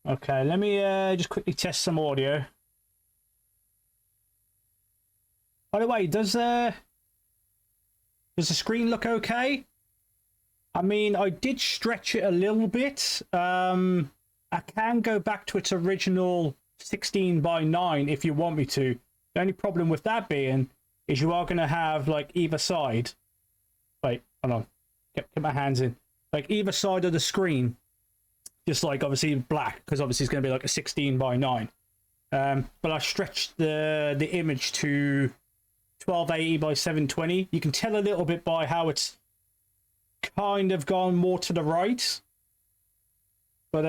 Okay, let me just quickly test some audio. By the way, does the screen look okay? I mean, I did stretch it a little bit. I can go back to its original 16:9 if you want me to. The only problem with that being is you are going to have like either side. Wait, hold on. Get my hands in. Like either side of the screen, just like obviously black, because obviously it's going to be like a 16:9. But I stretched the image to 1280 by 720. You can tell a little bit by how it's kind of gone more to the right. But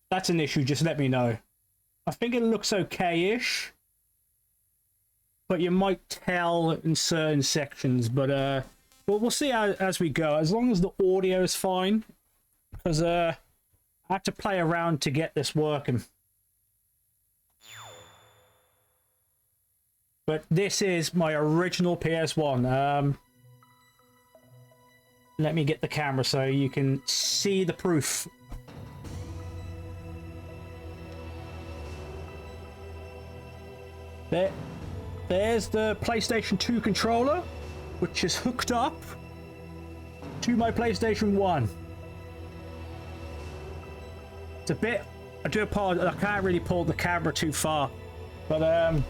that's an issue, just let me know. I think it looks okay-ish, but you might tell in certain sections. But we'll see as we go, as long as the audio is fine, because I had to play around to get this working. But this is my original PS1. Let me get the camera so you can see the proof. There's the PlayStation 2 controller, which is hooked up to my PlayStation 1. It's a bit... I do apologize, I can't really pull the camera too far. But,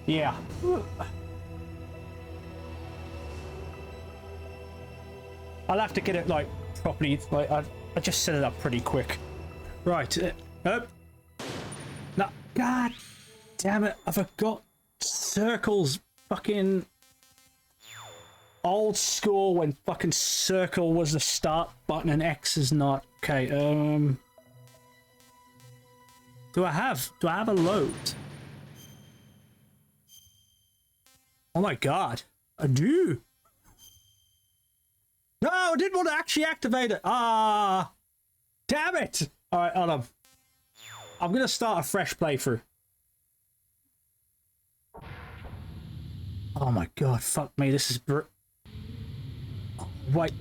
yeah. I'll have to get it, like, properly. Like, I just set it up pretty quick. Right. No. God damn it. I forgot circles. Fucking old school when fucking circle was the start button and X is not. Okay, do I have a load? Oh my god. I do. No, I didn't want to actually activate it. Ah, damn it. All right, hold on. I'm going to start a fresh playthrough. Oh my god, fuck me. This is... Oh, wait.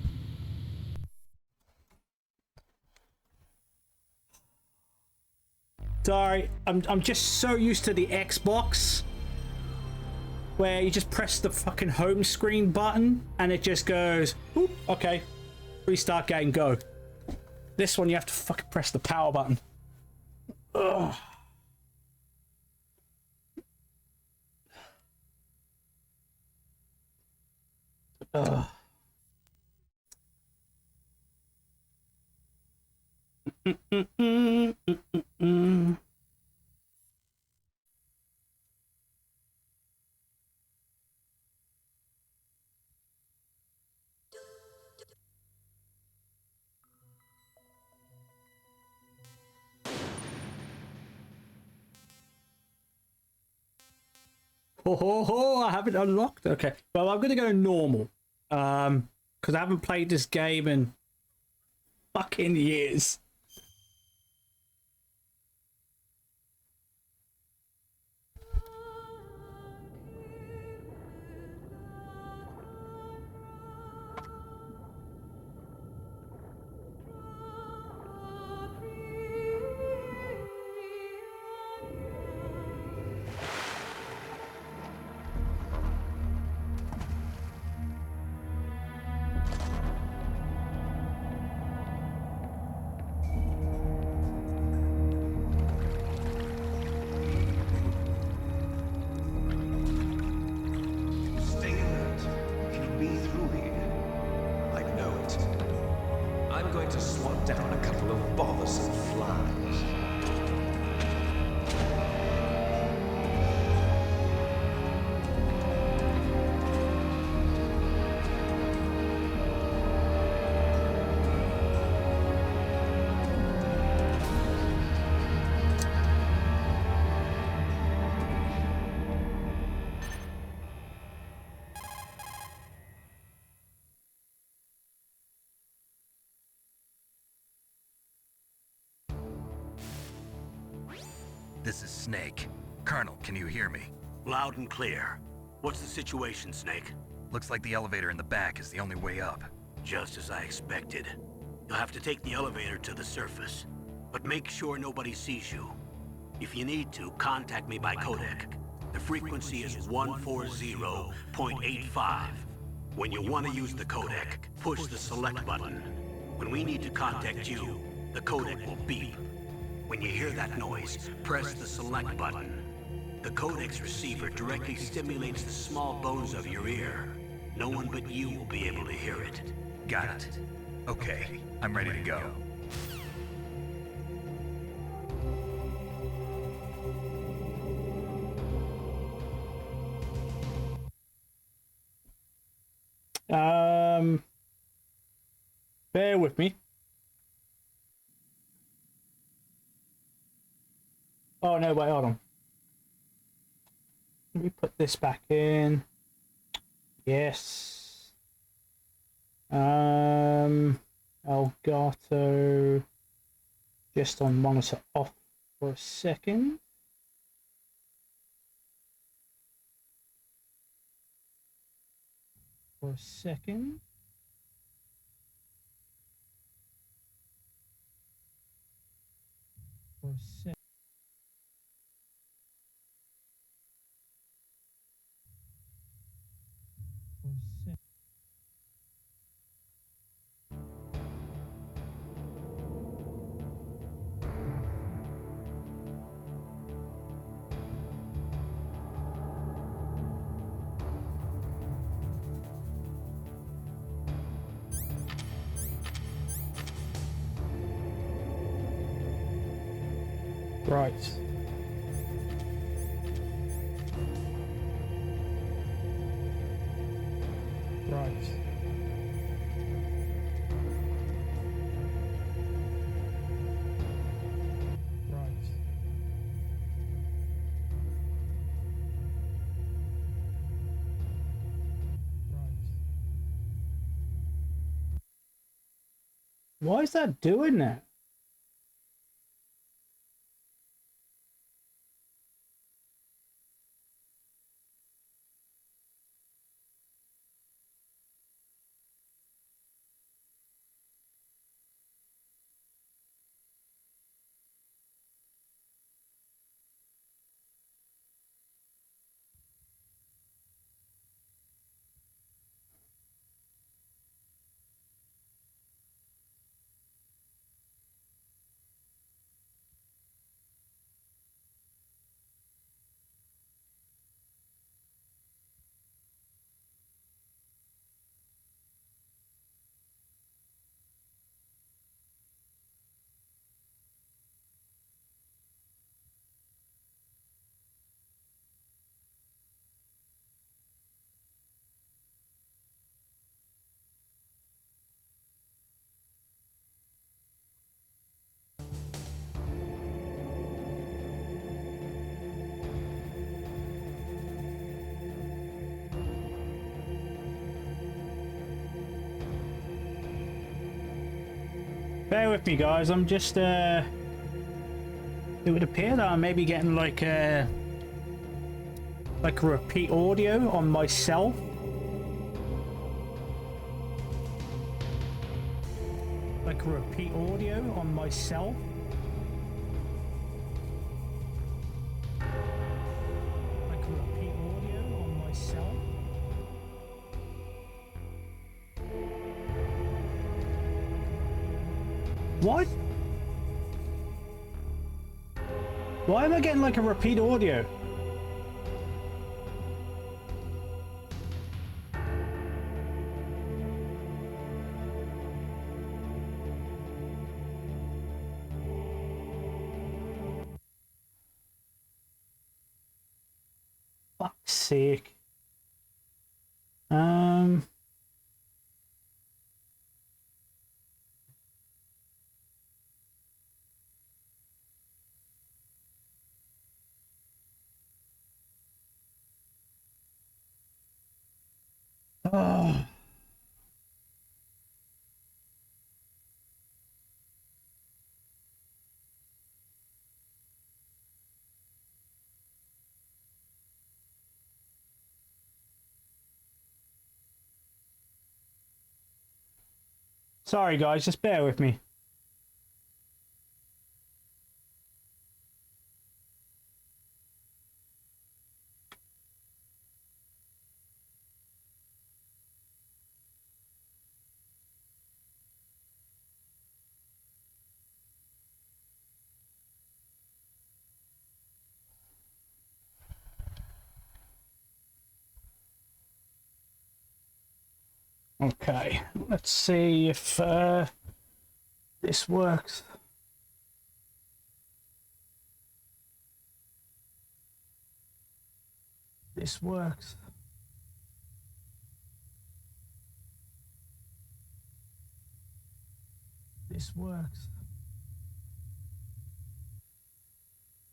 Sorry, I'm just so used to the Xbox, where you just press the fucking home screen button and it just goes, oop, okay, restart game, go. This one you have to fucking press the power button. Ugh. Ugh. Oh, I haven't unlocked. Okay, well, I'm gonna go normal, because I haven't played this game in fucking years. This is Snake. Colonel, can you hear me? Loud and clear. What's the situation, Snake? Looks like the elevator in the back is the only way up. Just as I expected. You'll have to take the elevator to the surface, but make sure nobody sees you. If you need to, contact me by codec. The frequency is 140.85. When you want to use the codec, push the select button. When we need to contact you, the codec will beep. When you hear that noise, press the select button. The codec's receiver directly stimulates the small bones of your ear. No one but you will be able to hear it. Got it. Okay, I'm ready to go. Bear with me. Oh no, wait, hold on. Let me put this back in. Yes. Elgato just on monitor off for a second. For a second. For a second. For a second. Right. Right. Right. Right. Why is that doing that? Bear with me, guys. I'm just it would appear that I may be getting like a repeat audio on myself. Like a repeat audio on myself. Like a repeat audio on myself. What? Why am I getting like a repeat audio? Fuck's sake. Oh. Sorry guys, just bear with me. Okay, let's see if this works. This works. This works.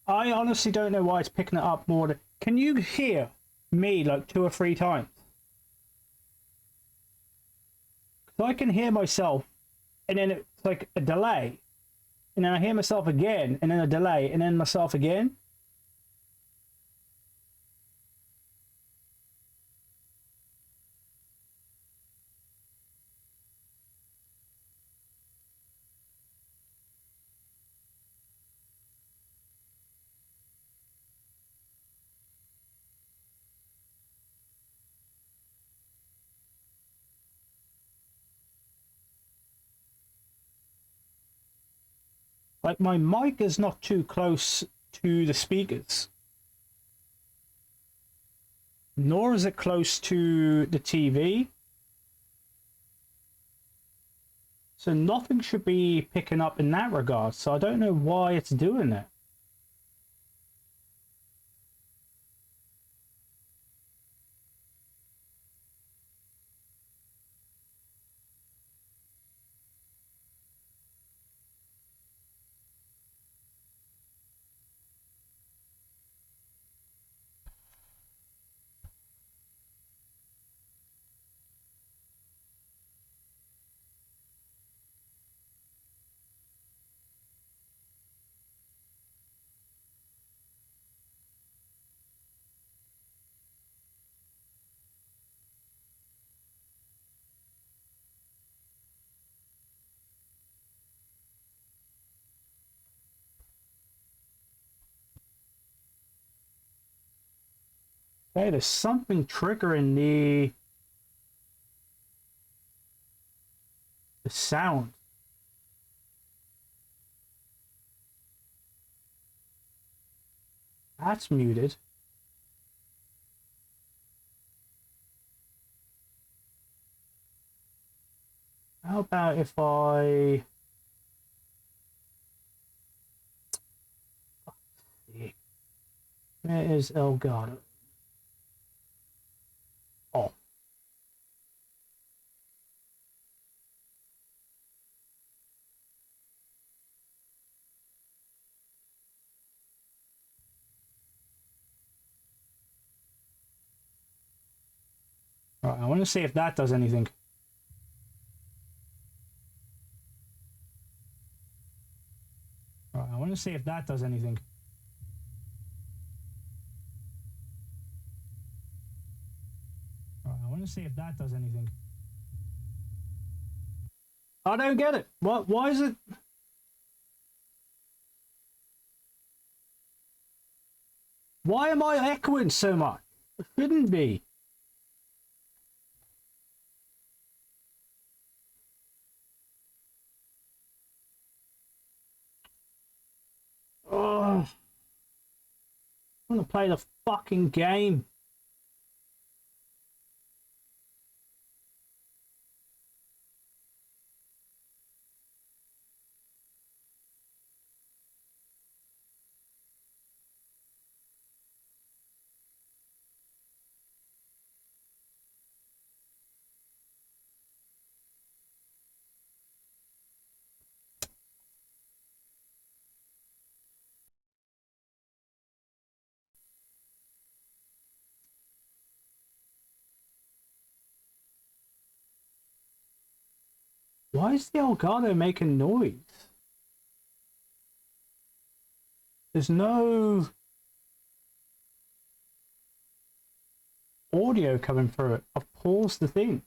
I honestly don't know why it's picking it up more. Can you hear me like 2 or 3 times? So I can hear myself, and then it's like a delay, and then I hear myself again, and then a delay, and then myself again. Like my mic is not too close to the speakers, nor is it close to the TV. So nothing should be picking up in that regard. So I don't know why it's doing that. Okay, there's something triggering the sound. That's muted. How about if I... Where is Elgato? Oh. Right, I want to see if that does anything. Right, I want to see if that does anything. Right, I want to see if that does anything. I don't get it. What? Why is it? Why am I echoing so much? It shouldn't be. Oh, I want to play the fucking game. Why is the Elgato making noise? There's no audio coming through it. I've paused the thing.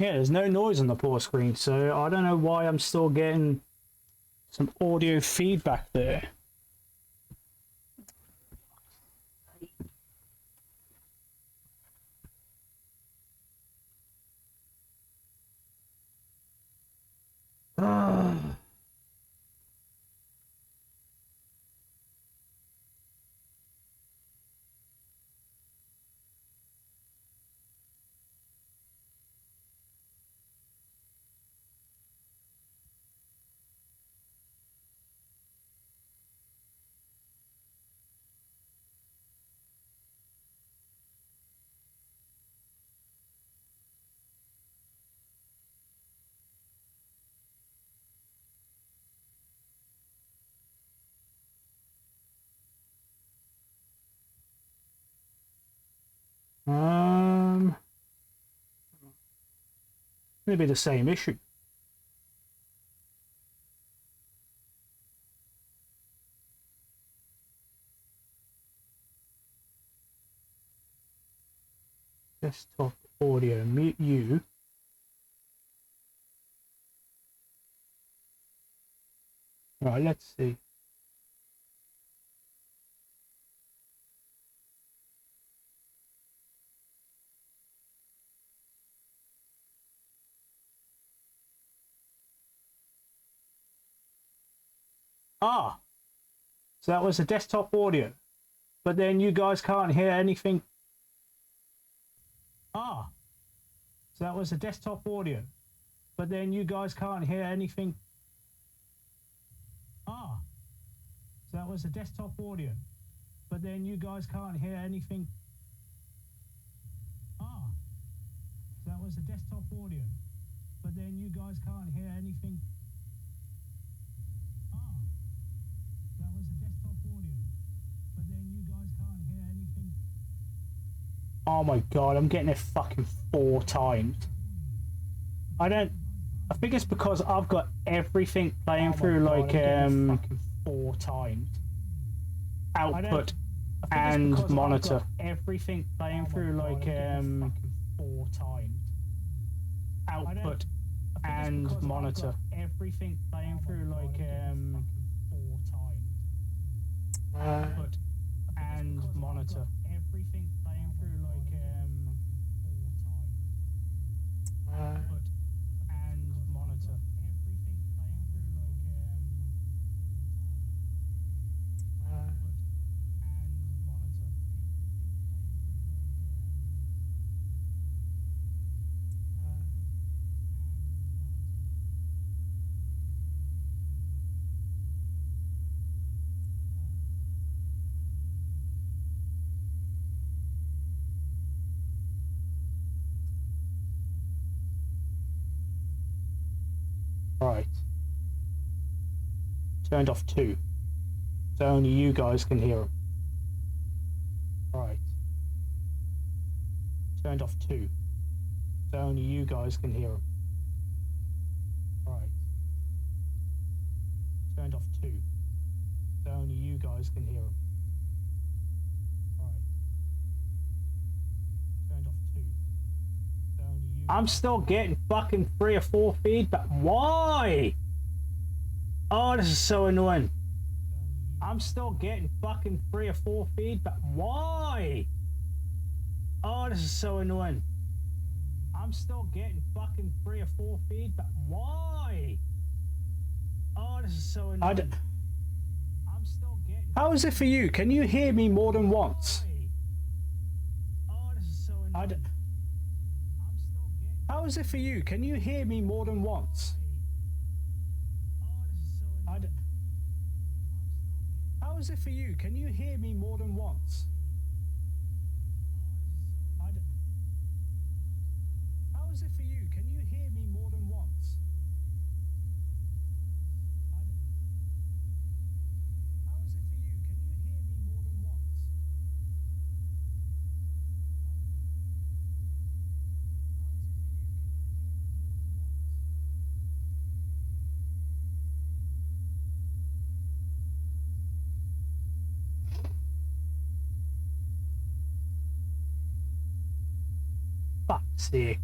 Yeah, there's no noise on the pause screen, so I don't know why I'm still getting some audio feedback there. Maybe the same issue. Desktop audio, mute you. Right, let's see. Ah, so that was the desktop audio, but then you guys can't hear anything. Ah, so that was the desktop audio, but then you guys can't hear anything. Ah, so that was the desktop audio, but then you guys can't hear anything. Ah, so that was the desktop audio, but then you guys can't hear anything. Ah, so that was the desktop audio, but then you guys can't hear anything. Oh my god, I'm getting it fucking 4 times. I think it's because I've got everything playing through like fucking 4 times. Output and monitor. Everything playing through like 4 times. Output and monitor. Everything playing through like 4 times. Output and monitor. Everything playing through like 4 times. Output and monitor. Everything playing through like 4 times. Output and monitor. Right. Turned off 2. So only you guys can hear them. Right. Turned off 2. So only you guys can hear them. Right. Turned off 2. So only you guys can hear them. Right. Turned off 2. So only you. I'm still getting fucking 3 or 4 feedback. Why? Oh, this is so annoying. I'm still getting fucking 3 or 4 feedback. Why? Oh, this is so annoying. I'm still getting fucking 3 or 4 feedback. Why? Oh, this is so annoying. I'm still getting. How is it for you? Can you hear me more than once? Oh, this is so annoying. I'm still getting. How is it for you? Can you hear me more than once? Oh, this is so annoying. How is it for you? Can you hear me more than once? How is it for you? Can you hear me more than once? How is it for you? Can you hear me more than once? Fuck's sake.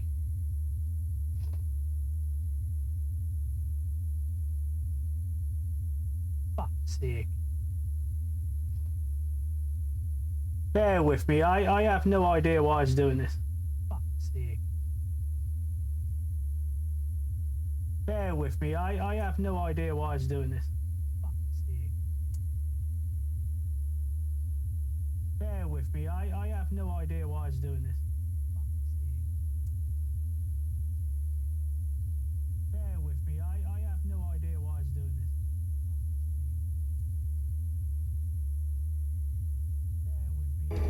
sake. Bear with me, I have no idea why it's doing this. Fuck's sake. Bear with me, I have no idea why it's doing this. Fuck's sake. Bear with me, I have no idea why it's doing this. Bear with me, I have no idea why it's doing this. Bear with me.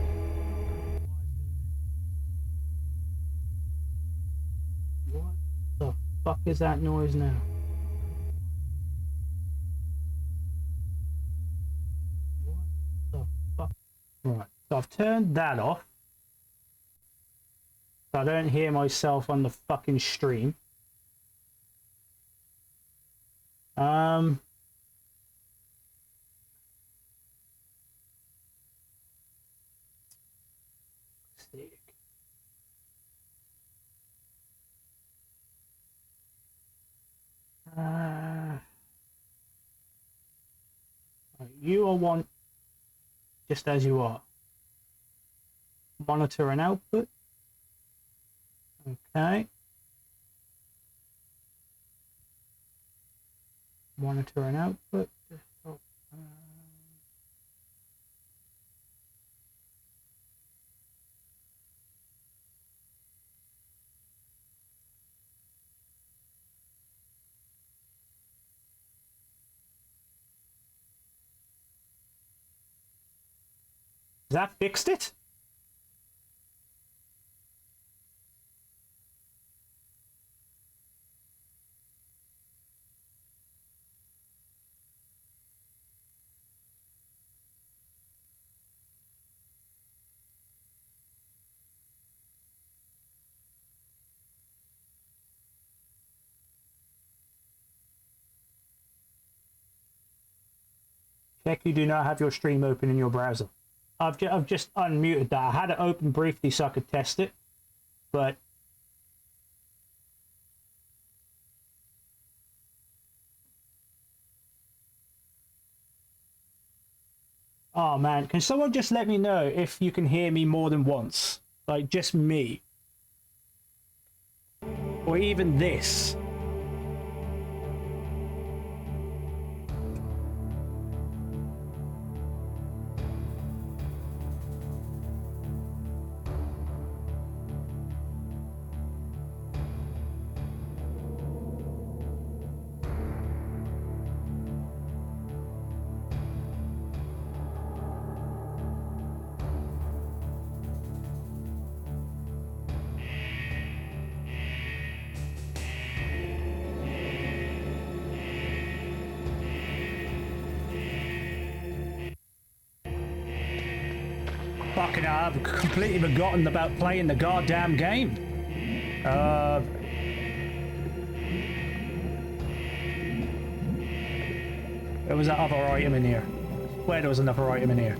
What the fuck is that noise now? What the fuck? Right, so I've turned that off. So I don't hear myself on the fucking stream. Sick. You are one just as you are. Monitor and output. Okay. Monitor and output. Desktop. That fixed it? Check you do not have your stream open in your browser. I've just unmuted that. I had it open briefly so I could test it, but oh man, can someone just let me know if you can hear me more than once? Like just me. Or even this. Fucking hell, I've completely forgotten about playing the goddamn game. There was that other item in here. I swear there was another item in here.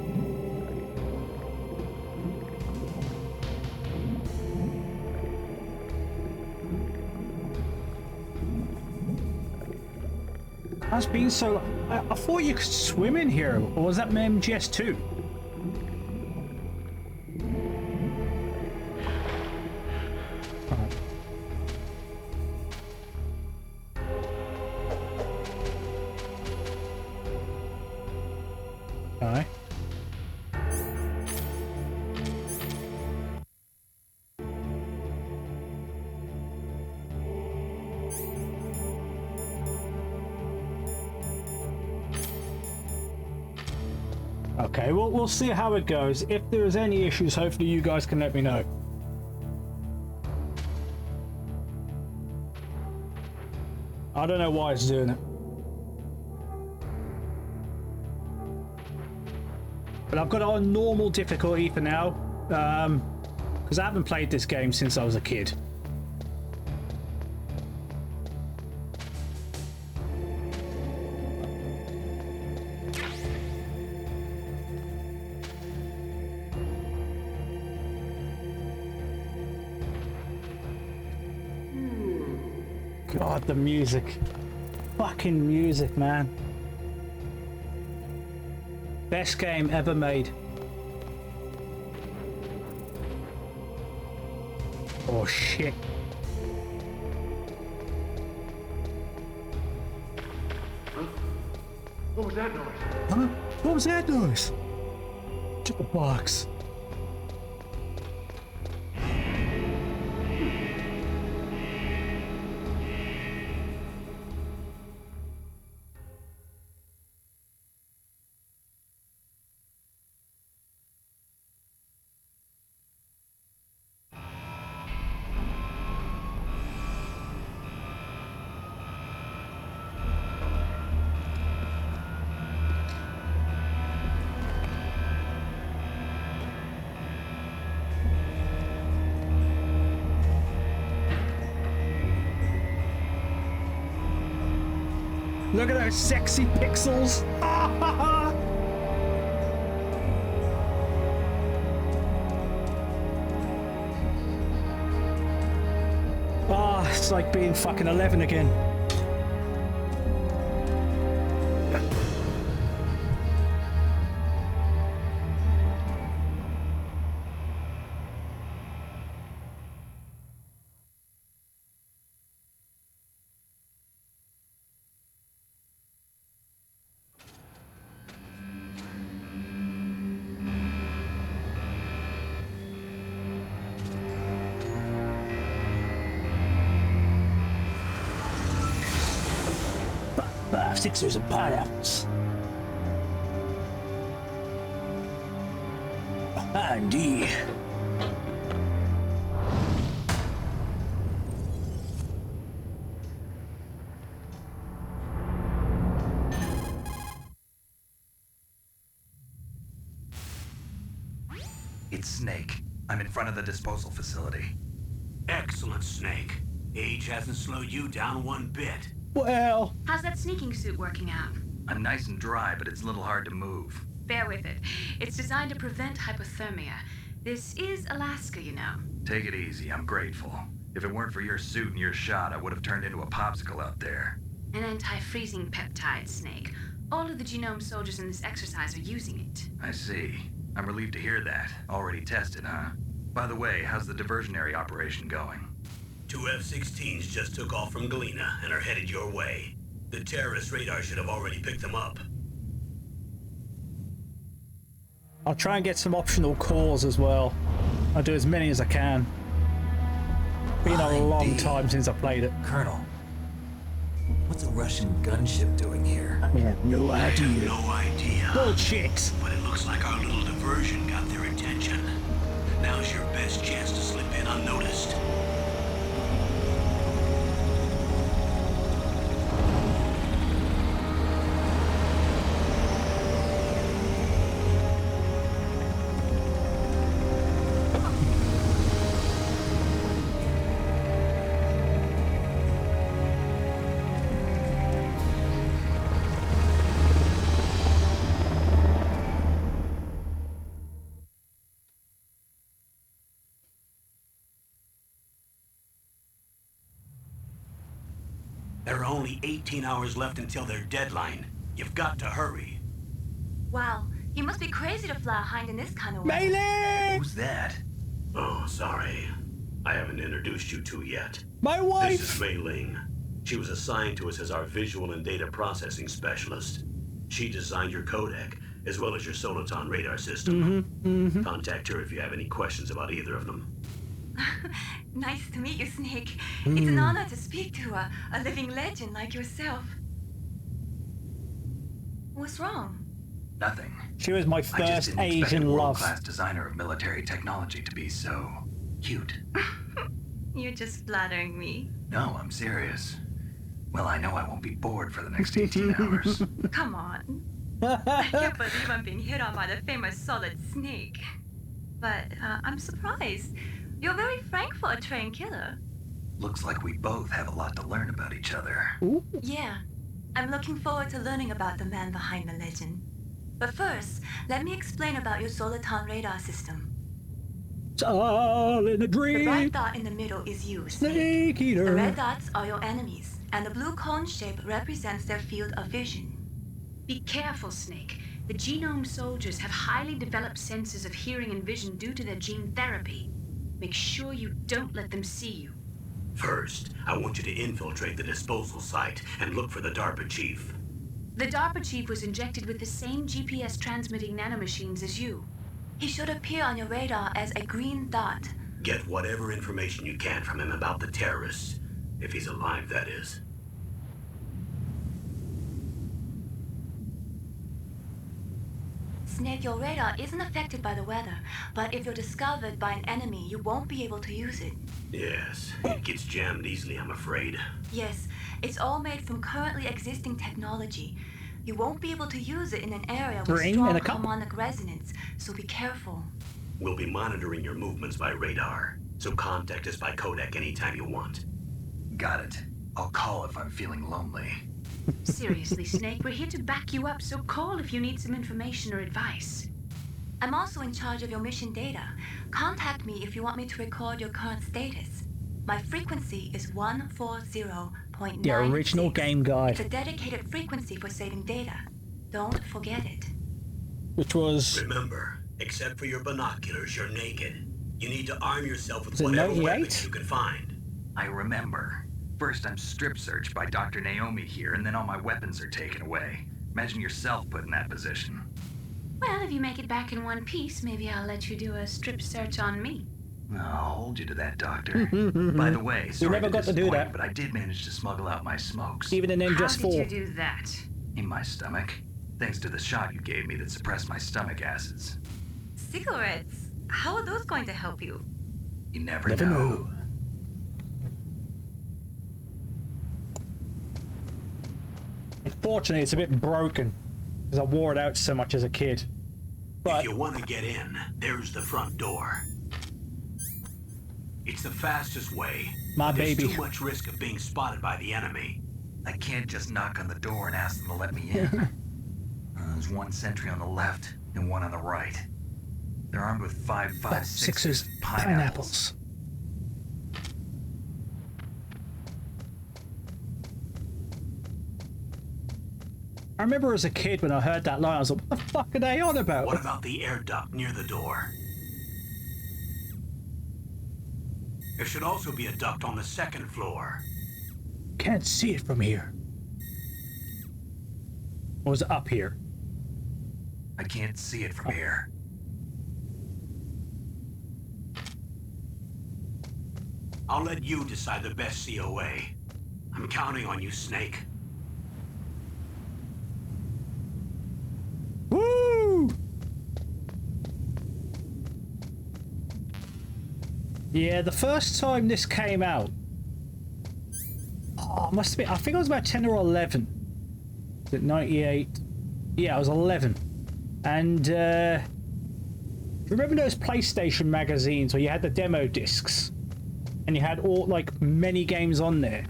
That's been so. I thought you could swim in here, or was that MGS2? Okay. Okay, we'll see how it goes. If there's any issues, hopefully you guys can let me know. I don't know why it's doing it. But I've got it on normal difficulty for now, because I haven't played this game since I was a kid. God, the music. Fucking music, man. Best game ever made. Oh shit. What was that noise? Huh? What was that noise? Just a box. Look at those sexy pixels. Ah, it's like being fucking 11 again. Sixers and pineapples. Indeed. It's Snake. I'm in front of the disposal facility. Excellent, Snake. Age hasn't slowed you down one bit. Well, How's that sneaking suit working out? I'm nice and dry, but it's a little hard to move. Bear with it. It's designed to prevent hypothermia. This is Alaska, you know. Take it easy, I'm grateful. If it weren't for your suit and your shot, I would have turned into a popsicle out there. An anti-freezing peptide, Snake. All of the genome soldiers in this exercise are using it. I see. I'm relieved to hear that. Already tested, huh? By the way, how's the diversionary operation going? 2 F-16s just took off from Galena and are headed your way. The terrorist radar should have already picked them up. I'll try and get some optional cores as well. I'll do as many as I can. Been a long Indeed. time since I played it. Colonel, what's a Russian gunship doing here? I have no I have idea. no idea. Bullshit. But it looks like our little diversion got their attention. Now's your best chance to slip in unnoticed. There are only 18 hours left until their deadline. You've got to hurry. Wow, you must be crazy to fly behind in this kind of weather. Melee! Who's that? Oh, sorry. I haven't introduced you to yet. My This wife! is Mei Ling. She was assigned to us as our visual and data processing specialist. She designed your codec, as well as your Soliton radar system. Contact her if you have any questions about either of them. Nice to meet you, Snake. It's an honor to speak to a living legend like yourself. What's wrong? Nothing. She was my I just first didn't expect a Asian love. world-class designer of military technology to be so cute. You're just flattering me. No, I'm serious. Well, I know I won't be bored for the next 18 hours. Come on. I can't believe I'm being hit on by the famous Solid Snake. But I'm surprised. You're very frank for a trained killer. Looks like we both have a lot to learn about each other. Yeah, I'm looking forward to learning about the man behind the legend. But first, let me explain about your Soliton radar system. It's all in a The dream. bright dot in the middle is you, Snake. Snake The eater. red dots are your enemies, and the blue cone shape represents their field of vision. Be careful, Snake. The genome soldiers have highly developed senses of hearing and vision due to their gene therapy. Make sure you don't let them see you. First, I want you to infiltrate the disposal site and look for the DARPA chief. The DARPA chief was injected with the same GPS transmitting nanomachines as you. He should appear on your radar as a green dot. Get whatever information you can from him about the terrorists. If he's alive, that is. Snake, your radar isn't affected by the weather, but if you're discovered by an enemy, you won't be able to use it. Yes, it gets jammed easily, I'm afraid. Yes, it's all made from currently existing technology. You won't be able to use it in an area with Ring strong and a cup. harmonic resonance, so be careful. We'll be monitoring your movements by radar, so contact us by codec anytime you want. Got it. I'll call if I'm feeling lonely. Seriously, Snake, we're here to back you up, so call if you need some information or advice. I'm also in charge of your mission data. Contact me if you want me to record your current status. My frequency is 140.96. The original game guide. It's a dedicated frequency for saving data. Don't forget it. Which was... Remember, except for your binoculars, you're naked. You need to arm yourself with Is it whatever 98? weapons you can find. I remember. First, I'm strip searched by Dr. Naomi here, and then all my weapons are taken away. Imagine yourself put in that position. Well, if you make it back in one piece, maybe I'll let you do a strip search on me. I'll hold you to that, Doctor. By the way, sorry never got to do disappoint, that. but I did manage to smuggle out my smokes Even in Injustice How 4. did you do that? in my stomach, thanks to the shot you gave me that suppressed my stomach acids. Cigarettes? How are those going to help you? You never Never know. know. Unfortunately, it's a bit broken because I wore it out so much as a kid. But If you want to get in, there's the front door. It's the fastest way. My but there's baby. too much risk of being spotted by the enemy. I can't just knock on the door and ask them to let me in. There's one sentry on the left and one on the right. They're armed with 5.56 pineapples. I remember as a kid when I heard that line, I was like, what the fuck are they on about? What about the air duct near the door? There should also be a duct on the second floor. Can't see it from here. Or was it up here? I can't see it from here. I'll let you decide the best COA. I'm counting on you, Snake. Woo! Yeah, the first time this came out, must have been, I think I was about 10 or 11. Was it 98? Yeah, I was 11. And, do you remember those PlayStation magazines where you had the demo discs? And you had all, like, many games on there?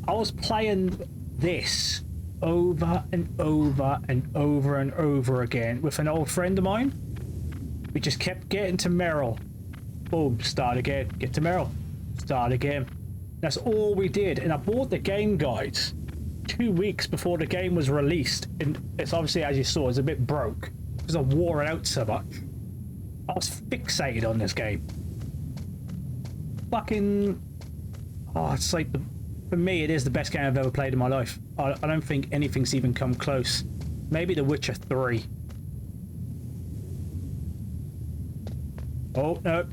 I was playing this over and over and over and over again with an old friend of mine. We just kept getting to Merrill. Boom, start again. Get to Merrill. Start again. That's all we did. And I bought the game guides 2 weeks before the game was released. And it's obviously, as you saw, it's a bit broke because I wore it out so much. I was fixated on this game. Fucking... Oh, it's like... For me, it is the best game I've ever played in my life. I don't think anything's even come close. Maybe The Witcher 3. Oh, no.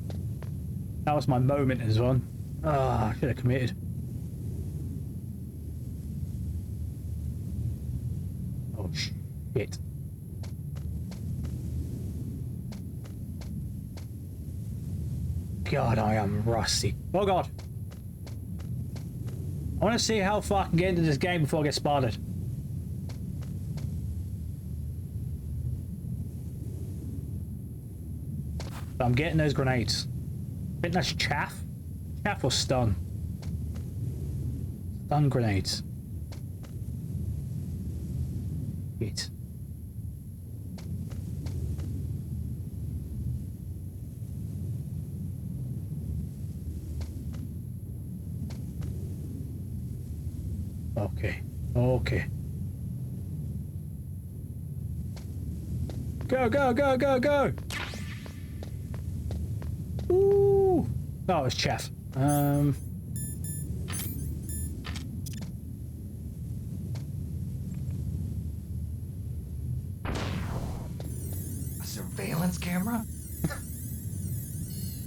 That was my moment as well. Ah, I should have committed. Oh, shit. God, I am rusty. Oh, God. I want to see how far I can get into this game before I get spotted. I'm getting those grenades. I think that's chaff. Chaff or stun? Stun grenades. Shit. Okay. Okay. Go, go, go, go, go! Ooh! Oh, it's Chef. A surveillance camera?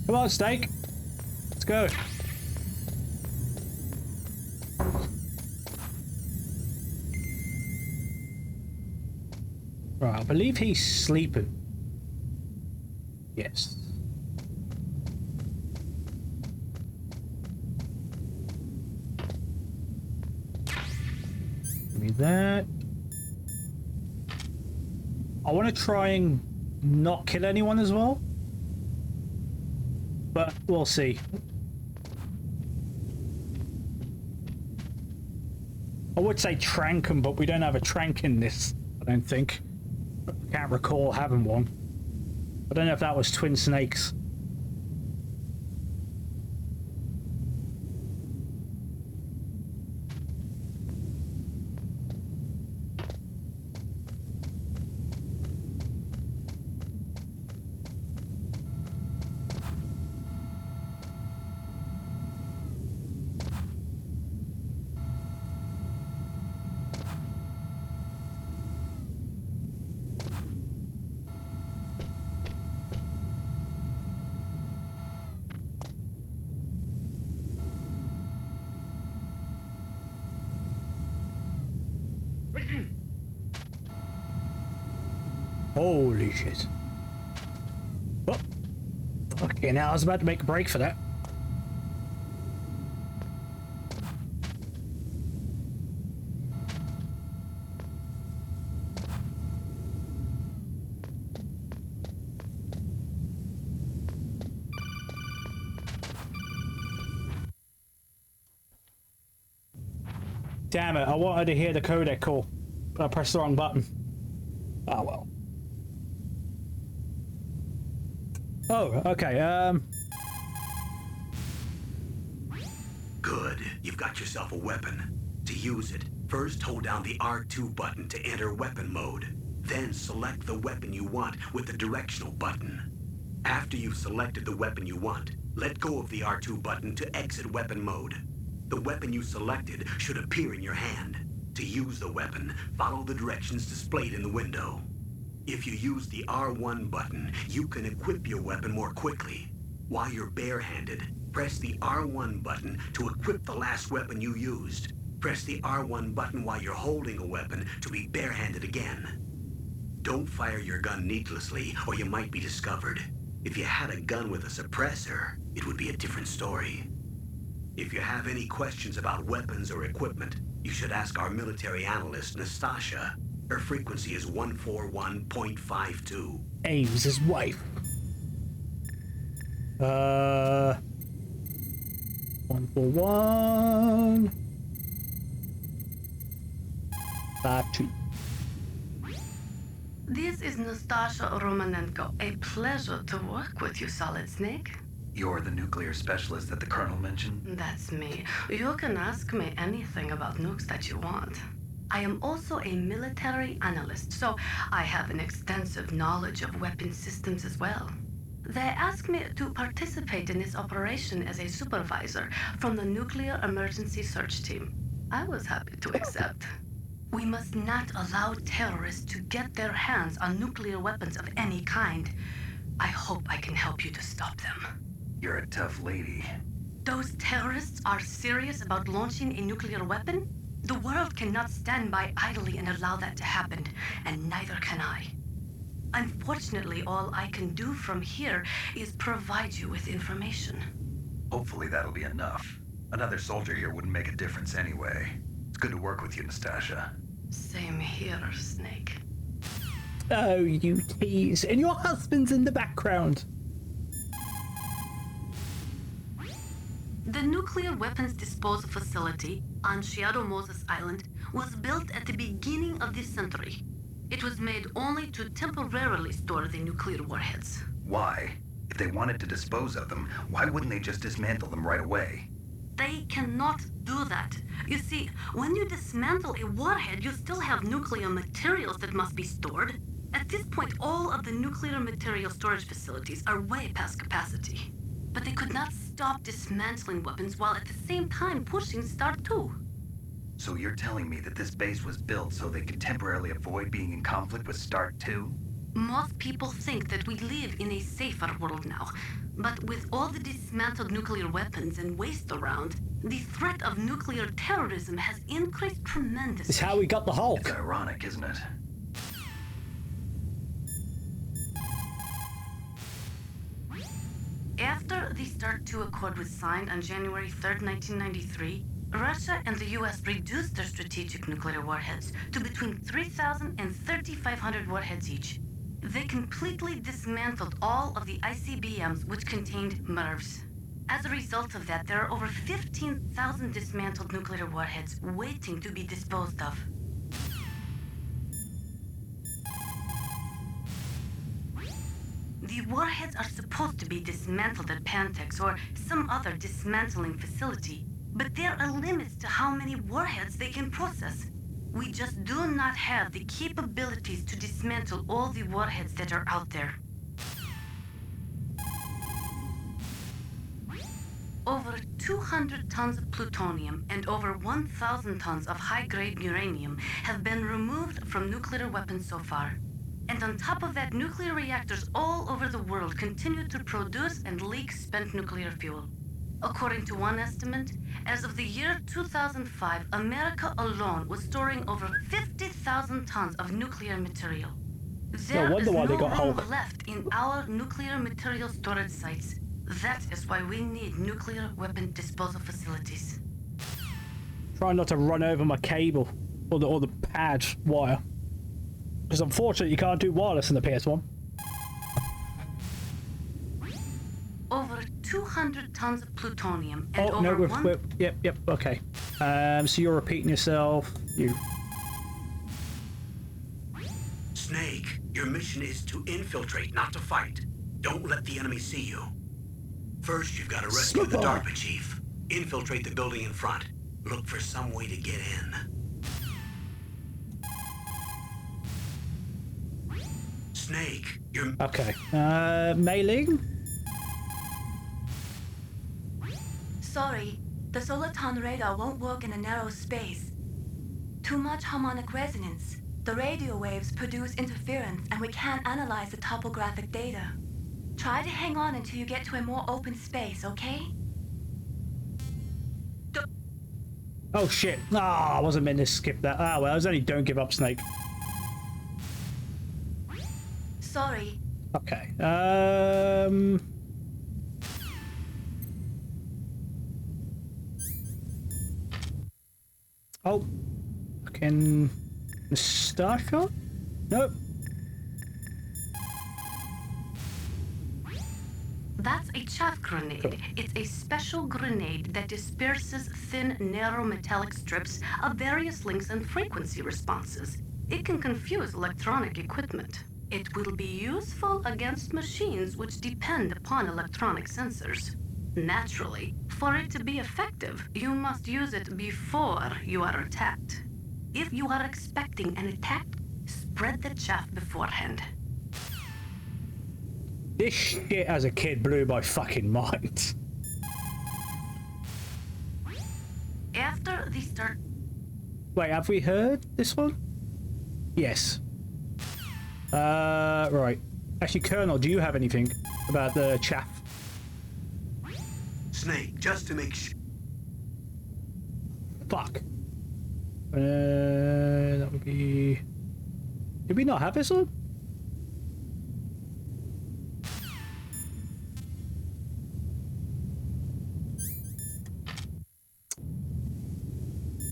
Come on, Snake. Let's go. Right, I believe he's sleeping. Yes. Give me that. I want to try and not kill anyone as well. But we'll see. I would say trank 'em, but we don't have a trank in this, I don't think. I can't recall having one. I don't know if that was twin snakes. Holy shit. Oh. Okay, now I was about to make a break for that. Damn it, I wanted to hear the codec call, but I pressed the wrong button. Oh well. Oh, okay, Good. You've got yourself a weapon. To use it, first hold down the R2 button to enter weapon mode. Then select the weapon you want with the directional button. After you've selected the weapon you want, let go of the R2 button to exit weapon mode. The weapon you selected should appear in your hand. To use the weapon, follow the directions displayed in the window. If you use the R1 button, you can equip your weapon more quickly. While you're barehanded, press the R1 button to equip the last weapon you used. Press the R1 button while you're holding a weapon to be barehanded again. Don't fire your gun needlessly, or you might be discovered. If you had a gun with a suppressor, it would be a different story. If you have any questions about weapons or equipment, you should ask our military analyst, Nastasha. Her frequency is 141.52. Ames his wife. 141. 52. This is Nastasha Romanenko. A pleasure to work with you, Solid Snake. You're the nuclear specialist that the Colonel mentioned? That's me. You can ask me anything about nukes that you want. I am also a military analyst, so I have an extensive knowledge of weapon systems as well. They asked me to participate in this operation as a supervisor from the Nuclear Emergency Search Team. I was happy to accept. We must not allow terrorists to get their hands on nuclear weapons of any kind. I hope I can help you to stop them. You're a tough lady. Those terrorists are serious about launching a nuclear weapon? The world cannot stand by idly and allow that to happen, and neither can I. Unfortunately, all I can do from here is provide you with information. Hopefully that'll be enough. Another soldier here wouldn't make a difference anyway. It's good to work with you, Nastasha. Same here, Snake. Oh, you tease. And your husband's in the background. The nuclear weapons disposal facility on Shadow Moses Island was built at the beginning of this century. It was made only to temporarily store the nuclear warheads. Why? If they wanted to dispose of them, why wouldn't they just dismantle them right away? They cannot do that. You see, when you dismantle a warhead, you still have nuclear materials that must be stored. At this point, all of the nuclear material storage facilities are way past capacity. But they could not stop dismantling weapons while at the same time pushing Start 2. So you're telling me that this base was built so they could temporarily avoid being in conflict with Start 2? Most people think that we live in a safer world now. But with all the dismantled nuclear weapons and waste around, the threat of nuclear terrorism has increased tremendously. It's how we got the Hulk. It's ironic, isn't it? After the START II Accord was signed on January 3rd, 1993, Russia and the US reduced their strategic nuclear warheads to between 3,000 and 3,500 warheads each. They completely dismantled all of the ICBMs which contained MIRVs. As a result of that, there are over 15,000 dismantled nuclear warheads waiting to be disposed of. The warheads are supposed to be dismantled at Pantex or some other dismantling facility, but there are limits to how many warheads they can process. We just do not have the capabilities to dismantle all the warheads that are out there. Over 200 tons of plutonium and over 1,000 tons of high-grade uranium have been removed from nuclear weapons so far. And on top of that, nuclear reactors all over the world continue to produce and leak spent nuclear fuel. According to one estimate, as of the year 2005, America alone was storing over 50,000 tons of nuclear material. There is no room left in our nuclear material storage sites. That is why we need nuclear weapon disposal facilities. Try not to run over my cable or the pad wire. Because unfortunately you can't do wireless in the PS1. Over 200 tons of plutonium and oh, over no, yep, okay. So you're repeating yourself. Snake, your mission is to infiltrate, not to fight. Don't let the enemy see you. First, you've got to rescue the DARPA chief. Infiltrate the building in front. Look for some way to get in. Snake, you're... Okay. Mailing? Sorry, the Soliton radar won't work in a narrow space. Too much harmonic resonance. The radio waves produce interference and we can't analyze the topographic data. Try to hang on until you get to a more open space, okay? Oh shit. I wasn't meant to skip that. Well, I was only don't give up, Snake. Sorry. Okay. Oh. Fucking... Moustache? Nope. That's a chaff grenade. Cool. It's a special grenade that disperses thin, narrow metallic strips of various lengths and frequency responses. It can confuse electronic equipment. It will be useful against machines which depend upon electronic sensors. Naturally, for it to be effective, you must use it before you are attacked. If you are expecting an attack, spread the chaff beforehand. This shit as a kid blew my fucking mind. After the start... Wait, have we heard this one? Yes. Right. Actually, Colonel, do you have anything about the chaff? Snake, just to make sure... Fuck. That would be... Did we not have this one?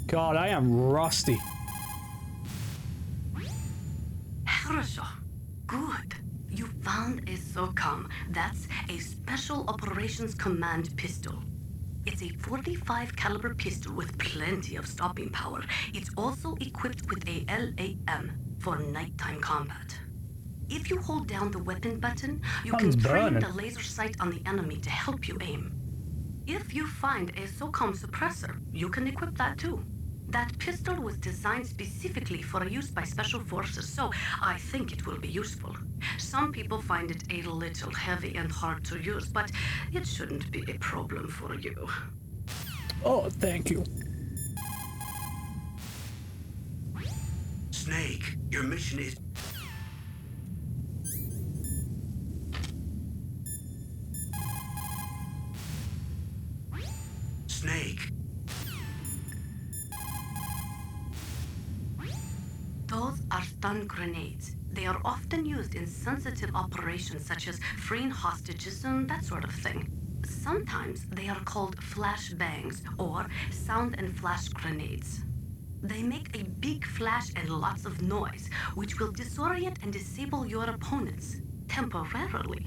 God, I am rusty. Хорошо. Good. You found a SOCOM. That's a Special Operations Command pistol. It's a .45 caliber pistol with plenty of stopping power. It's also equipped with a LAM for nighttime combat. If you hold down the weapon button, you can train the laser sight on the enemy to help you aim. If you find a SOCOM suppressor, you can equip that too. That pistol was designed specifically for use by special forces, so I think it will be useful. Some people find it a little heavy and hard to use, but it shouldn't be a problem for you. Oh, thank you. Snake, your mission is... Snake. Those are stun grenades. They are often used in sensitive operations such as freeing hostages and that sort of thing. Sometimes they are called flash bangs or sound and flash grenades. They make a big flash and lots of noise, which will disorient and disable your opponents temporarily.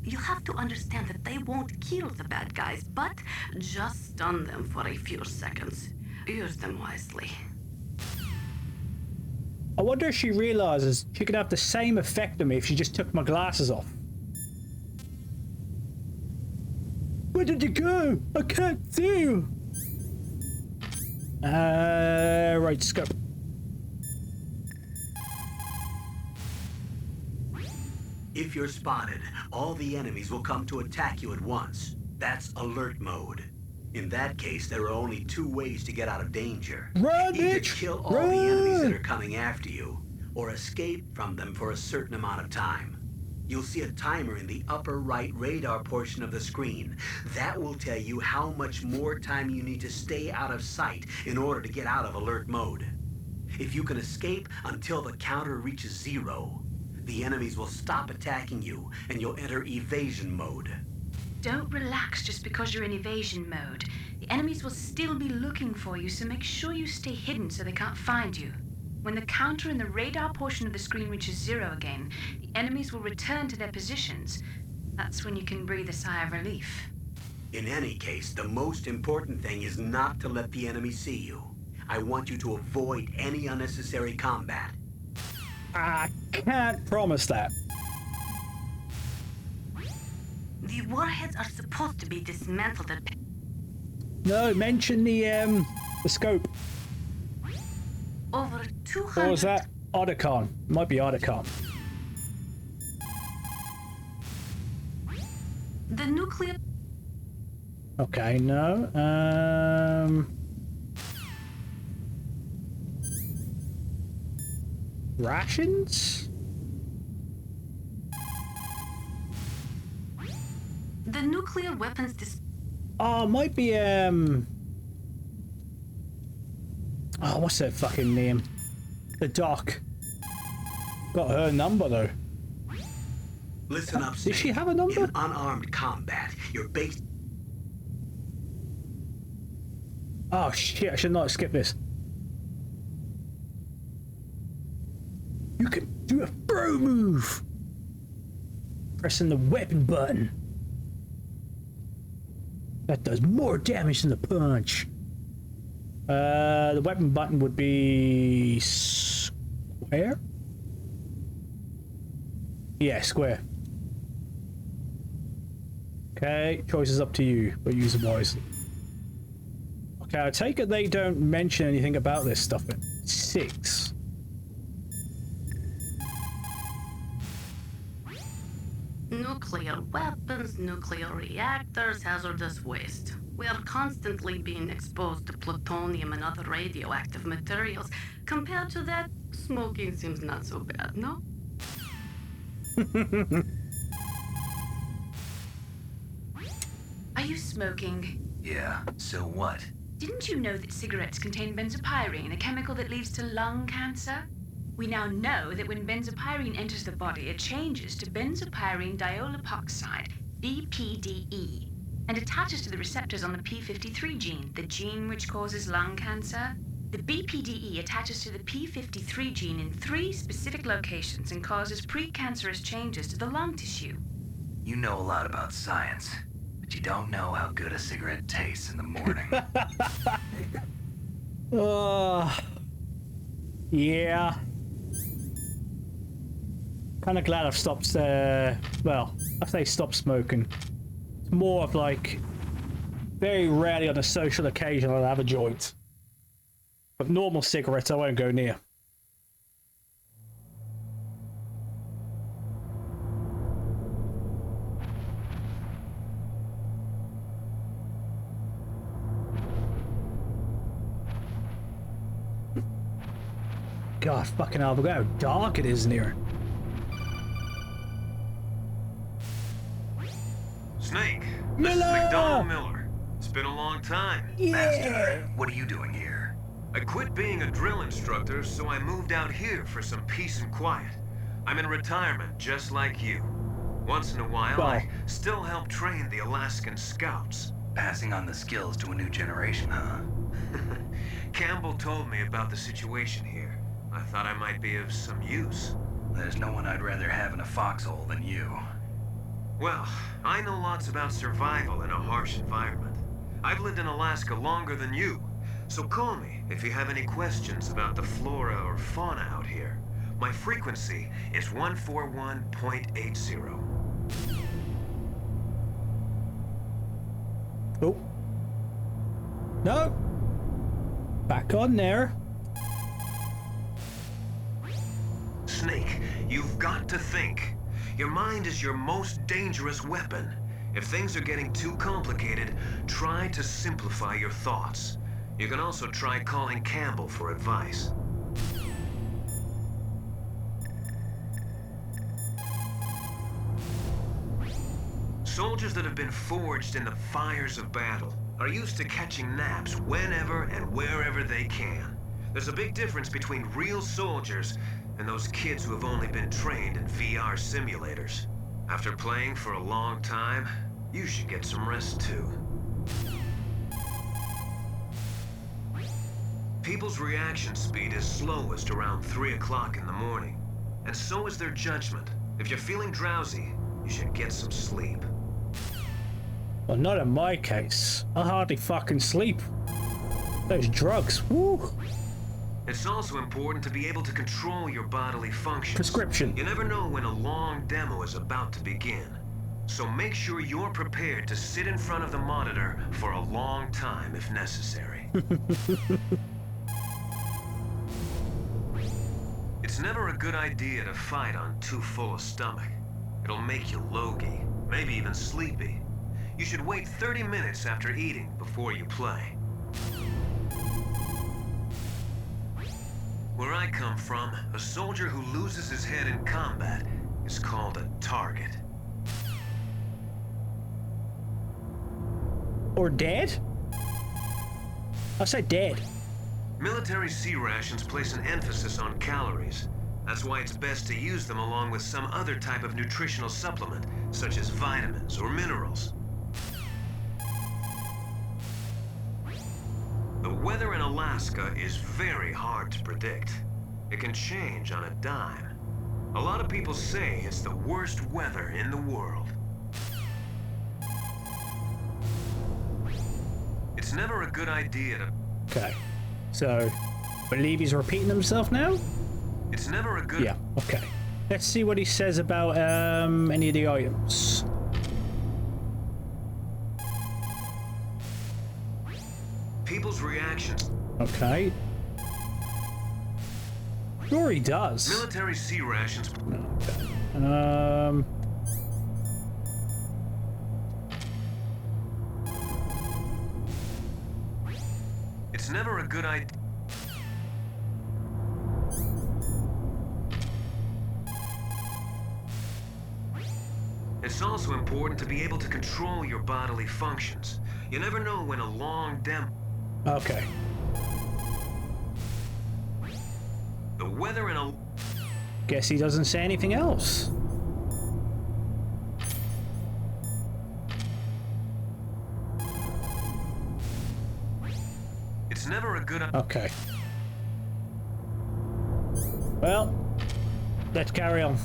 You have to understand that they won't kill the bad guys, but just stun them for a few seconds. Use them wisely. I wonder if she realizes she could have the same effect on me if she just took my glasses off. Where did you go? I can't see you. Right, scope. If you're spotted, all the enemies will come to attack you at once. That's alert mode. In that case, there are only two ways to get out of danger. Run, Either bitch! kill all the enemies that are coming after you, or escape from them for a certain amount of time. You'll see a timer in the upper right radar portion of the screen. That will tell you how much more time you need to stay out of sight in order to get out of alert mode. If you can escape until the counter reaches 0, the enemies will stop attacking you and you'll enter evasion mode. Don't relax just because you're in evasion mode. The enemies will still be looking for you, so make sure you stay hidden so they can't find you. When the counter in the radar portion of the screen reaches 0 again, the enemies will return to their positions. That's when you can breathe a sigh of relief. In any case, the most important thing is not to let the enemy see you. I want you to avoid any unnecessary combat. I can't promise that. The warheads are supposed to be dismantled at... No, mention the scope. Over 200... Or was that Otacon? Might be Otacon. The nuclear... Okay, no. Rations? The nuclear weapons Oh, might be oh, what's her fucking name? The doc. Got her number though. Listen up, Snake. Does she have a number? In unarmed combat, your base... Oh shit, I should not skip this. You can do a throw move. Pressing the weapon button. That does more damage than the punch. The weapon button would be square? Yeah, square. Okay, choice is up to you, but use it wisely. Okay, I take it they don't mention anything about this stuff in 6. Nuclear weapons, nuclear reactors, hazardous waste. We are constantly being exposed to plutonium and other radioactive materials. Compared to that, smoking seems not so bad, no? Are you smoking? Yeah, so what? Didn't you know that cigarettes contain benzopyrene, a chemical that leads to lung cancer? We now know that when benzopyrene enters the body, it changes to benzopyrene diolipoxide, BPDE, and attaches to the receptors on the p53 gene, the gene which causes lung cancer. The BPDE attaches to the p53 gene in 3 specific locations and causes precancerous changes to the lung tissue. You know a lot about science, but you don't know how good a cigarette tastes in the morning. Yeah. Kind of glad I've stopped, well, I say stop smoking. It's more of like, very rarely on a social occasion I'll have a joint. But normal cigarettes I won't go near. God, fucking hell, look how dark it is in here. Snake, Miller! this is McDonald Miller. It's been a long time. Master, what are you doing here? I quit being a drill instructor, so I moved out here for some peace and quiet. I'm in retirement, just like you. Once in a while, Wow. I still help train the Alaskan Scouts. Passing on the skills to a new generation, huh? Campbell told me about the situation here. I thought I might be of some use. There's no one I'd rather have in a foxhole than you. Well, I know lots about survival in a harsh environment. I've lived in Alaska longer than you, so call me if you have any questions about the flora or fauna out here. My frequency is 141.80. Oh. No. Back on there. Snake, you've got to think. Your mind is your most dangerous weapon. If things are getting too complicated, try to simplify your thoughts. You can also try calling Campbell for advice. Soldiers that have been forged in the fires of battle are used to catching naps whenever and wherever they can. There's a big difference between real soldiers and those kids who have only been trained in VR simulators. After playing for a long time, you should get some rest too. People's reaction speed is slowest around 3 o'clock in the morning, and so is their judgment. If you're feeling drowsy, you should get some sleep. Well, not in my case. I hardly fucking sleep. Those drugs, woo. It's also important to be able to control your bodily functions. Prescription. You never know when a long demo is about to begin. So make sure you're prepared to sit in front of the monitor for a long time if necessary. It's never a good idea to fight on too full a stomach. It'll make you logy, maybe even sleepy. You should wait 30 minutes after eating before you play. Where I come from, a soldier who loses his head in combat is called a target. Or dead? I said dead. Military C rations place an emphasis on calories. That's why it's best to use them along with some other type of nutritional supplement, such as vitamins or minerals. The weather in Alaska is very hard to predict. It can change on a dime. A lot of people say it's the worst weather in the world. It's never a good idea to... Okay. So, believe he's repeating himself now? It's never a good... Yeah, okay. Let's see what he says about any of the items. People's reactions... Okay. Sure he does. Military C rations... Okay. It's never a good idea... It's also important to be able to control your bodily functions. You never know when a long demo... Okay. The weather in a... Guess he doesn't say anything else. It's never a good... Okay. Well, let's carry on.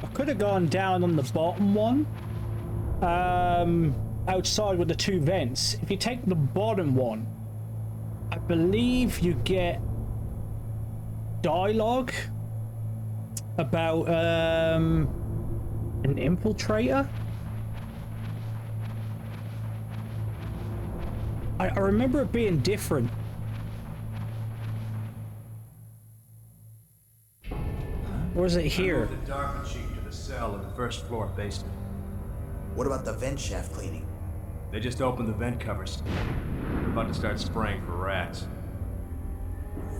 I could have gone down on the bottom one. outside with the two vents. If you take the bottom one, I believe you get dialogue about an infiltrator. I remember it being different. Or is it here? The dark machine to the cell in the first floor basement. What about the vent shaft cleaning? They just opened the vent covers. They're about to start spraying for rats.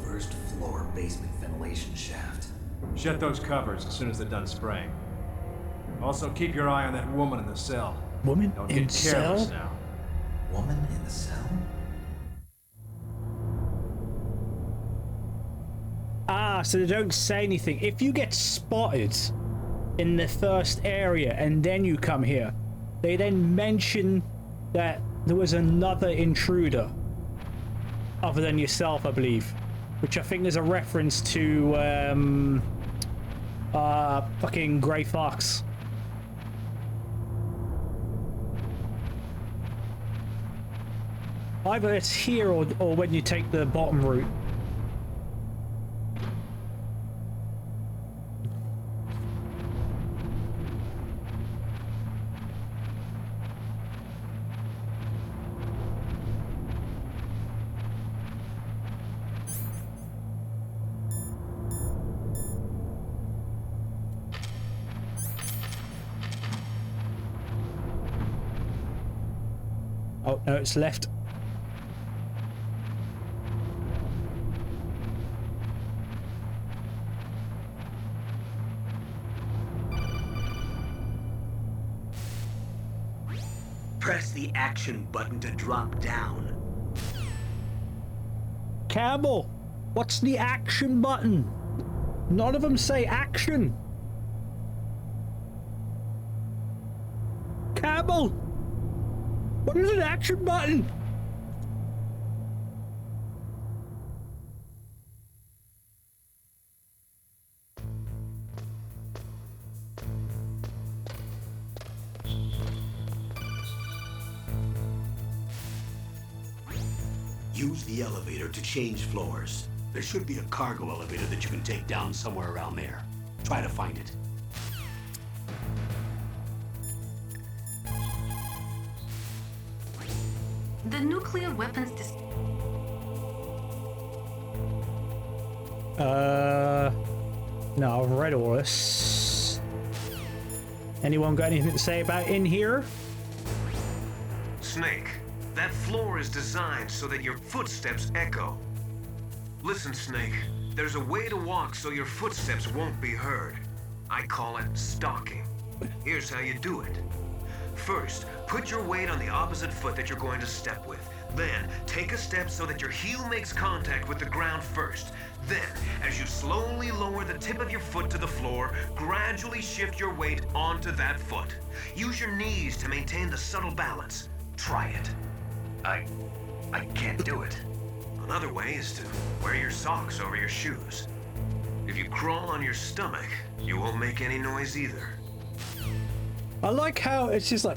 First floor basement ventilation shaft. Shut those covers as soon as they're done spraying. Also, keep your eye on that woman in the cell. Woman Don't in get careless cell? now. Woman in the cell? Ah, so they don't say anything. If you get spotted in the first area and then you come here, they then mention that there was another intruder other than yourself, I believe, which I think is a reference to fucking Grey Fox. Either it's here or when you take the bottom route. Oh, no, it's left. Press the action button to drop down. Campbell, what's the action button? None of them say action. Campbell, what is an action button? Use the elevator to change floors. There should be a cargo elevator that you can take down somewhere around there. Try to find it. The nuclear weapons No, I've read all this. Anyone got anything to say about in here? Snake, that floor is designed so that your footsteps echo. Listen, Snake, there's a way to walk so your footsteps won't be heard. I call it stalking. Here's how you do it. First, put your weight on the opposite foot that you're going to step with. Then, take a step so that your heel makes contact with the ground first. Then, as you slowly lower the tip of your foot to the floor, gradually shift your weight onto that foot. Use your knees to maintain the subtle balance. Try it. I can't do it. Another way is to wear your socks over your shoes. If you crawl on your stomach, you won't make any noise either. I like how it's just like,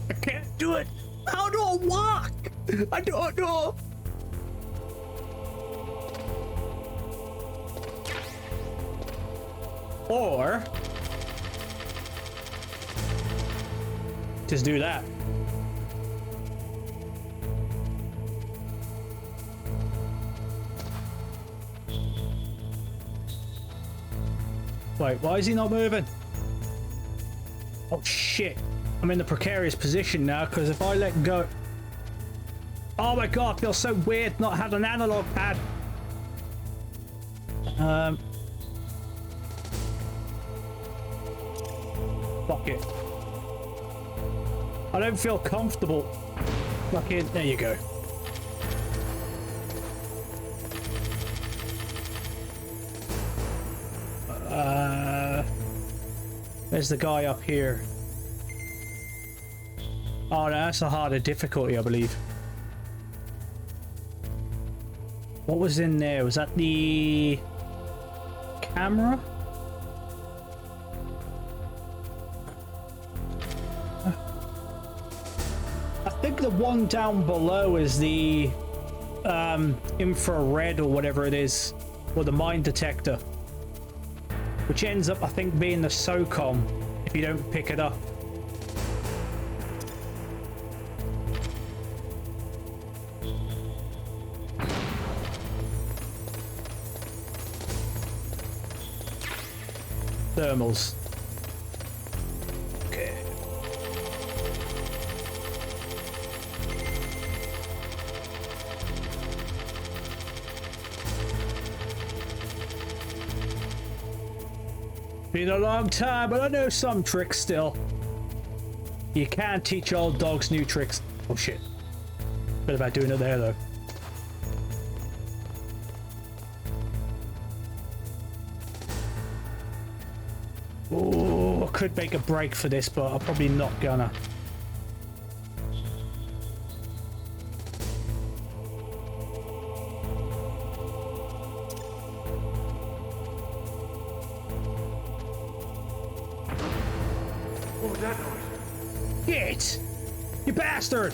I can't do it. How do I walk? I don't know. Or just do that. Wait, why is he not moving? Oh shit, I'm in the precarious position now because if I let go... Oh my god, I feel so weird not having an analog pad. Fuck it. I don't feel comfortable. Fucking, there you go. There's the guy up here. Oh no, that's a harder difficulty, I believe. What was in there? Was that the camera? the one down below is the infrared or whatever it is, or the mine detector, which ends up, I think, being the SOCOM if you don't pick it up. Thermals. Okay. Been a long time, but I know some tricks still. You can't teach old dogs new tricks. Oh shit. Bit about doing it there though. Oh, I could make a break for this, but I'm probably not gonna. What was that noise? Shit! You bastard!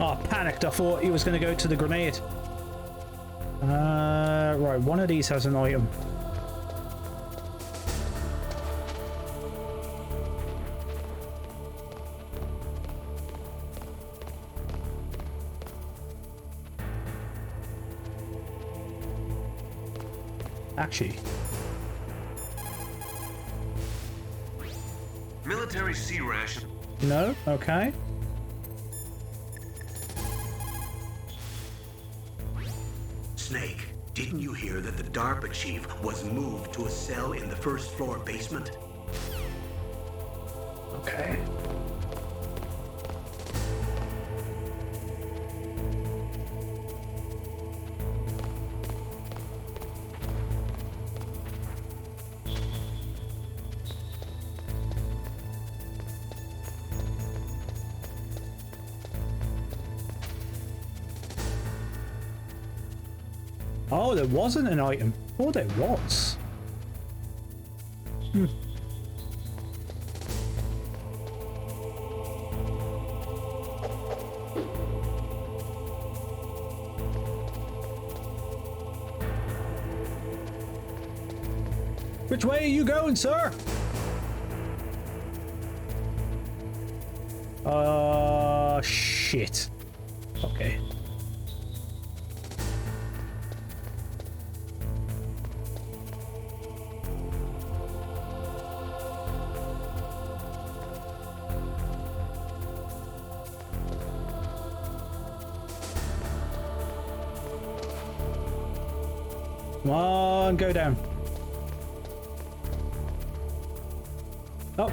Oh, panicked. I thought he was going to go to the grenade. Right, one of these has an item. Actually. Military sea ration. No? Okay. Snake, didn't you hear that the DARPA chief was moved to a cell in the first floor basement? Okay. Oh, there wasn't an item. Oh, there was. Hmm. Which way are you going, sir? Shit. Okay. Come on, go down. Oh.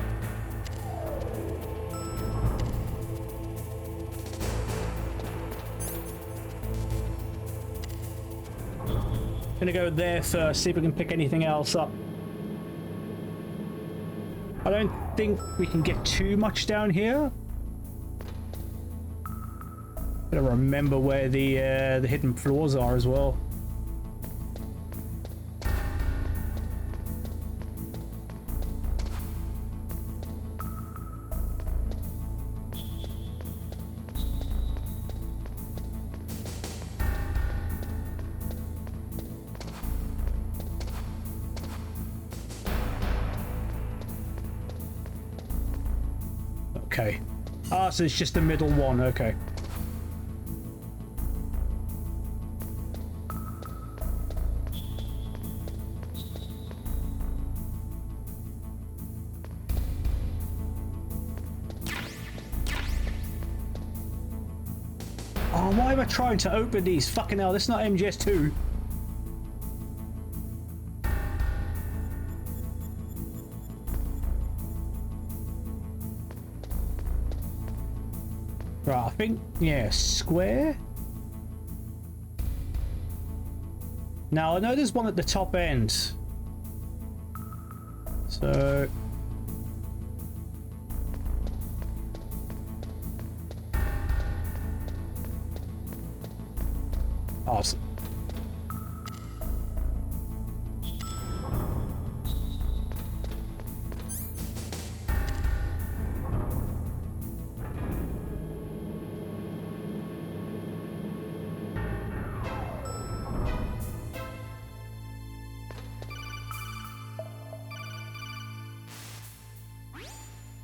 Gonna go there first, see if we can pick anything else up. I don't think we can get too much down here. Gotta remember where the hidden floors are as well. Okay. Ah, so it's just the middle one. Okay. Oh, why am I trying to open these? Fucking hell, this is not MGS2. Right, I think, yeah, square. Now, I know there's one at the top end. So... Awesome.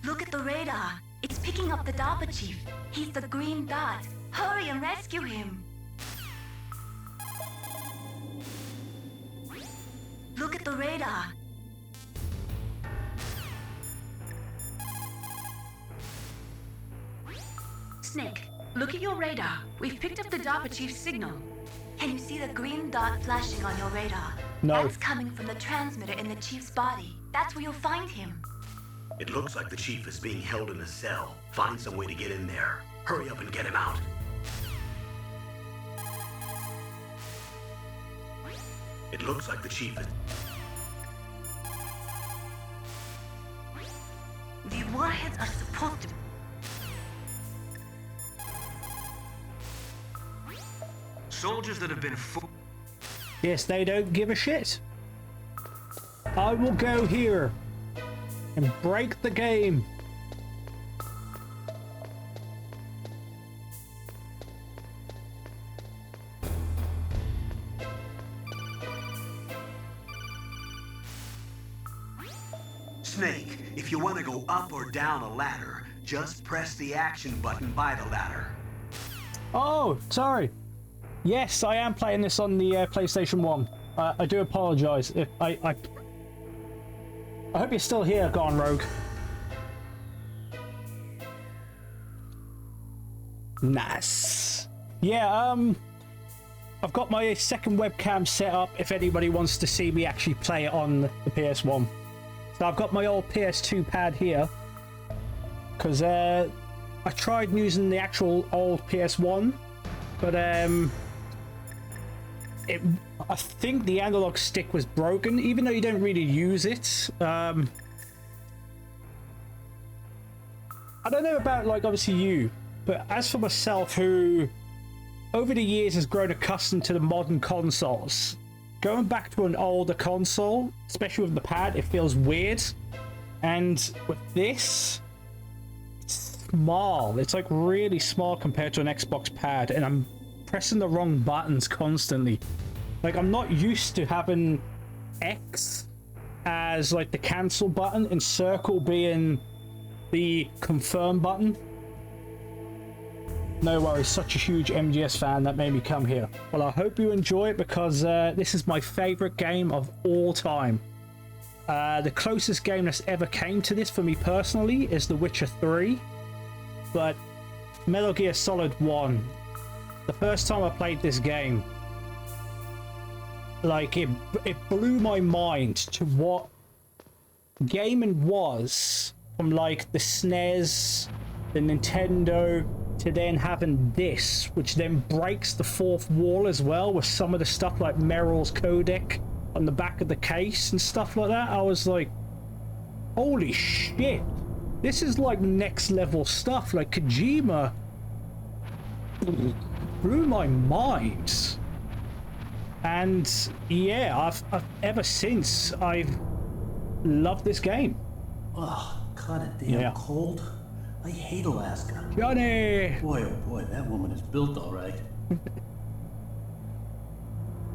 Look at the radar. It's picking up the DARPA chief. He's the green dot. Hurry and rescue him. Look at the radar. Snake, look at your radar. We've picked up the DARPA chief's signal. Can you see the green dot flashing on your radar? No. That's coming from the transmitter in the chief's body. That's where you'll find him. It looks like the chief is being held in a cell. Find some way to get in there. Hurry up and get him out. It looks like the chief is... The warheads are supposed to... Soldiers that have been Yes, they don't give a shit. I will go here and break the game. Snake, if you want to go up or down a ladder, just press the action button by the ladder. Oh, sorry. Yes, I am playing this on the PlayStation 1. I do apologize if I hope you're still here, Gone Rogue. Nice. Yeah, I've got my second webcam set up if anybody wants to see me actually play it on the PS1. So I've got my old PS2 pad here because I tried using the actual old PS1, but I think the analog stick was broken, even though you don't really use it. I don't know about, like, obviously you, but as for myself, who over the years has grown accustomed to the modern consoles, going back to an older console, especially with the pad, it feels weird. And with this, it's small. It's like really small compared to an Xbox pad, and I'm pressing the wrong buttons constantly. Like, I'm not used to having X as like the cancel button and circle being the confirm button. No worries, such a huge MGS fan that made me come here. Well, I hope you enjoy it because this is my favorite game of all time. The closest game that's ever came to this for me personally is The Witcher 3, but Metal Gear Solid 1, the first time I played this game, like it blew my mind to what gaming was from like the SNES, the Nintendo, to then having this, which then breaks the fourth wall as well with some of the stuff like Meryl's codec on the back of the case and stuff like that. I was like, holy shit, this is like next level stuff. Like, Kojima blew my mind. And yeah, I've ever since I've loved this game. Oh, God, it damn cold. I hate Alaska. Johnny! Boy, oh boy, that woman is built all right.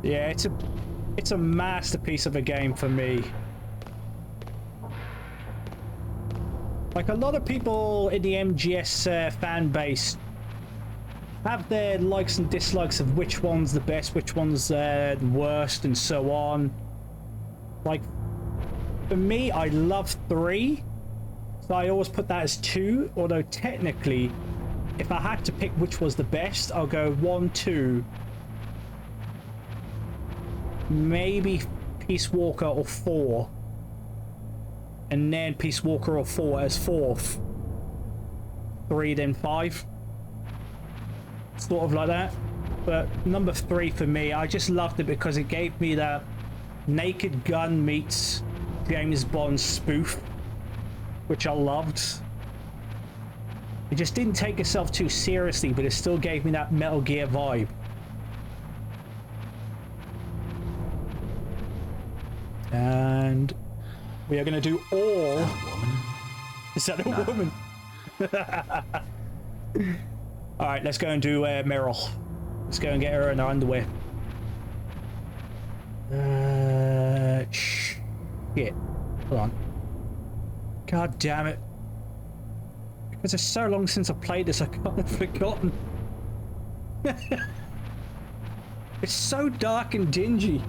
Yeah, it's a masterpiece of a game for me. Like, a lot of people in the MGS fan base have their likes and dislikes of which one's the best, which one's the worst, and so on. Like, for me, I love 3, so I always put that as 2, although technically, if I had to pick which was the best, I'll go 1, 2, maybe Peace Walker or 4, and then Peace Walker or 4 as 4th, 3 then 5. Sort of like that. But number 3 for me, I just loved it because it gave me that Naked Gun meets James Bond spoof, which I loved. It just didn't take itself too seriously, but it still gave me that Metal Gear vibe. And we are going to do all... Is that a woman? Is that a woman? Alright, let's go and do Meryl. Let's go and get her in her underwear. Shit. Hold on. God damn it. Because it's so long since I played this, I can't have forgotten. It's so dark and dingy.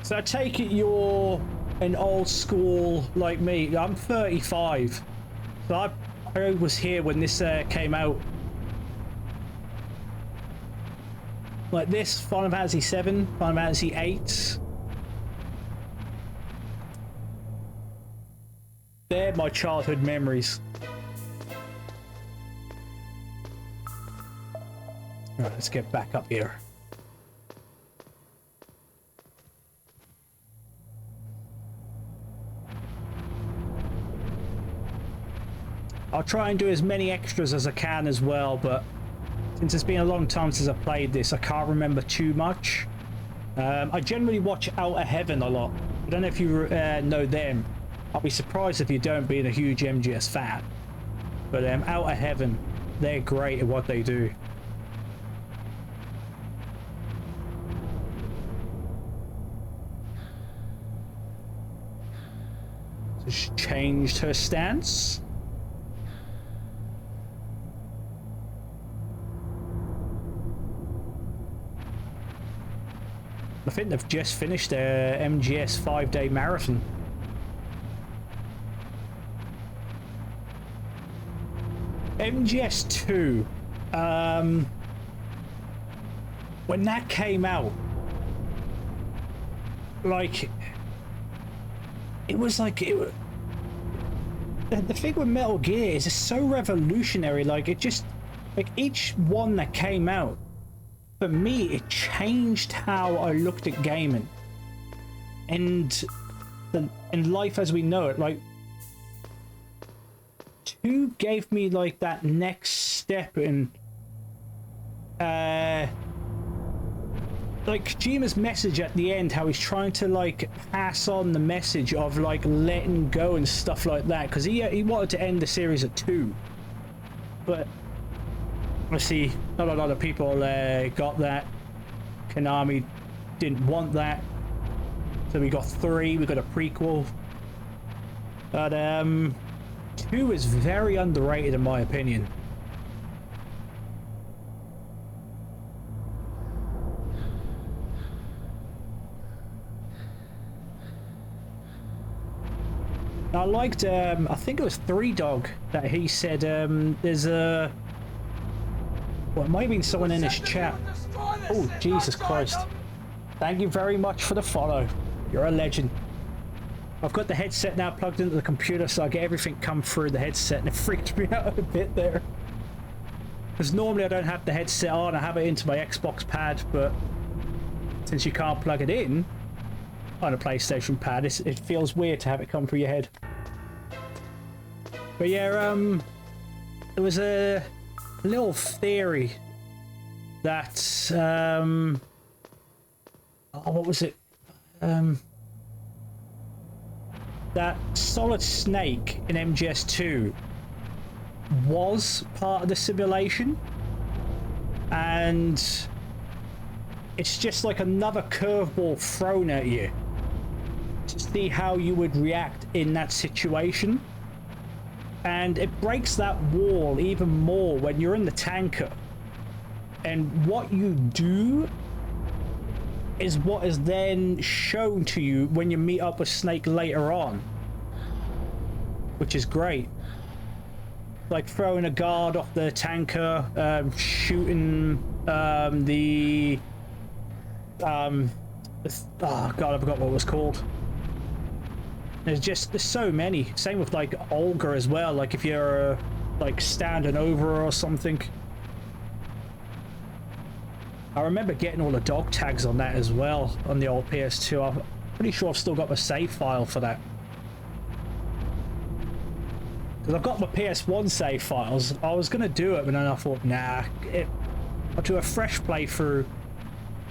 So I take it you're an old school like me. I'm 35. So I was here when this came out. Like this, Final Fantasy 7, Final Fantasy 8. They're my childhood memories. Alright, let's get back up here. I'll try and do as many extras as I can as well, but since it's been a long time since I played this, I can't remember too much. I generally watch Outer Heaven a lot. I don't know if you know them. I'll be surprised if you don't, being a huge MGS fan. But Outer Heaven, they're great at what they do. So she changed her stance. I think they've just finished their MGS 5-day marathon. MGS 2, when that came out, like, it was like, the thing with Metal Gear is it's so revolutionary. Like, it just, like, each one that came out, for me, it changed how I looked at gaming and in life as we know it. Like, 2 gave me like that next step in like Kojima's message at the end, how he's trying to like pass on the message of like letting go and stuff like that, because he wanted to end the series at 2, but I see not a lot of people got that. Konami didn't want that, so we got 3. We got a prequel, but 2 is very underrated in my opinion. I liked I think it was 3 Dog that he said there's a, well, it might have been someone in this chat. Oh, Jesus Christ. Thank you very much for the follow. You're a legend. I've got the headset now plugged into the computer, so I get everything come through the headset, and it freaked me out a bit there. Because normally I don't have the headset on, I have it into my Xbox pad, but since you can't plug it in on a PlayStation pad, it feels weird to have it come through your head. But yeah, there was a little theory that oh, what was it, that Solid Snake in MGS2 was part of the simulation, and it's just like another curveball thrown at you to see how you would react in that situation. And it breaks that wall even more when you're in the tanker, and what you do is what is then shown to you when you meet up with Snake later on, which is great. Like throwing a guard off the tanker, shooting the oh god, I forgot what it was called. There's so many. Same with like Olga as well, like if you're like standing over her or something. I remember getting all the dog tags on that as well on the old PS2. I'm pretty sure I've still got the save file for that, because I've got my PS1 save files. I was gonna do it, but then I thought, nah, I'll do a fresh playthrough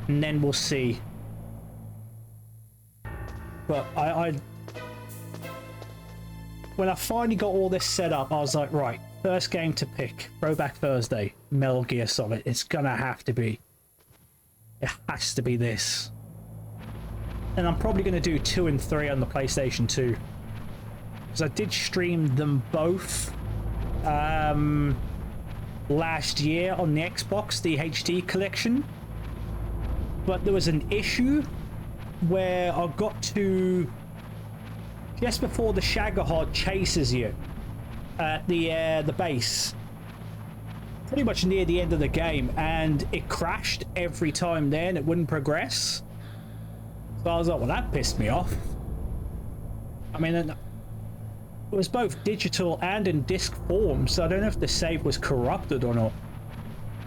and then we'll see. But when I finally got all this set up, I was like, right, first game to pick, Throwback Thursday, Metal Gear Solid. It's gonna have to be. It has to be this. And I'm probably gonna do 2 and 3 on the PlayStation 2. Because I did stream them both last year on the Xbox, the HD collection. But there was an issue where I got to just before the Shagohod chases you at the base, pretty much near the end of the game, and it crashed every time then. It wouldn't progress. So I was like, well, that pissed me off. I mean, it was both digital and in disc form, so I don't know if the save was corrupted or not,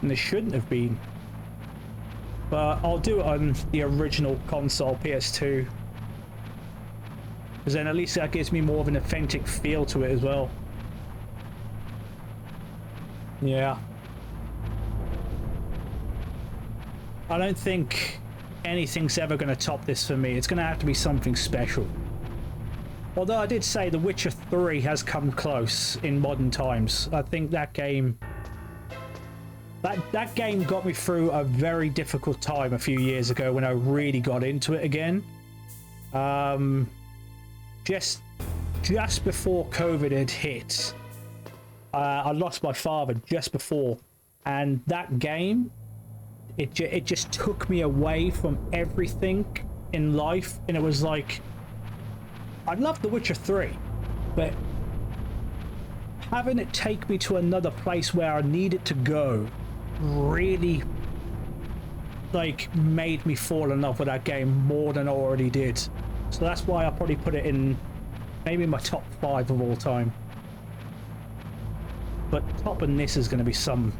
and it shouldn't have been. But I'll do it on the original console, PS2. Because then at least that gives me more of an authentic feel to it as well. Yeah. I don't think anything's ever going to top this for me. It's going to have to be something special. Although I did say The Witcher 3 has come close in modern times. I think that game... That game got me through a very difficult time a few years ago when I really got into it again. Just before COVID had hit, I lost my father just before, and that game, it just took me away from everything in life, and it was like, I love The Witcher 3, but having it take me to another place where I needed to go really like made me fall in love with that game more than I already did. So that's why I probably put it in maybe my top 5 of all time. But topping this is going to be some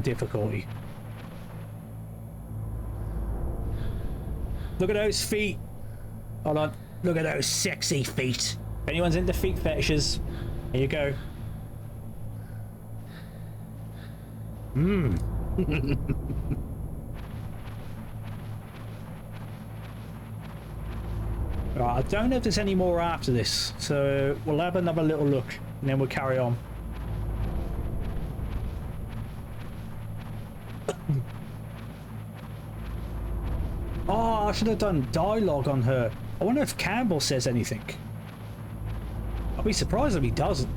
difficulty. Look at those feet. Hold on. Look at those sexy feet. If anyone's into feet fetishes, here you go. Right, I don't know if there's any more after this, so we'll have another little look and then we'll carry on. Oh, I should have done dialogue on her. I wonder if Campbell says anything. I'll be surprised if he doesn't.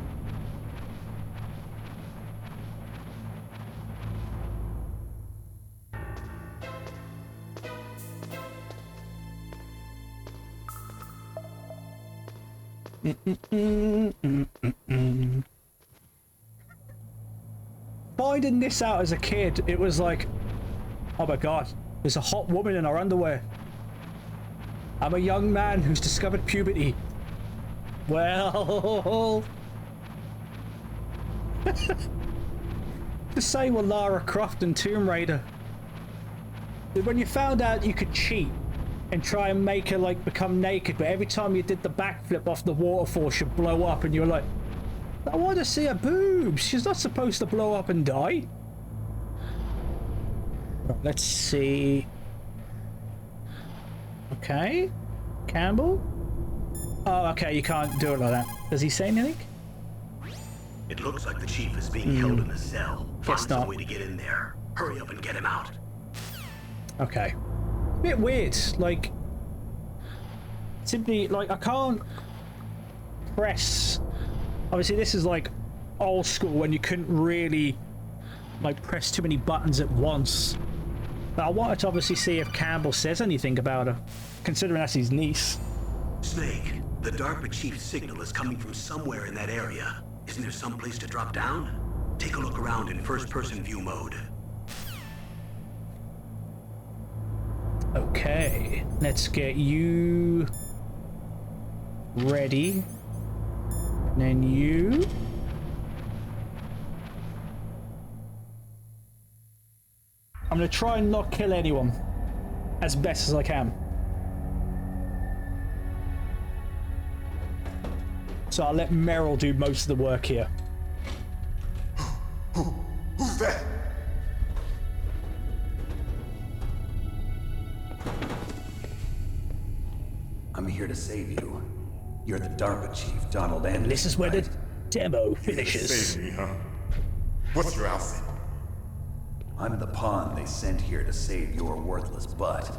Finding this out as a kid, it was like, oh my god, there's a hot woman in our underwear. I'm a young man who's discovered puberty. Well, the same with Lara Croft and Tomb Raider. When you found out you could cheat and try and make her like become naked, but every time you did the backflip off the waterfall she'd blow up, and you're like, I want to see her boobs. She's not supposed to blow up and die. Right, let's see. Okay, Campbell. Oh, okay, you can't do it like that. Does he say anything? It looks like the chief is being held in a cell. Find Guess some not. way to get in there. Hurry up and get him out. Okay. Bit weird, like simply like I can't press. Obviously this is like old school when you couldn't really like press too many buttons at once, but I wanted to obviously see if Campbell says anything about her, considering that's his niece. Snake, the DARPA chief's signal is coming from somewhere in that area. Isn't there some place to drop down? Take a look around in first-person view mode. Okay, let's get you ready. And then you. I'm gonna try and not kill anyone as best as I can. So I'll let Meryl do most of the work here. Who's that? I'm here to save you. You're the DARPA chief, Donald Anderson. This is where the demo You finishes. save me, huh? What's your outfit? I'm the pawn they sent here to save your worthless butt.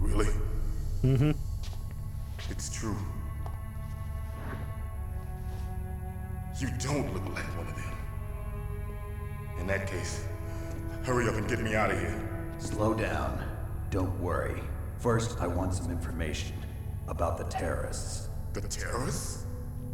Really? Mm-hmm. It's true. You don't look like one of them. In that case, hurry up and get me out of here. Slow down. Don't worry. First, I want some information about the terrorists. The terrorists?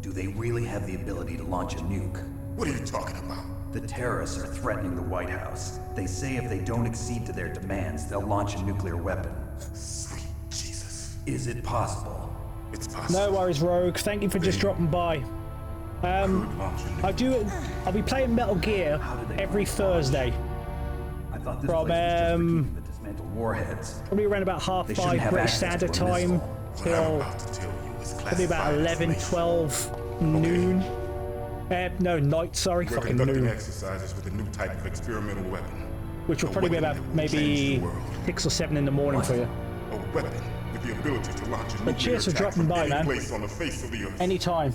Do they really have the ability to launch a nuke? What are you talking about? The terrorists are threatening the White House. They say if they don't accede to their demands, they'll launch a nuclear weapon. Sweet Jesus. Is it possible? It's possible. No worries, Rogue. Thank you for just dropping by. I'll be playing Metal Gear every Thursday. I thought this From place was just for keeping the dismantled warheads. probably around about half They shouldn't 5 have British access to Standard a Time missile. What I'm till about to tell you is probably about classified 11, information. 12 noon. No, night, sorry, We're fucking conducting noon. exercises with a new type of experimental weapon. Which will A probably be weapon about that will change maybe the world. 6 or 7 in the morning for you. A weapon with the ability to launch a But nuclear cheers for attack dropping from by, any man. place on the face of the earth. Anytime.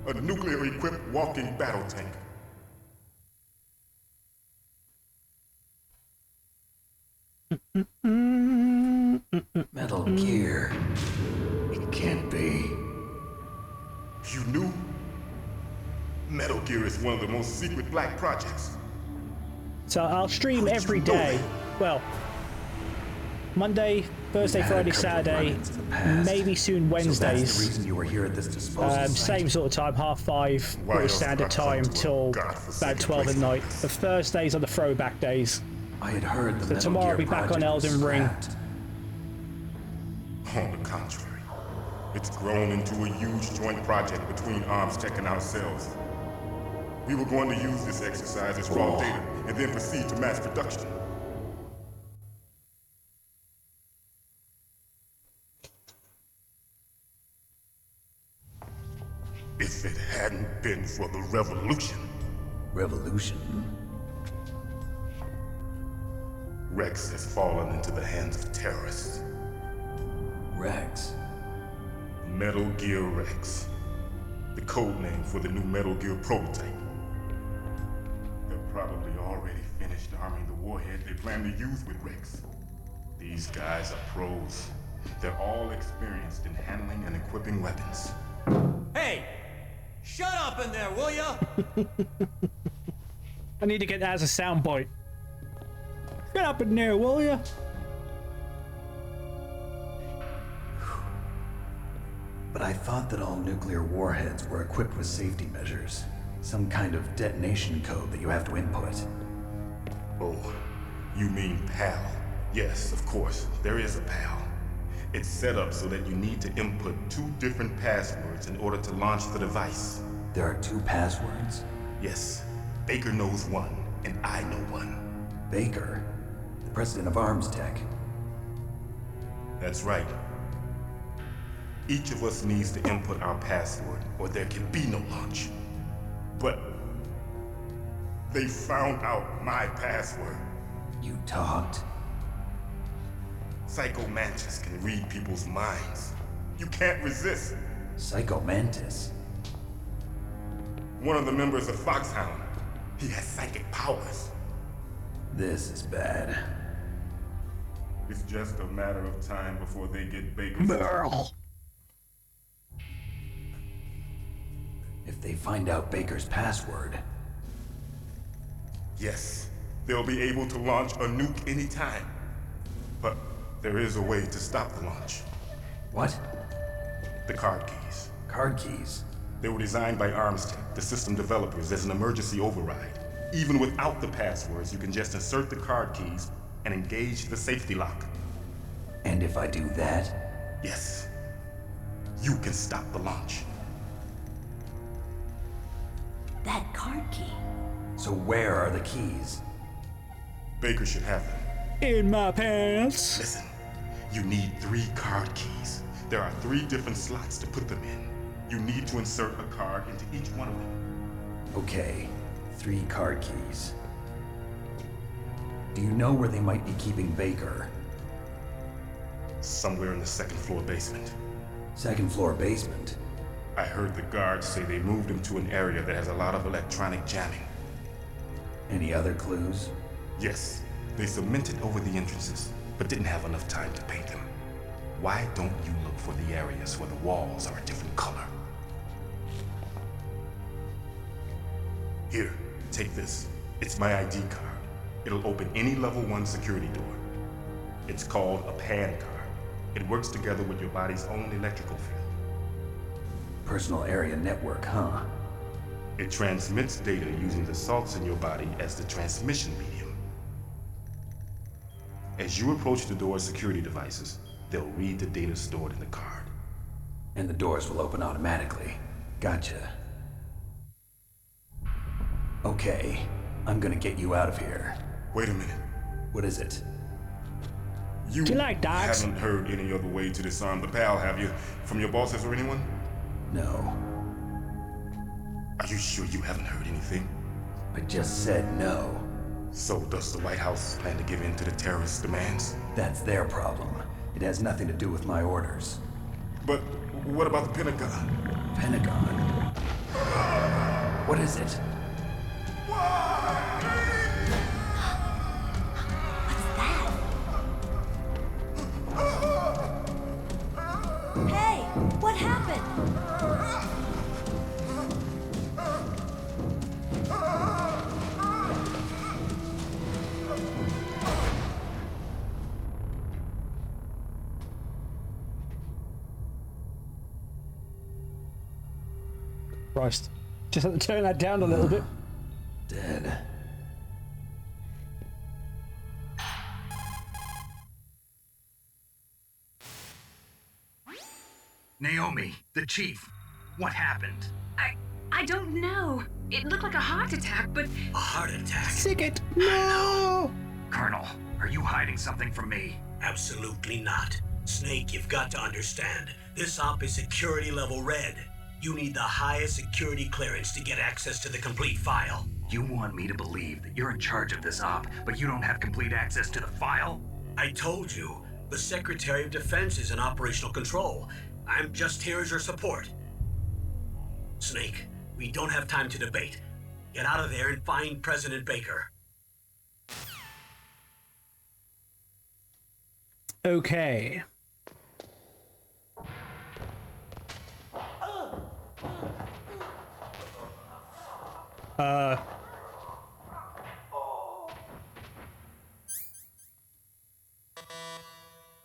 A nuclear-equipped walking battle tank. Metal Gear. It can't be. You knew? Metal Gear is one of the most secret black projects. So I'll stream every day. Well, Monday, Thursday, Friday, Saturday, maybe soon So that's the Wednesdays. reason you were here at this disposal site? Same sort of time, half 5 Why British else did I Standard come Time to a till godforsaken about 12 place at like night. this? The Thursdays are the throwback days. I had heard the So Metal tomorrow Gear I'll be back on project was Elden Ring. scrapped. On the contrary, it's grown into a huge joint project between Arms Tech and ourselves. We were going to use this exercise as raw data and then proceed to mass production. If it hadn't been for the revolution, Revolution? Rex has fallen into the hands of terrorists. Rex. Metal Gear Rex. The code name for the new Metal Gear prototype. They're probably already finished arming the warhead they plan to use with Rex. These guys are pros. They're all experienced in handling and equipping weapons. Hey! Shut up in there, will ya? I need to get that as a soundbite. Get up in there, will ya? But I thought that all nuclear warheads were equipped with safety measures. Some kind of detonation code that you have to input. Oh, you mean PAL? Yes, of course, there is a PAL. It's set up so that you need to input 2 different passwords in order to launch the device. There are 2 passwords? Yes, Baker knows one, and I know one. Baker? The president of Arms Tech. That's right. Each of us needs to input our password, or there can be no launch. But they found out my password. You talked? Psycho Mantis can read people's minds. You can't resist. Psycho Mantis? One of the members of Foxhound. He has psychic powers. This is bad. It's just a matter of time before they get Baker's. Merle. If they find out Baker's password. Yes, they'll be able to launch a nuke anytime. But there is a way to stop the launch. What? The card keys. Card keys? They were designed by Arms Tech, the system developers, as an emergency override. Even without the passwords, you can just insert the card keys and engage the safety lock. And if I do that? Yes. You can stop the launch. That card key. So where are the keys? Baker should have them. In my pants. Listen, you need 3 card keys. There are 3 different slots to put them in. You need to insert a card into each one of them. Okay, 3 card keys. Do you know where they might be keeping Baker? Somewhere in the second floor basement. Second floor basement? I heard the guards say they moved him to an area that has a lot of electronic jamming. Any other clues? Yes. They cemented over the entrances, but didn't have enough time to paint them. Why don't you look for the areas where the walls are a different color? Here, take this. It's my ID card. It'll open any level 1 security door. It's called a PAN card. It works together with your body's own electrical field. Personal area network, huh? It transmits data using the salts in your body as the transmission medium. As you approach the door's security devices, they'll read the data stored in the card. And the doors will open automatically. Gotcha. Okay, I'm gonna get you out of here. Wait a minute. What is it? You Do you like dogs? haven't heard any other way to disarm the PAL, have you? From your bosses or anyone? No. Are you sure you haven't heard anything? I just said no. So does the White House plan to give in to the terrorists' demands? That's their problem. It has nothing to do with my orders. But what about the Pentagon? Pentagon? What is it? Hey, what happened? Christ. Just have to turn that down a little bit. Dead. Naomi, the chief. What happened? I don't know. It looked like a heart attack, but... A heart attack? Sick it! No! Colonel, are you hiding something from me? Absolutely not. Snake, you've got to understand. This op is security level red. You need the highest security clearance to get access to the complete file. You want me to believe that you're in charge of this op, but you don't have complete access to the file? I told you, the Secretary of Defense is in operational control. I'm just here as your support. Snake, we don't have time to debate. Get out of there and find President Baker. Okay.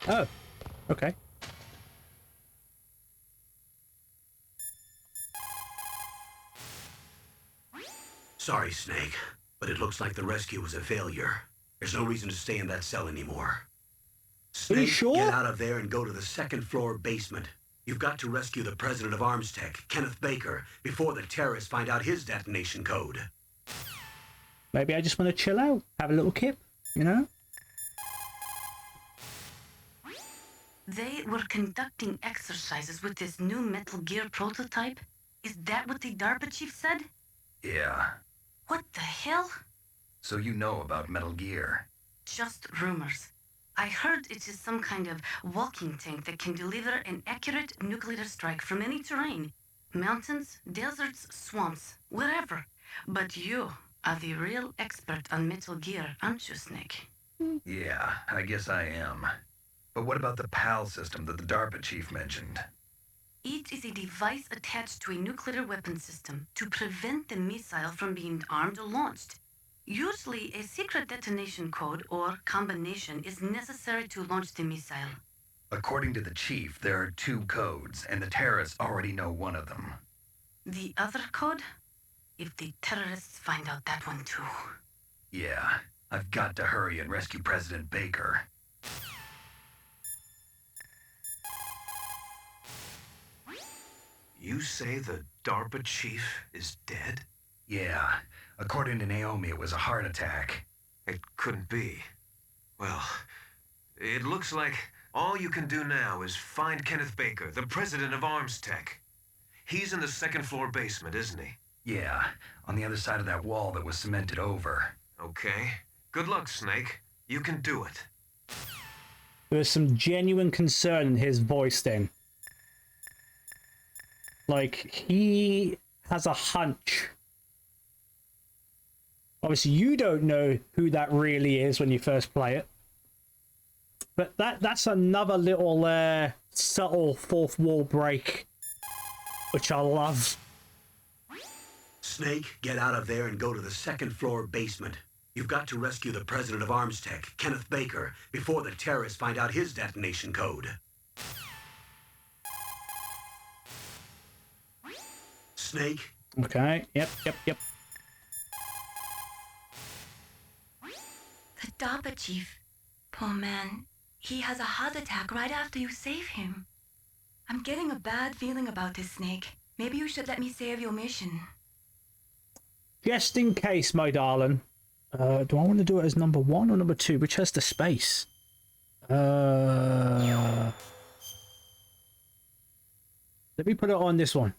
Oh, okay. Sorry, Snake, but it looks like the rescue was a failure. There's no reason to stay in that cell anymore. Snake, Are you sure? Get out of there and go to the second floor basement. You've got to rescue the president of ArmsTech, Kenneth Baker, before the terrorists find out his detonation code. Maybe I just want to chill out, have a little kip, you know? They were conducting exercises with this new Metal Gear prototype? Is that what the DARPA chief said? Yeah. What the hell? So you know about Metal Gear? Just rumors. I heard it is some kind of walking tank that can deliver an accurate nuclear strike from any terrain. Mountains, deserts, swamps, wherever. But you are the real expert on Metal Gear, aren't you, Snake? Yeah, I guess I am. But what about the PAL system that the DARPA chief mentioned? It is a device attached to a nuclear weapon system to prevent the missile from being armed or launched. Usually, a secret detonation code or combination is necessary to launch the missile. According to the chief, there are 2 codes, and the terrorists already know one of them. The other code? If the terrorists find out that one too. Yeah, I've got to hurry and rescue President Baker. You say the DARPA chief is dead? Yeah, according to Naomi, it was a heart attack. It couldn't be. Well, it looks like all you can do now is find Kenneth Baker, the president of ArmsTech. He's in the second floor basement, isn't he? Yeah, on the other side of that wall that was cemented over. Okay. Good luck, Snake. You can do it. There was some genuine concern in his voice then. Like, he has a hunch. Obviously, you don't know who that really is when you first play it. But that's another little subtle fourth wall break, which I love. Snake, get out of there and go to the second floor basement. You've got to rescue the president of Armstech, Kenneth Baker, before the terrorists find out his detonation code. Snake? Okay, yep. The DAPA chief. Poor man. He has a heart attack right after you save him. I'm getting a bad feeling about this, Snake. Maybe you should let me save your mission. Just in case, my darling. Do I want to do it as number 1 or number 2? Which has the space? Let me put it on this one.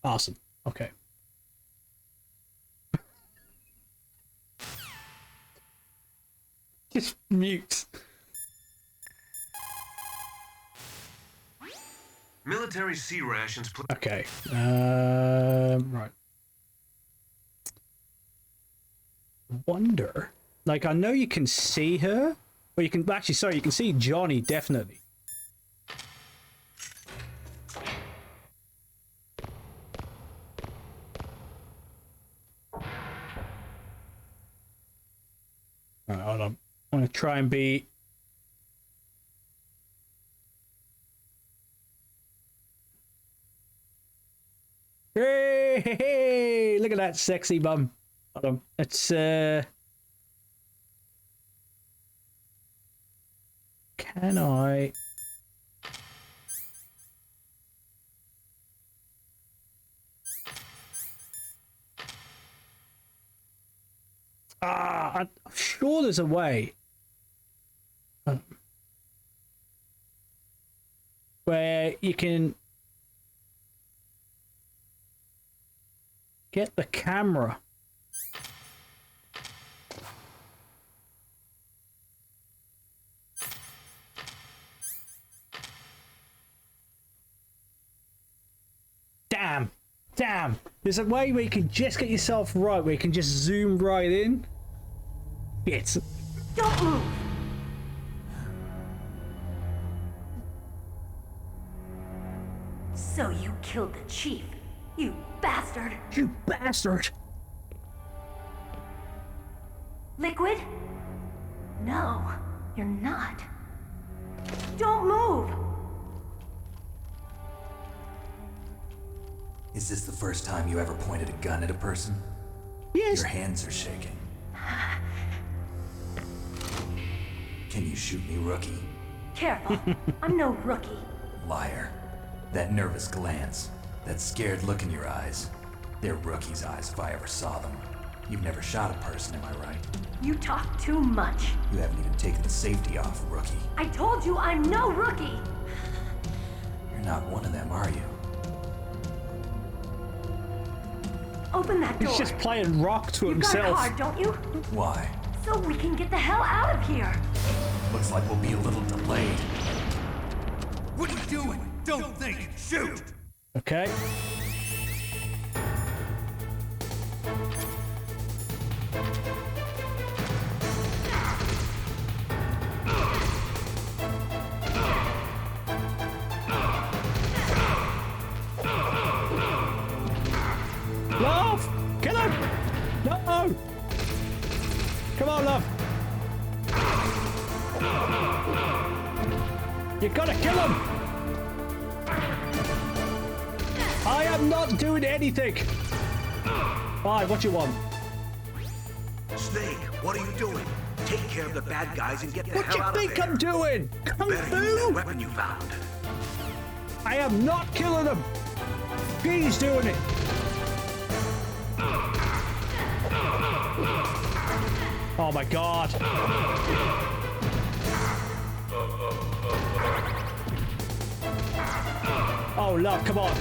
Awesome. Okay. Just mute. Military sea rations. Okay. Right. Wonder. Like, I know you can see her, or you can actually. Sorry, you can see Johnny definitely. Alright, hold on. I'm gonna try and be. Hey, look at that sexy bum. Hold on. Let's can I I'm sure there's a way where you can get the camera. Damn. There's a way where you can just get yourself right, where you can just zoom right in. Yes. Don't move! So you killed the chief, you bastard! You bastard! Liquid? No, you're not. Don't move! Is this the first time you ever pointed a gun at a person? Yes. Your hands are shaking. Can you shoot me, rookie? Careful, I'm no rookie. Liar. That nervous glance, that scared look in your eyes. They're rookie's eyes if I ever saw them. You've never shot a person, am I right? You talk too much. You haven't even taken the safety off, rookie. I told you I'm no rookie! You're not one of them, are you? Open that door. He's just playing rock to himself. You got a card, don't you? Why? So we can get the hell out of here. Looks like we'll be a little delayed. What are you doing? Don't think. Shoot! Okay. Love! Kill him! No! Come on, love! You gotta kill him! I am not doing anything! Fine, what you want? Snake, what are you doing? Take care of the bad guys and get the What hell you out of think there. I'm doing? Kung Better use that Fu? weapon you found. I am not killing him! He's doing it! Oh my god! Oh love, come on!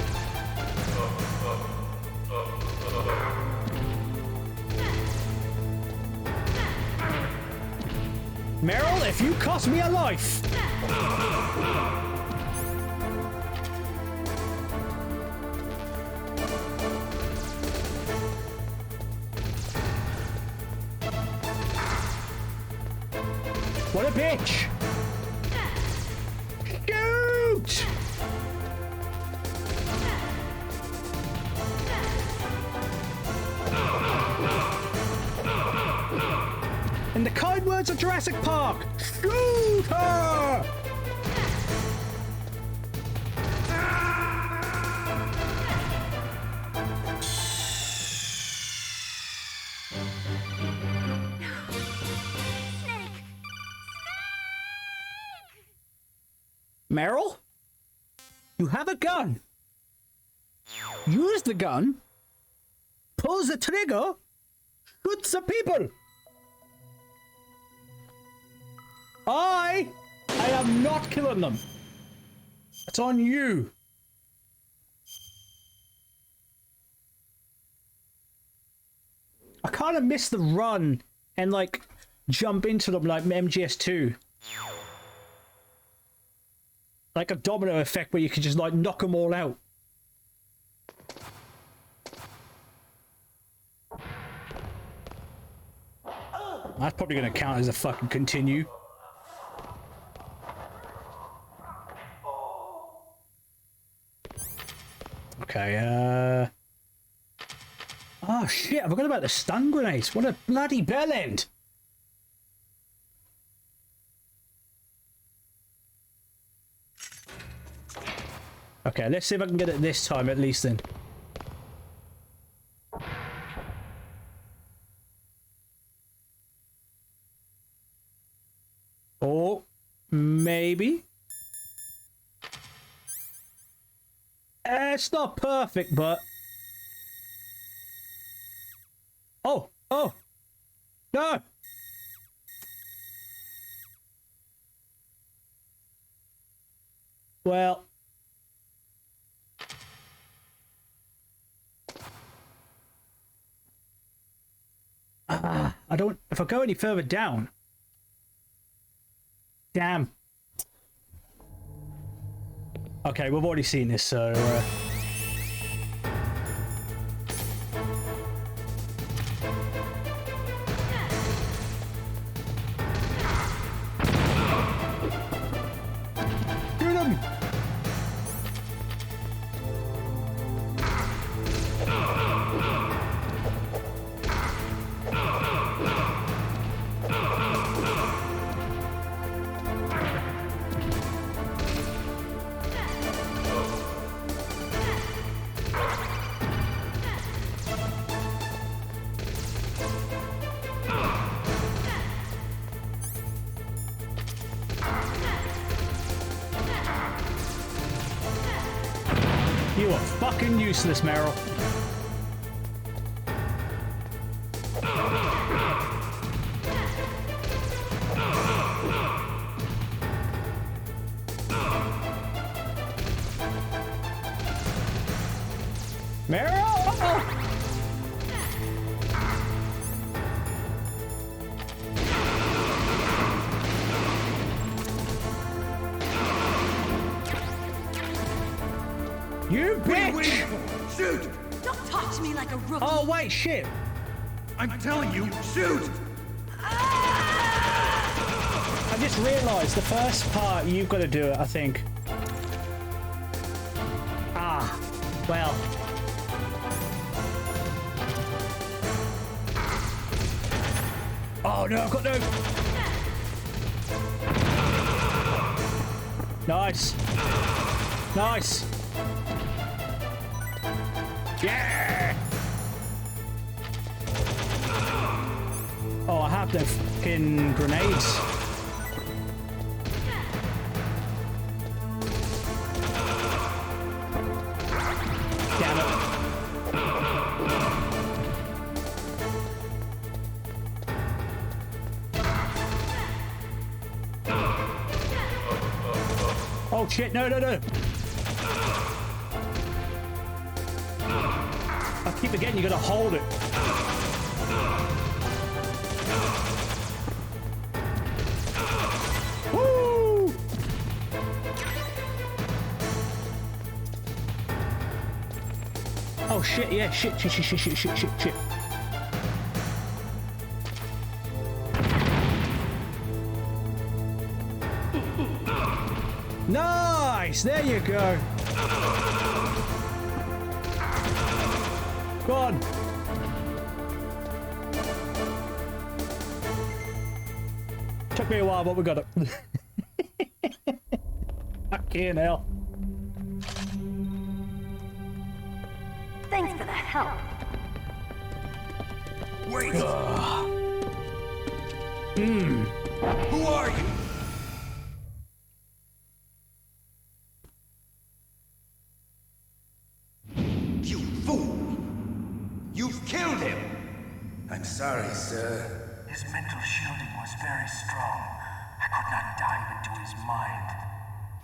Meryl, if you cost me a life. What a bitch! Shoot! In the kind words of Jurassic Park, shoot her! Meryl? You have a gun. Use the gun. Pull the trigger. Shoot the people. I am not killing them. It's on you. I kind of miss the run and like jump into them like MGS2. Like a domino effect where you can just like knock them all out. That's probably going to count as a fucking continue. Okay, oh shit, I forgot about the stun grenades. What a bloody bell end. Okay, let's see if I can get it this time at least then. Or maybe. It's not perfect, but... Oh! No! Well... I don't... If I go any further down... Damn. Okay, we've already seen this, so... Shoot him! You are fucking useless, Meryl. Meryl! You bitch! Shoot! Don't talk to me like a rookie. Oh, wait, shit. I'm telling you, shoot! I just realised the first part, you've got to do it, I think. Ah, well. Oh, no, I've got no... Nice. Nice. Yeah! Oh, I have the fucking grenades. Damn it. Oh shit, no. I Keep forgetting you gotta hold it. Woo! Oh shit, yeah, shit. Nice! There you go. Go on. Took me a while, but we got it. Fucking hell. Thanks for the help. Wait! Who are you? You fool! You've killed him! I'm sorry, sir. His mental shielding was very strong. I could not dive into his mind.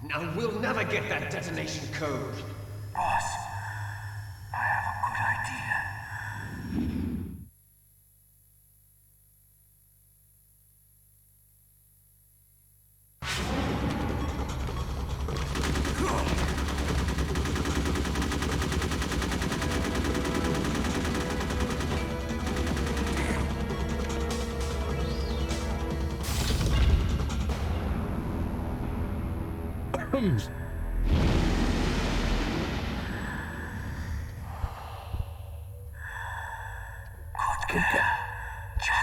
Now we'll never get that detonation code. Boss, I have a good idea.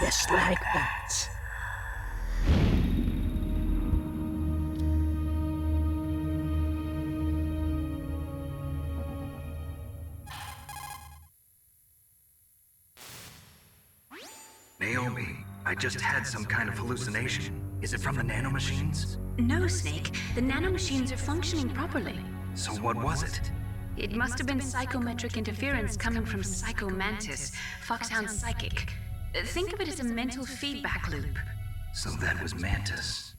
Just like that. Naomi, I just had some kind of hallucination. Is it from the nanomachines? No, Snake. The nanomachines are functioning properly. So what was it? It must have been psychometric interference coming from Psycho Mantis, Foxhound Psychic. Think of it as a mental feedback loop. So that was Mantis.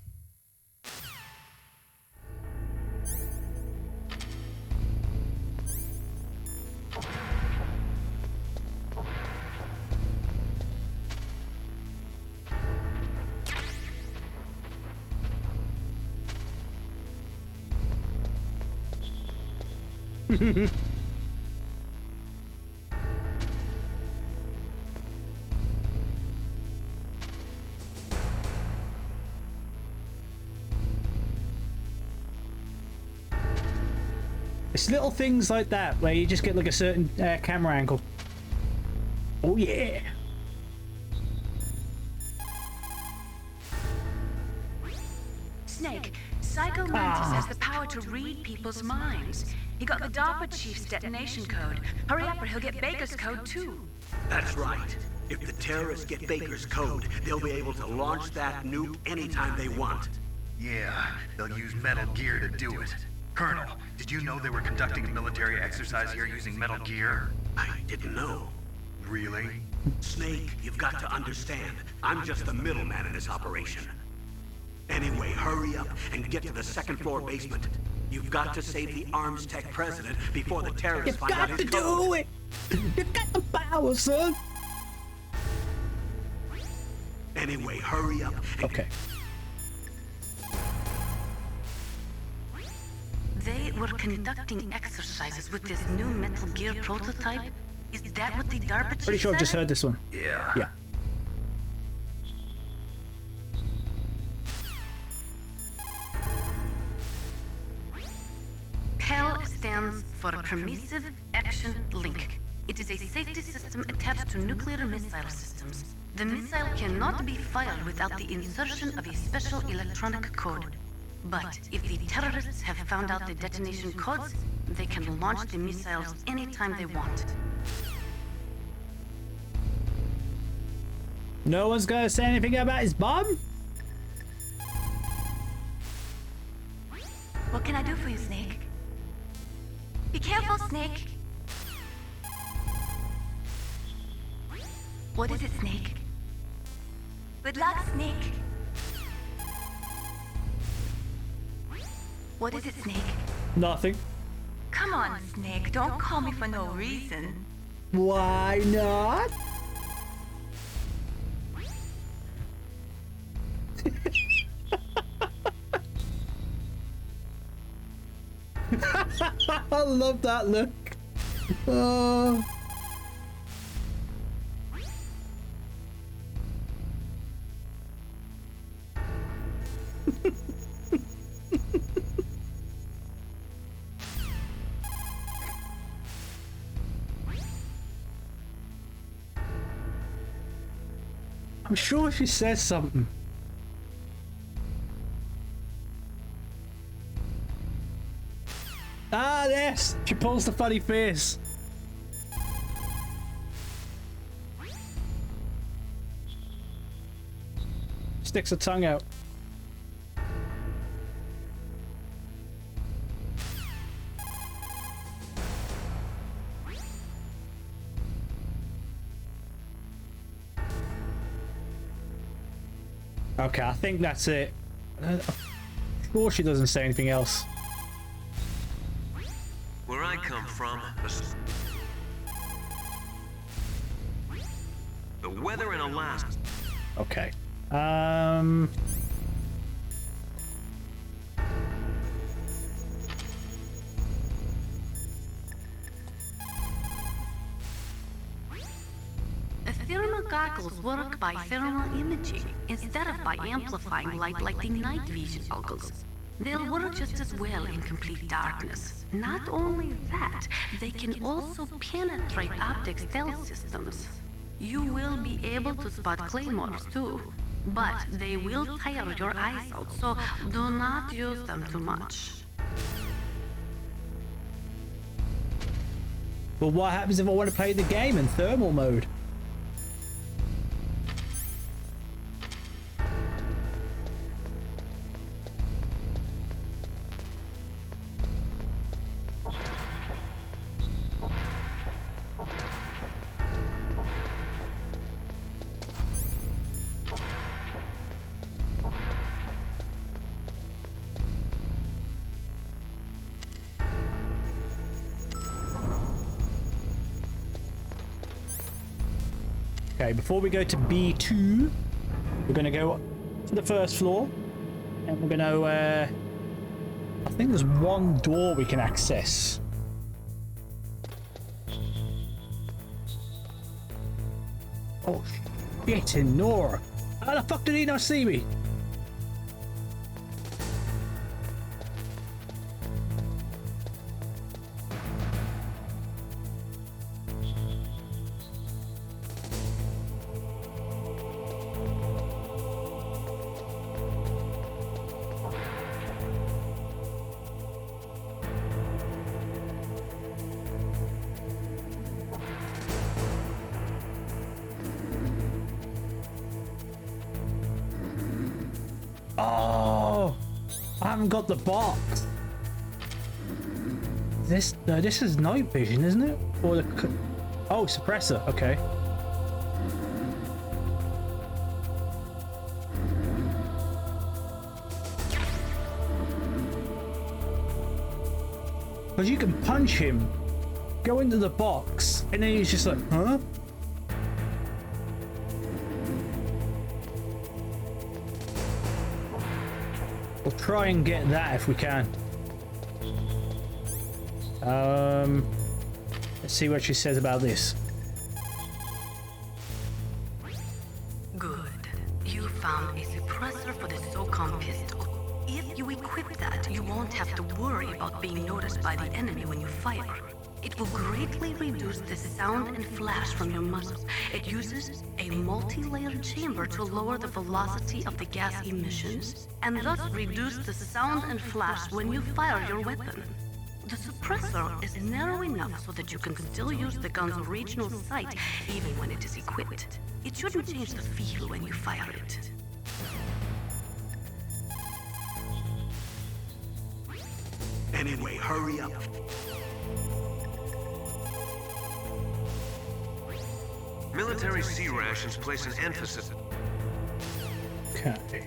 It's little things like that where you just get like a certain camera angle. Oh yeah. Snake, Psycho Mantis has the power to read people's minds. He got the DARPA chief's detonation code. Hurry up or he'll get Baker's code too. That's right. If the terrorists get Baker's code, they'll be able to launch that nuke anytime they want. Yeah, they'll use Metal Gear to do it. Colonel, did you know they were conducting a military exercise here using Metal Gear? I didn't know. Really? Snake, you've got to understand. I'm just the middleman in this operation. Anyway, hurry up and get to the second floor basement. You've got to save the Arms Tech president before the terrorists find out his code. You've got to do it! You've got the power, son! Anyway, hurry up. Okay. They were conducting exercises with this new Metal Gear prototype. Is that what the DARPA chief Pretty sure I've just said? heard this one. Yeah. Yeah. PAL stands for Permissive Action Link. It is a safety system attached to nuclear missile systems. The missile cannot be fired without the insertion of a special electronic code. But if the terrorists have found out the detonation codes, they can launch the missiles anytime they want. No one's gonna say anything about his bomb? What can I do for you, Snake? Be careful, Snake. What is it, Snake? Good luck, Snake. What is it, Snake? Nothing. Come on, Snake. Don't call me for no reason. Why not? I love that look. Oh. I'm sure she says something. Ah, yes! She pulls the funny face. Sticks her tongue out. Okay, I think that's it. I'm sure she doesn't say anything else. Where I come from, the weather in Alaska. Okay. Thermal goggles work by thermal imaging instead of by amplifying light like the night vision goggles. They'll work just as well in complete darkness. Not only that, they can also penetrate optic stealth systems. You will be able to spot claymores too, but they will tire your eyes out, so do not use them too much. Well, what happens if I want to play the game in thermal mode? Okay, before we go to B2, we're going to go to the first floor, and we're going to, I think there's one door we can access. Oh, shit, Nora. How the fuck did he not see me? Oh, I haven't got the box. This is night vision, isn't it? Or the oh, suppressor. Okay. Because you can punch him, go into the box, and then he's just like, huh? We'll try and get that if we can. Let's see what she says about this. Good. You found a suppressor for the SOCOM pistol. If you equip that, you won't have to worry about being noticed by the enemy when you fire. It will greatly reduce the sound and flash from your muzzle. It uses a multi-layered chamber to lower the velocity of the gas emissions, and thus reduce the sound and flash when you fire your weapon. The suppressor is narrow enough so that you can still use the gun's original sight even when it is equipped. It shouldn't change the feel when you fire it. Anyway, hurry up. Military C rations place an emphasis. Okay.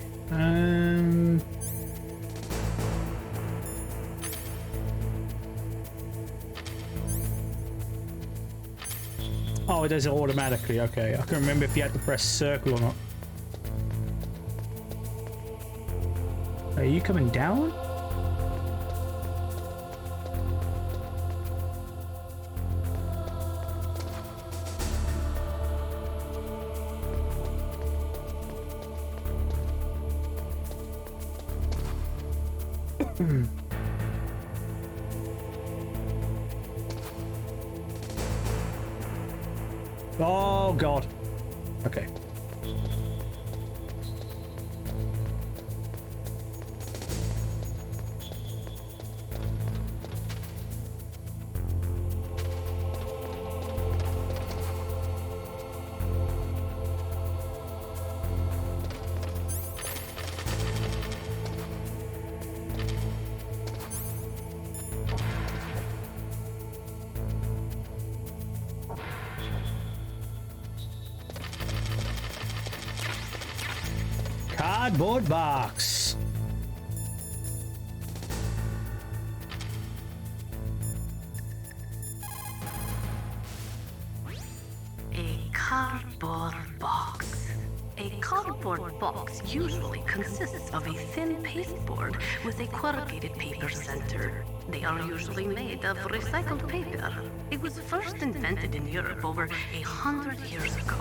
Oh, it does it automatically. Okay, I can remember if you had to press circle or not. Are you coming down? Oh god. Okay. Cardboard box. A cardboard box. A cardboard box usually consists of a thin pasteboard with a corrugated paper center. They are usually made of recycled paper. It was first invented in Europe over 100 years ago.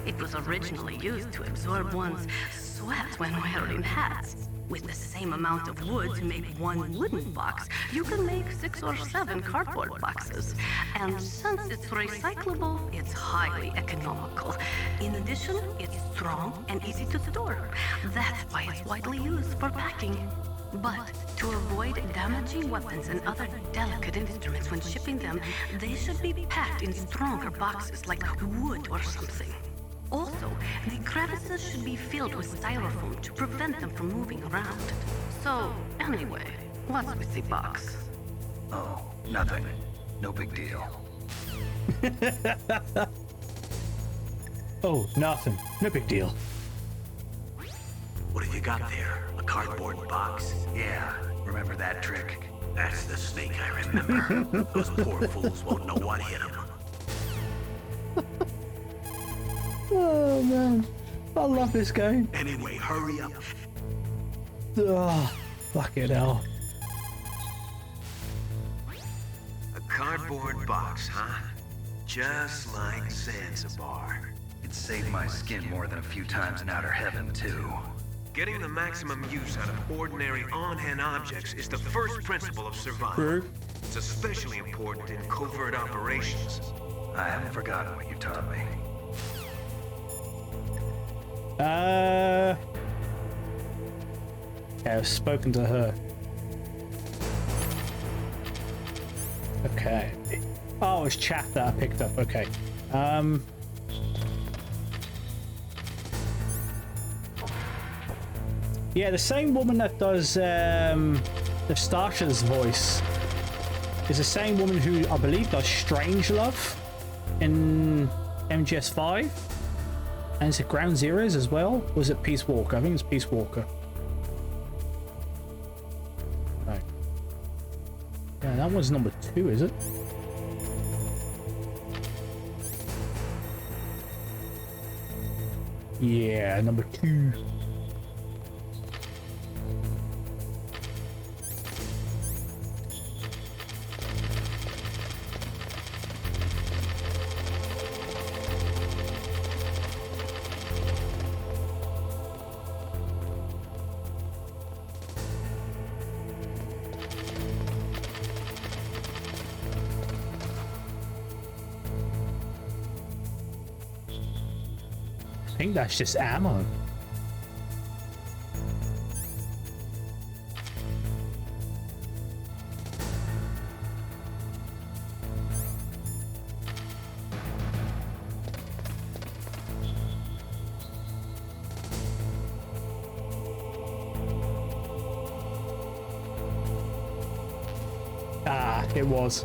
It was originally used to absorb one's sweat when wearing hats. With the same amount of wood to make one wooden box, you can make 6 or 7 cardboard boxes. And since it's recyclable, it's highly economical. In addition, it's strong and easy to store. That's why it's widely used for packing. But to avoid damaging weapons and other delicate instruments when shipping them, they should be packed in stronger boxes like wood or something. Also, the crevices should be filled with styrofoam to prevent them from moving around. So, anyway, what's with the box? Oh, nothing. No big deal. Oh, nothing. No big deal. What have you got there? A cardboard box? Yeah, remember that trick? That's the snake I remember. Those poor fools won't know what hit them. Oh man, I love this game. Anyway, hurry up. Oh, fucking hell. A cardboard box, huh? Just like Zanzibar. It saved my skin more than a few times in outer heaven, too. Getting the maximum use out of ordinary on-hand objects is the first principle of survival. True. It's especially important in covert operations. I haven't forgotten what you taught me. Yeah, I've spoken to her. Okay. Oh, it's chat that I picked up. Okay. Yeah, the same woman that does the Starsha's voice is the same woman who I believe does Strangelove in MGS5. And is it Ground Zeroes as well? Or is it Peace Walker? I think it's Peace Walker. Right. Yeah, that one's number 2, is it? Yeah, number 2. I think that's just ammo. Ah, it was.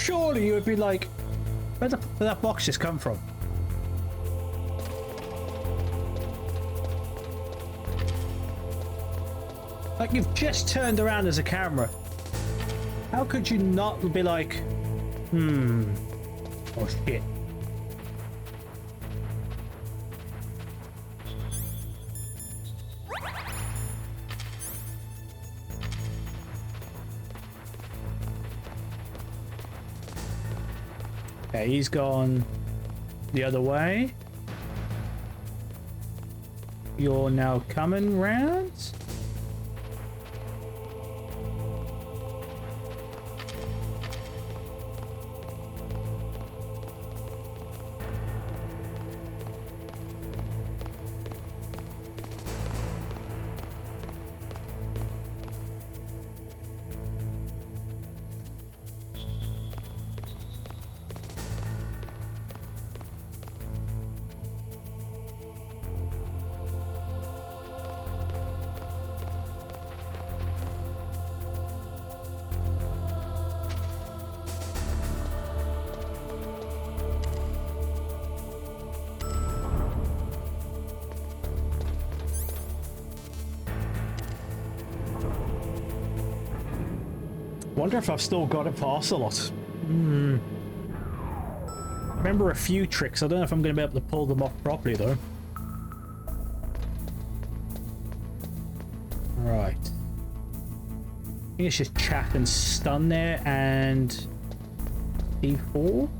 surely you would be like, where did that box just come from? Like, you've just turned around as a camera. How could you not be like, oh shit. Okay, he's gone the other way. You're now coming round. Wonder if I've still got it for Ocelot. Remember a few tricks. I don't know if I'm going to be able to pull them off properly though. Right. I think it's just chat and stun there and D4.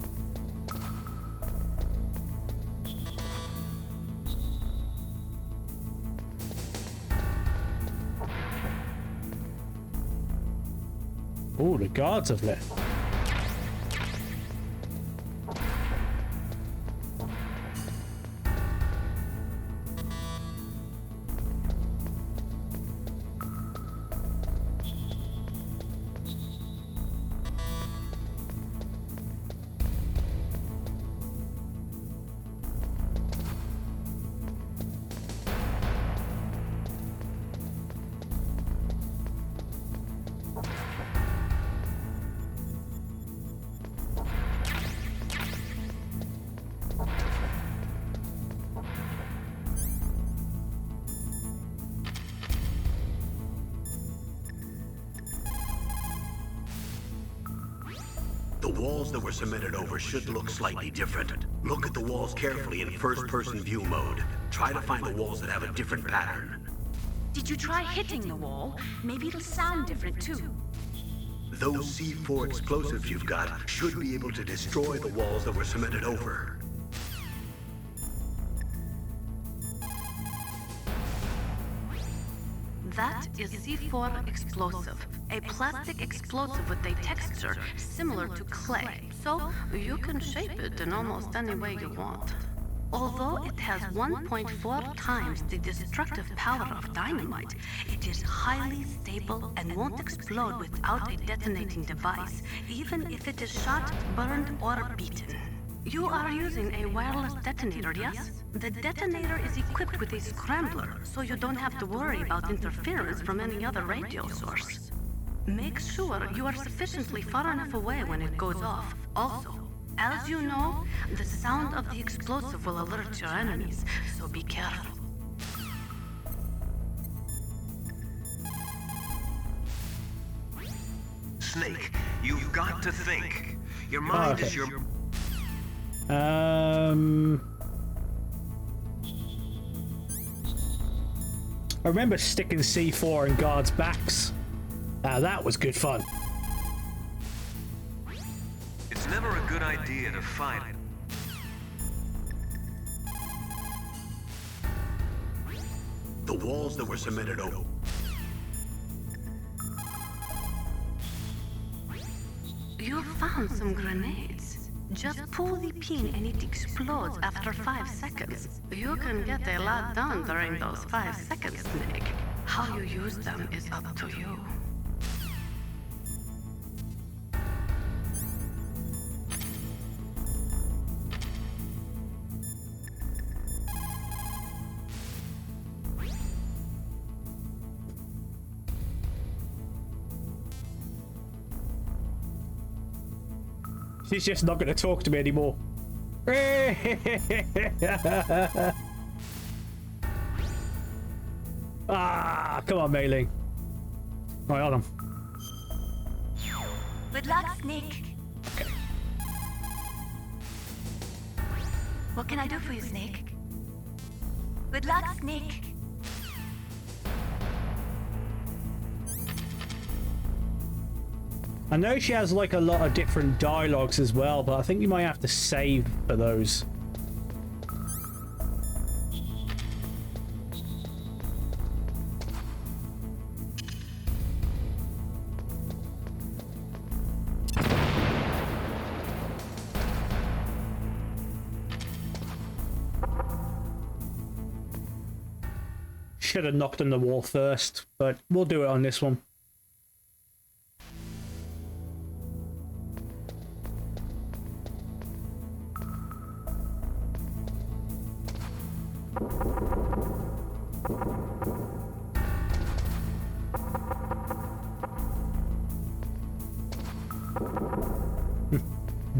Oh, the guards have left. The walls that were cemented over should look slightly different. Look at the walls carefully in first-person view mode. Try to find the walls that have a different pattern. Did you try hitting the wall? Maybe it'll sound different too. Those C4 explosives you've got should be able to destroy the walls that were cemented over. That is C4 explosive, a plastic explosive with a texture similar to clay, so you can shape it in almost any way you want. Although it has 1.4 times the destructive power of dynamite, it is highly stable and won't explode without a detonating device, even if it is shot, burned, or beaten. You are using a wireless detonator, yes? The detonator is equipped with a scrambler, so you don't have to worry about interference from any other radio source. Make sure you are sufficiently far enough away when it goes off. Also, as you know, the sound of the explosive will alert your enemies, so be careful. Snake, you've got to think. Your mind is your... I remember sticking C4 in guards' backs. Now that was good fun. It's never a good idea to fight it. The walls that were cemented over. You found some grenades. Just pull the pin and it explodes after 5 seconds. You can get a lot done during those 5 seconds, Snake. How you use them is up to you. She's just not going to talk to me anymore. Ah, come on, Mei-Ling. Right, on him. Good luck, Snake. What can I do for you, Snake? Good luck, Snake. I know she has like a lot of different dialogues as well, but I think you might have to save for those. Should have knocked on the wall first, but we'll do it on this one.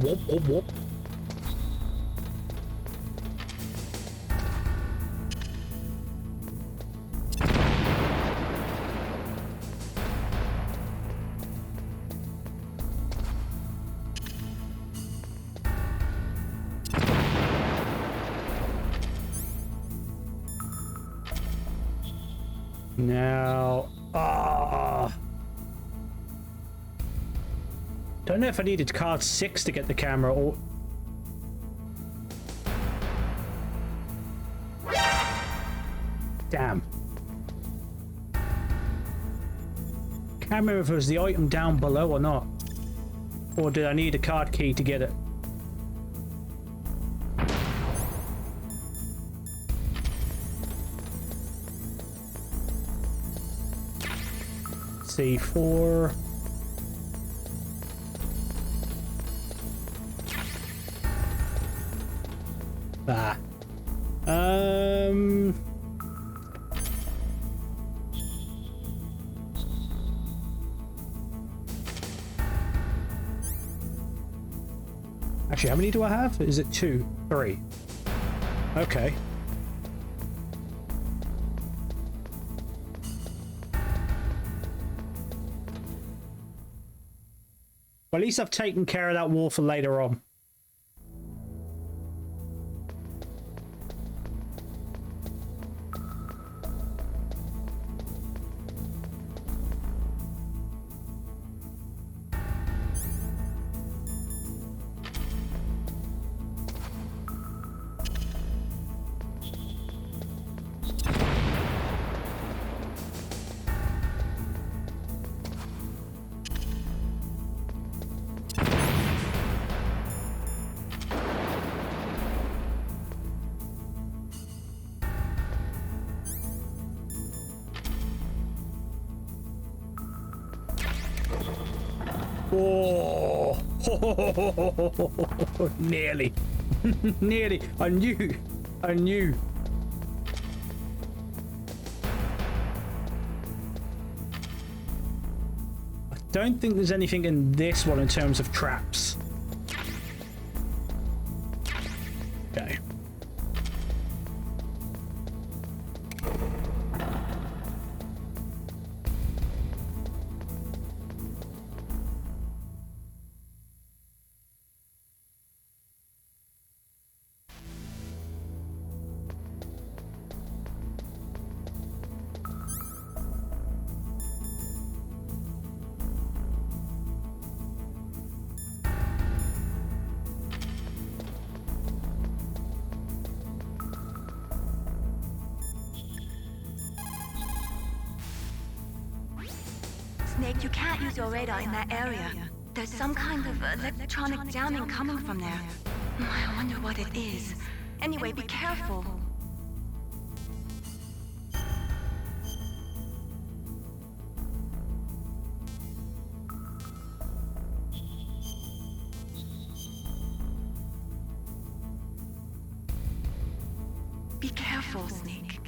Whoop, whoop, whoop. Now, don't know if I needed card 6 to get the camera or... Damn. Can't remember if it was the item down below or not. Or did I need a card key to get it? C4. Ah. Actually, how many do I have? Is it 2? 3? Okay. Well, at least I've taken care of that wall for later on. Oh, nearly. Nearly. I knew. I don't think there's anything in this one in terms of traps. Okay. Snake, you can't use your radar in that area. There's some kind of electronic jamming coming from there. I wonder what it is. Anyway, be careful. Be careful, Snake.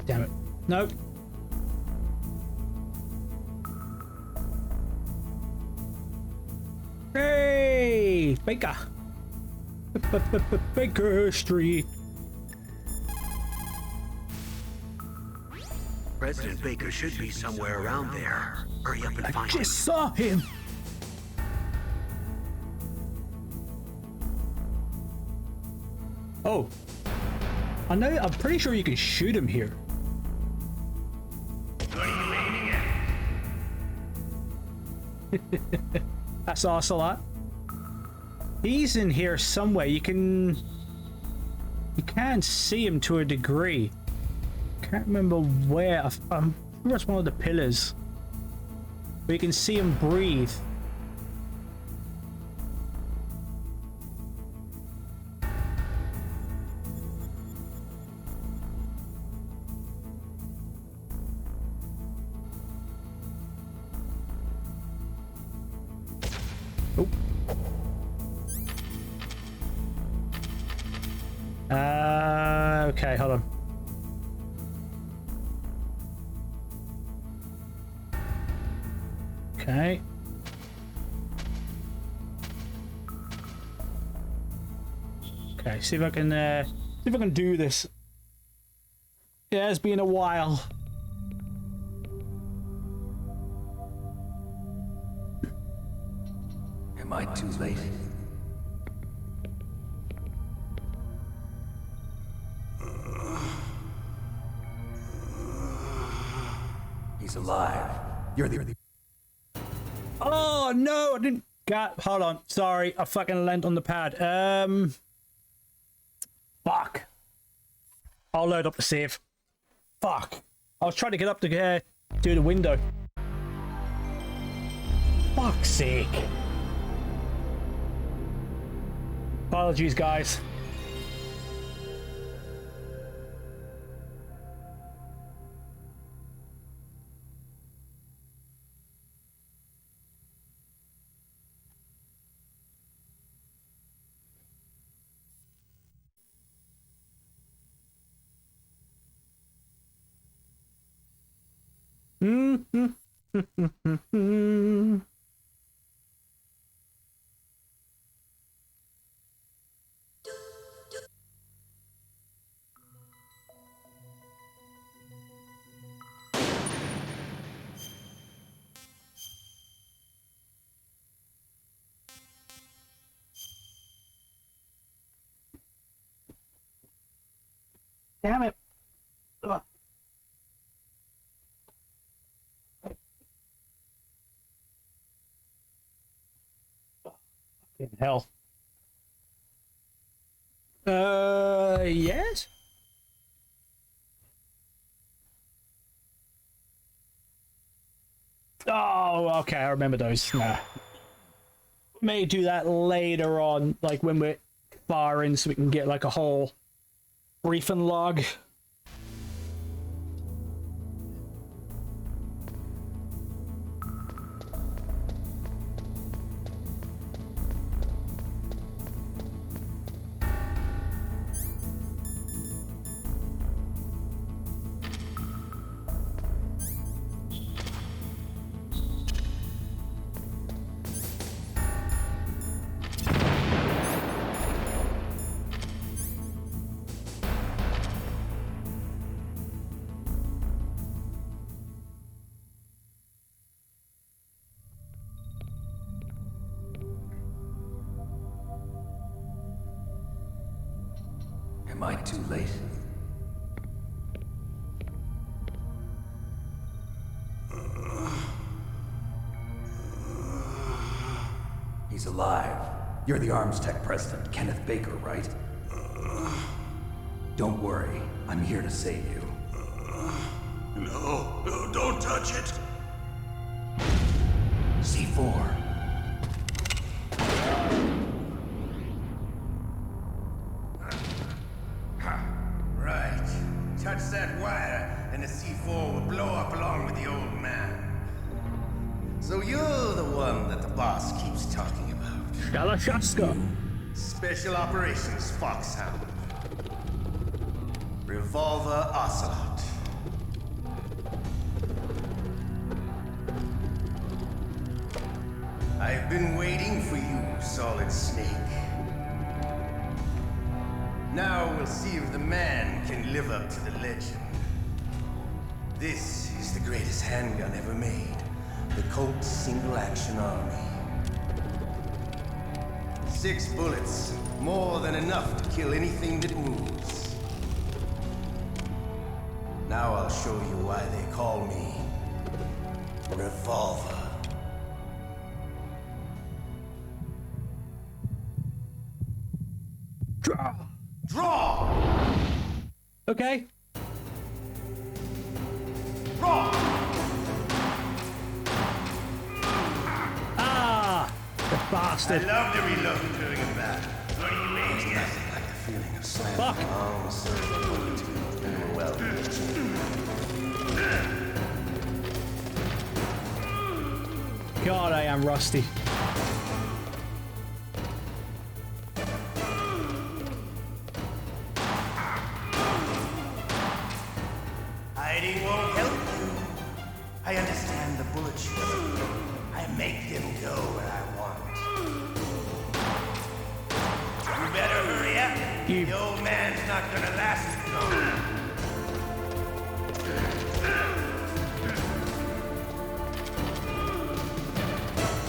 Damn it. Nope. Hey, Baker. Baker Street. President Baker should be somewhere around there. Hurry up and I find him. just saw him. Oh. I know, I'm pretty sure you can shoot him here. What are you aiming at? That's Ocelot. He's in here somewhere. You can see him to a degree. Can't remember where. I'm sure it's one of the pillars. But you can see him breathe. Okay, hold on. Okay. Okay, see if I can do this. Yeah, it's been a while. Am I too late? He's alive. You're the... Oh no, I didn't hold on. Sorry, I fucking landed on the pad. Fuck. I'll load up the save. Fuck. I was trying to get up to do the window. Fuck's sake. Apologies, guys. Damn it. Ugh. In hell. Yes? Oh, okay, I remember those. Nah. May do that later on, like when we're far in, so we can get like a whole briefing log. Am I too late? He's alive. You're the Arms Tech President, Kenneth Baker, right? Don't worry. I'm here to save you. No, don't touch it. C4. Right. Touch that wire, and the C4 will blow up along with the old man. So you're the one that the boss keeps talking about. Galashaska. Special Operations Foxhound. Revolver Ocelot. I've been waiting for you, Solid Snake. Now we'll see if the man can live up to the legend. This is the greatest handgun ever made. The Colt Single Action Army. 6 bullets, more than enough to kill anything that moves. Now I'll show you why they call me Revolver. Draw! Draw! Okay. Draw! Ah! The bastard. I love to reload during a battle. What do you mean? There's nothing like the feeling of slamming a long surgical bullet into a well-built chamber. God, I am rusty. Hiding won't help you. I understand the bullet shoot. I make them go where I want. You better hurry up. The old man's not gonna last long.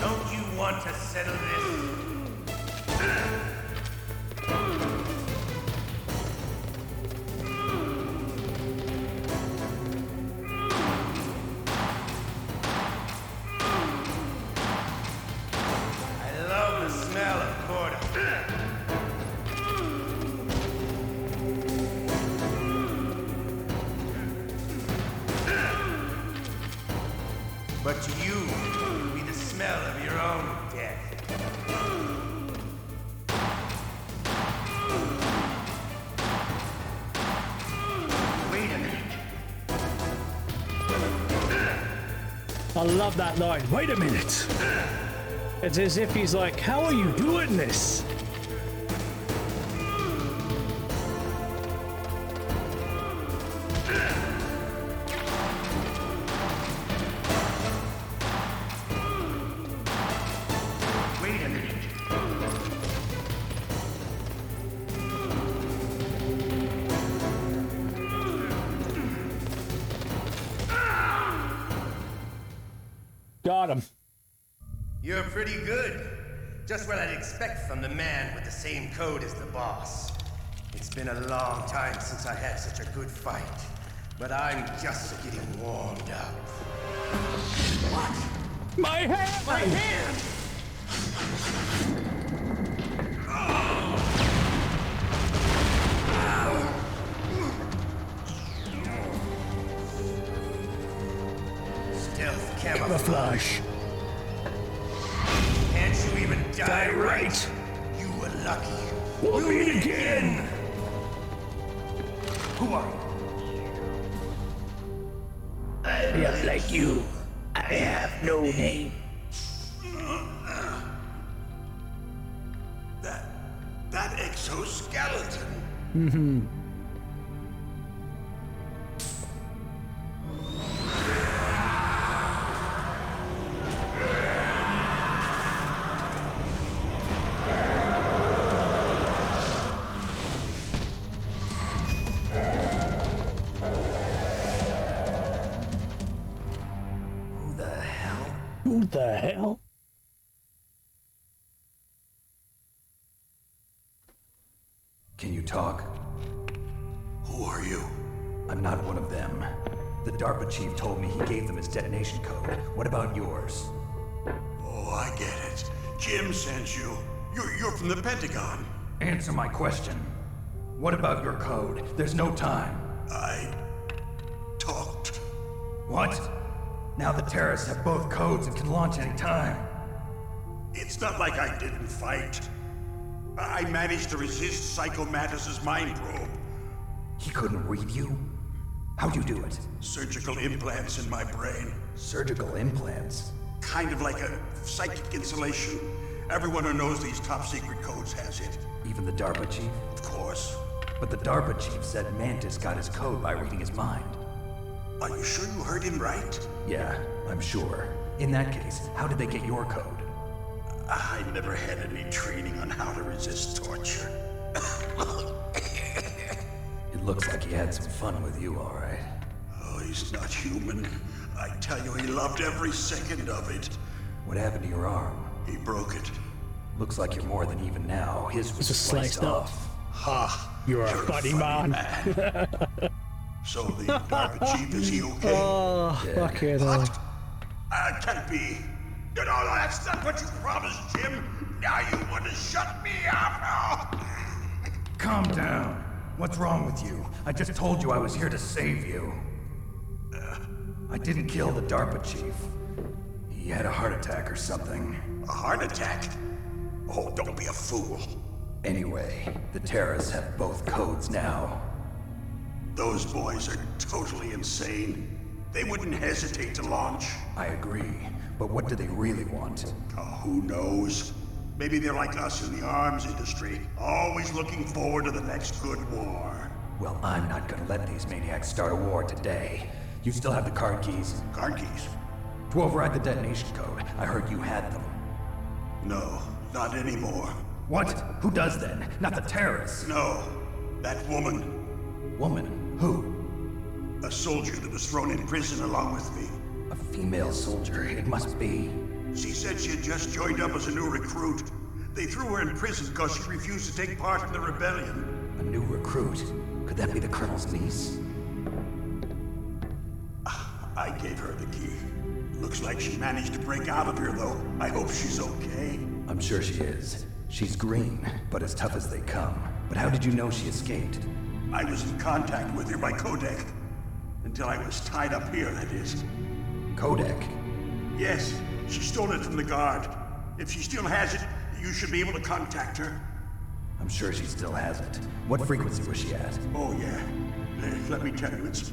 Don't you want to settle this? I love the smell of Corda. But to you, it will be the smell of your own death. Wait a minute. I love that line. Wait a minute. It's as if he's like, how are you doing this? Wait a minute. Got him. You're pretty good. Just what I'd expect from the man with the same code as the boss. It's been a long time since I had such a good fight, but I'm just getting warmed up. What? My hand! My hand! Stealth camouflage. Can't you even die right? You were lucky. We'll meet again. Who are you? I'm not like you. I have no name. That exoskeleton. Mm-hmm. Who the hell? Can you talk? Who are you? I'm not one of them. The DARPA chief told me he gave them his detonation code. What about yours? Oh, I get it. Jim sent you. You're from the Pentagon. Answer my question. What about your code? There's no time. I talked. What? Now the terrorists have both codes and can launch any time. It's not like I didn't fight. I managed to resist Psycho Mattis's mind probe. He couldn't read you? How'd you do it? Surgical implants in my brain. Surgical implants? Kind of like a psychic insulation. Everyone who knows these top secret codes has it. Even the DARPA chief? Of course. But the DARPA chief said Mantis got his code by reading his mind. Are you sure you heard him right? Yeah, I'm sure. In that case, how did they get your code? I never had any training on how to resist torture. It looks like he had some fun with you, all right. Oh, he's not human. I tell you, he loved every second of it. What happened to your arm? He broke it. Looks like you're more than even now. His was just sliced off. Ha! You're a funny man. So the DARPA chief, is he okay? Oh, fuck it. What? Can't be. No, that's not what you promised, Jim. Now you want to shut me up? Calm down. What's wrong with you? I just told you I was here to save you. I didn't kill the DARPA chief. He had a heart attack or something. A heart attack? Oh, don't be a fool. Anyway, the terrorists have both codes now. Those boys are totally insane. They wouldn't hesitate to launch. I agree, but what do they really want? Oh, who knows? Maybe they're like us in the arms industry, always looking forward to the next good war. Well, I'm not gonna let these maniacs start a war today. You still have the card keys? Card keys? To override the detonation code. I heard you had them. No, not anymore. What? Who does then? Not the terrorists. No, that woman. Woman? Who? A soldier that was thrown in prison along with me. A female soldier, it must be. She said she had just joined up as a new recruit. They threw her in prison because she refused to take part in the rebellion. A new recruit? Could that be the Colonel's niece? I gave her the key. Looks like she managed to break out of here, though. I hope she's okay. I'm sure she is. She's green, but as tough as they come. But how did you know she escaped? I was in contact with her by codec. Until I was tied up here, that is. Codec? Yes, she stole it from the guard. If she still has it, you should be able to contact her. I'm sure she still has it. What frequency was she at? Oh, yeah. Let me tell you, it's...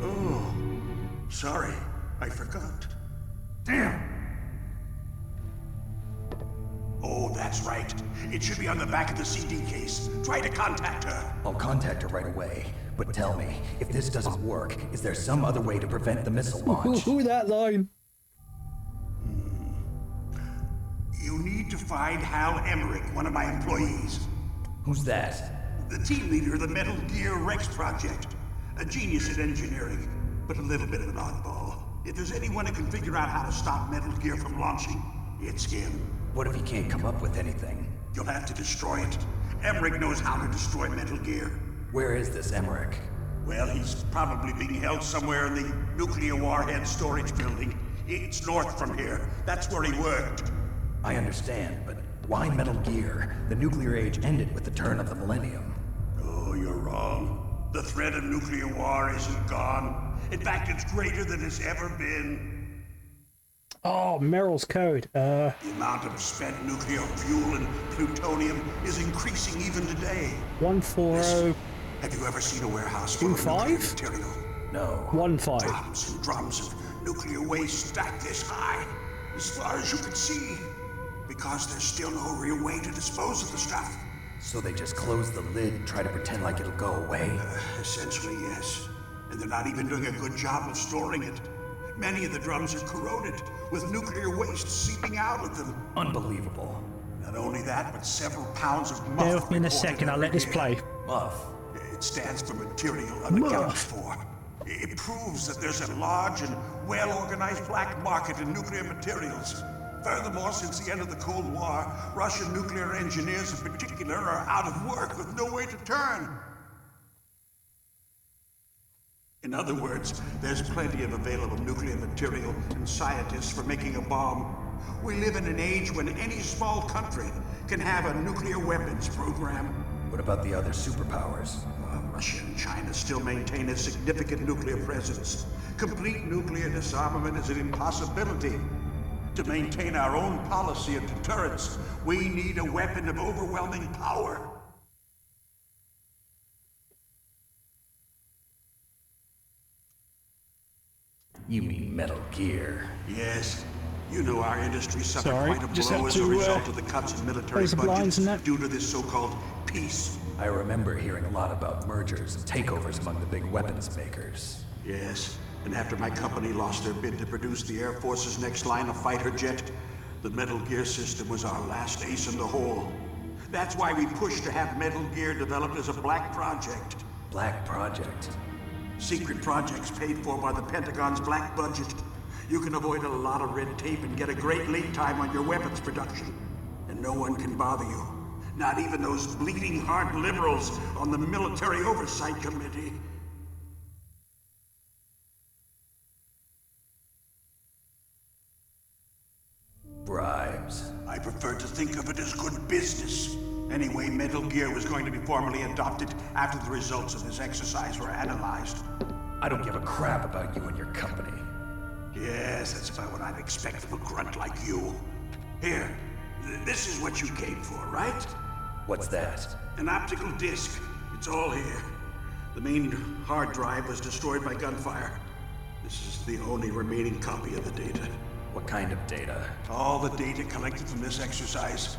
Oh, sorry. I forgot. Damn! Oh, that's right. It should be on the back of the CD case. Try to contact her. I'll contact her right away. But tell me, if this doesn't work, is there some other way to prevent the missile launch? Who that line? You need to find Hal Emmerich, one of my employees. Who's that? The team leader of the Metal Gear Rex project. A genius at engineering, but a little bit of an oddball. If there's anyone who can figure out how to stop Metal Gear from launching, it's him. What if he can't come up with anything? You'll have to destroy it. Emmerich knows how to destroy Metal Gear. Where is this Emmerich? Well, he's probably being held somewhere in the nuclear warhead storage building. It's north from here. That's where he worked. I understand, but why Metal Gear? The nuclear age ended with the turn of the millennium. Oh, you're wrong. The threat of nuclear war isn't gone. In fact, it's greater than it's ever been. Oh, Meryl's code. The amount of spent nuclear fuel and plutonium is increasing even today. 140. Have you ever seen a warehouse full of nuclear material? No. 15. Drums and drums of nuclear waste stacked this high, as far as you can see. Because there's still no real way to dispose of the stuff. So they just close the lid and try to pretend like it'll go away? Essentially, yes. And they're not even doing a good job of storing it. Many of the drums are corroded, with nuclear waste seeping out of them. Unbelievable. Not only that, but several pounds of muff. Bear with me in a second, I'll let this play. Muff? It stands for material unaccounted for. It proves that there's a large and well-organized black market in nuclear materials. Furthermore, since the end of the Cold War, Russian nuclear engineers in particular are out of work with no way to turn. In other words, there's plenty of available nuclear material and scientists for making a bomb. We live in an age when any small country can have a nuclear weapons program. What about the other superpowers? Russia and China still maintain a significant nuclear presence. Complete nuclear disarmament is an impossibility. To maintain our own policy of deterrence, we need a weapon of overwhelming power. You mean Metal Gear? Yes. You know our industry suffered quite a blow as a result of the cuts in military budgets due to this so-called peace. I remember hearing a lot about mergers and takeovers among the big weapons makers. Yes. And after my company lost their bid to produce the Air Force's next line of fighter jet, the Metal Gear system was our last ace in the hole. That's why we pushed to have Metal Gear developed as a black project. Black project? Secret projects paid for by the Pentagon's black budget. You can avoid a lot of red tape and get a great lead time on your weapons production. And no one can bother you. Not even those bleeding heart liberals on the Military Oversight Committee. Bribes. I prefer to think of it as good business. Anyway, Metal Gear was going to be formally adopted after the results of this exercise were analyzed. I don't give a crap about you and your company. Yes, that's about what I'd expect from a grunt like you. Here, this is what you came for, right? What's that? An optical disc. It's all here. The main hard drive was destroyed by gunfire. This is the only remaining copy of the data. What kind of data? All the data collected from this exercise.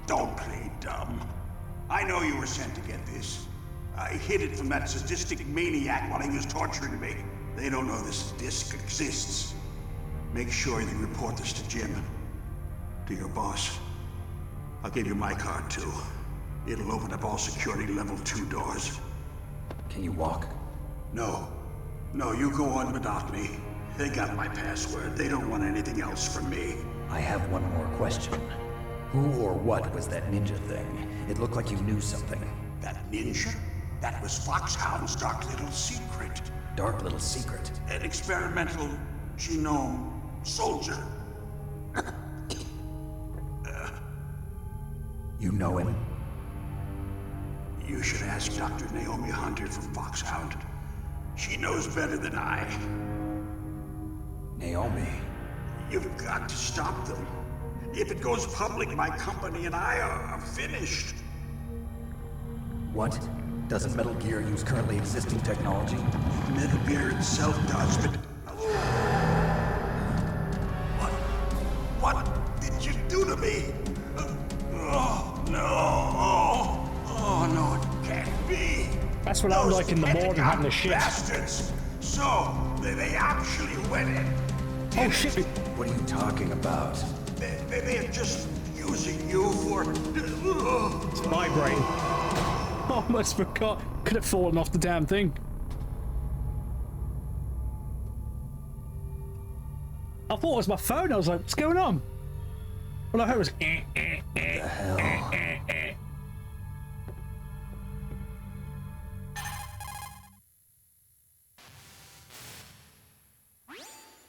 Don't play dumb. I know you were sent to get this. I hid it from that sadistic maniac while he was torturing me. They don't know this disc exists. Make sure you report this to Jim. To your boss. I'll give you my card too. It'll open up all security level 2 doors. Can you walk? No. No, you go on without me. They got my password. They don't want anything else from me. I have one more question. Who or what was that ninja thing? It looked like you knew something. That ninja? That was Foxhound's dark little secret. Dark little secret? An experimental genome soldier. You know him? You should ask Dr. Naomi Hunter from Foxhound. She knows better than I. Naomi? You've got to stop them. If it goes public, my company and I are finished. What? Doesn't Metal Gear use currently existing technology? Metal Gear itself does, but... What did you do to me? Oh, no. Oh, no, it can't be. That's what I'm like in the morning having a shit. Bastards. So, they actually went in. Oh, shit. What are you talking about? They're just using you for... It's my brain. Oh, I almost forgot. Could have fallen off the damn thing. I thought it was my phone. I was like, what's going on? All I heard was... The hell?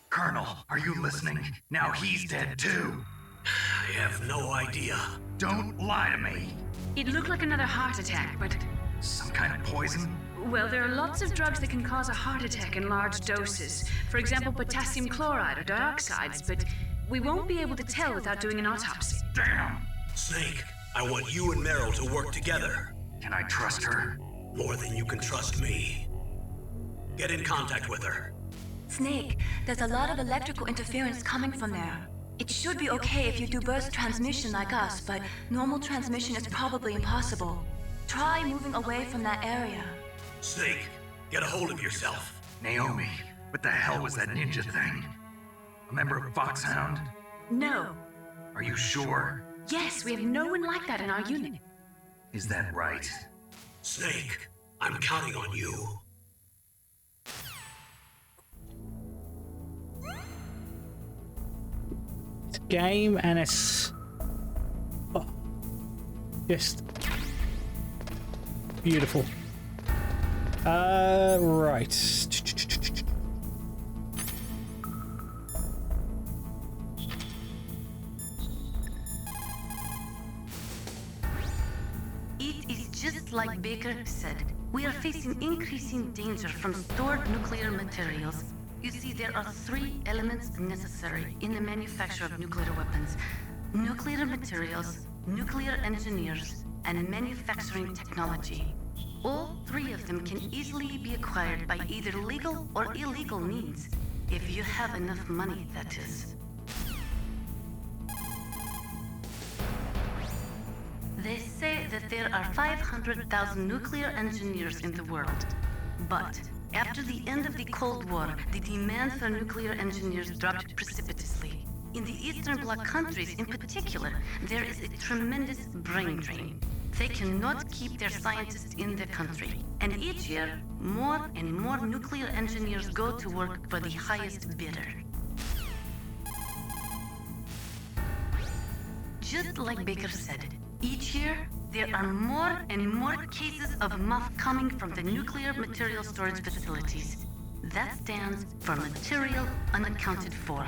Colonel, are you listening? Now he's dead too. I have no idea. Don't lie to me. It looked like another heart attack, but... Some kind of poison? Well, there are lots of drugs that can cause a heart attack in large doses. For example, potassium chloride or dioxides, but we won't be able to tell without doing an autopsy. Damn! Snake, I want you and Meryl to work together. Can I trust her? More than you can trust me. Get in contact with her. Snake, there's a lot of electrical interference coming from there. It should be okay if you do burst transmission like us, but normal transmission is probably impossible. Try moving away from that area. Snake, get a hold of yourself. Naomi, what the hell was that ninja thing? A member of Foxhound? No. Are you sure? Yes, we have no one like that in our unit. Is that right? Snake, I'm counting on you. It's a game and it's... Oh, just... beautiful. Right. It is just like Baker said. We are facing increasing danger from stored nuclear materials. You see, there are 3 elements necessary in the manufacture of nuclear weapons: nuclear materials, nuclear engineers, and manufacturing technology. All 3 of them can easily be acquired by either legal or illegal means, if you have enough money, that is. They say that there are 500,000 nuclear engineers in the world, but After the end of the Cold War, the demand for nuclear engineers dropped precipitously. In the Eastern Bloc countries in particular, there is a tremendous brain drain. They cannot keep their scientists in the country. And each year, more and more nuclear engineers go to work for the highest bidder. Just like Baker said, each year, there are more and more cases of muff coming from the nuclear material storage facilities. That stands for material unaccounted for.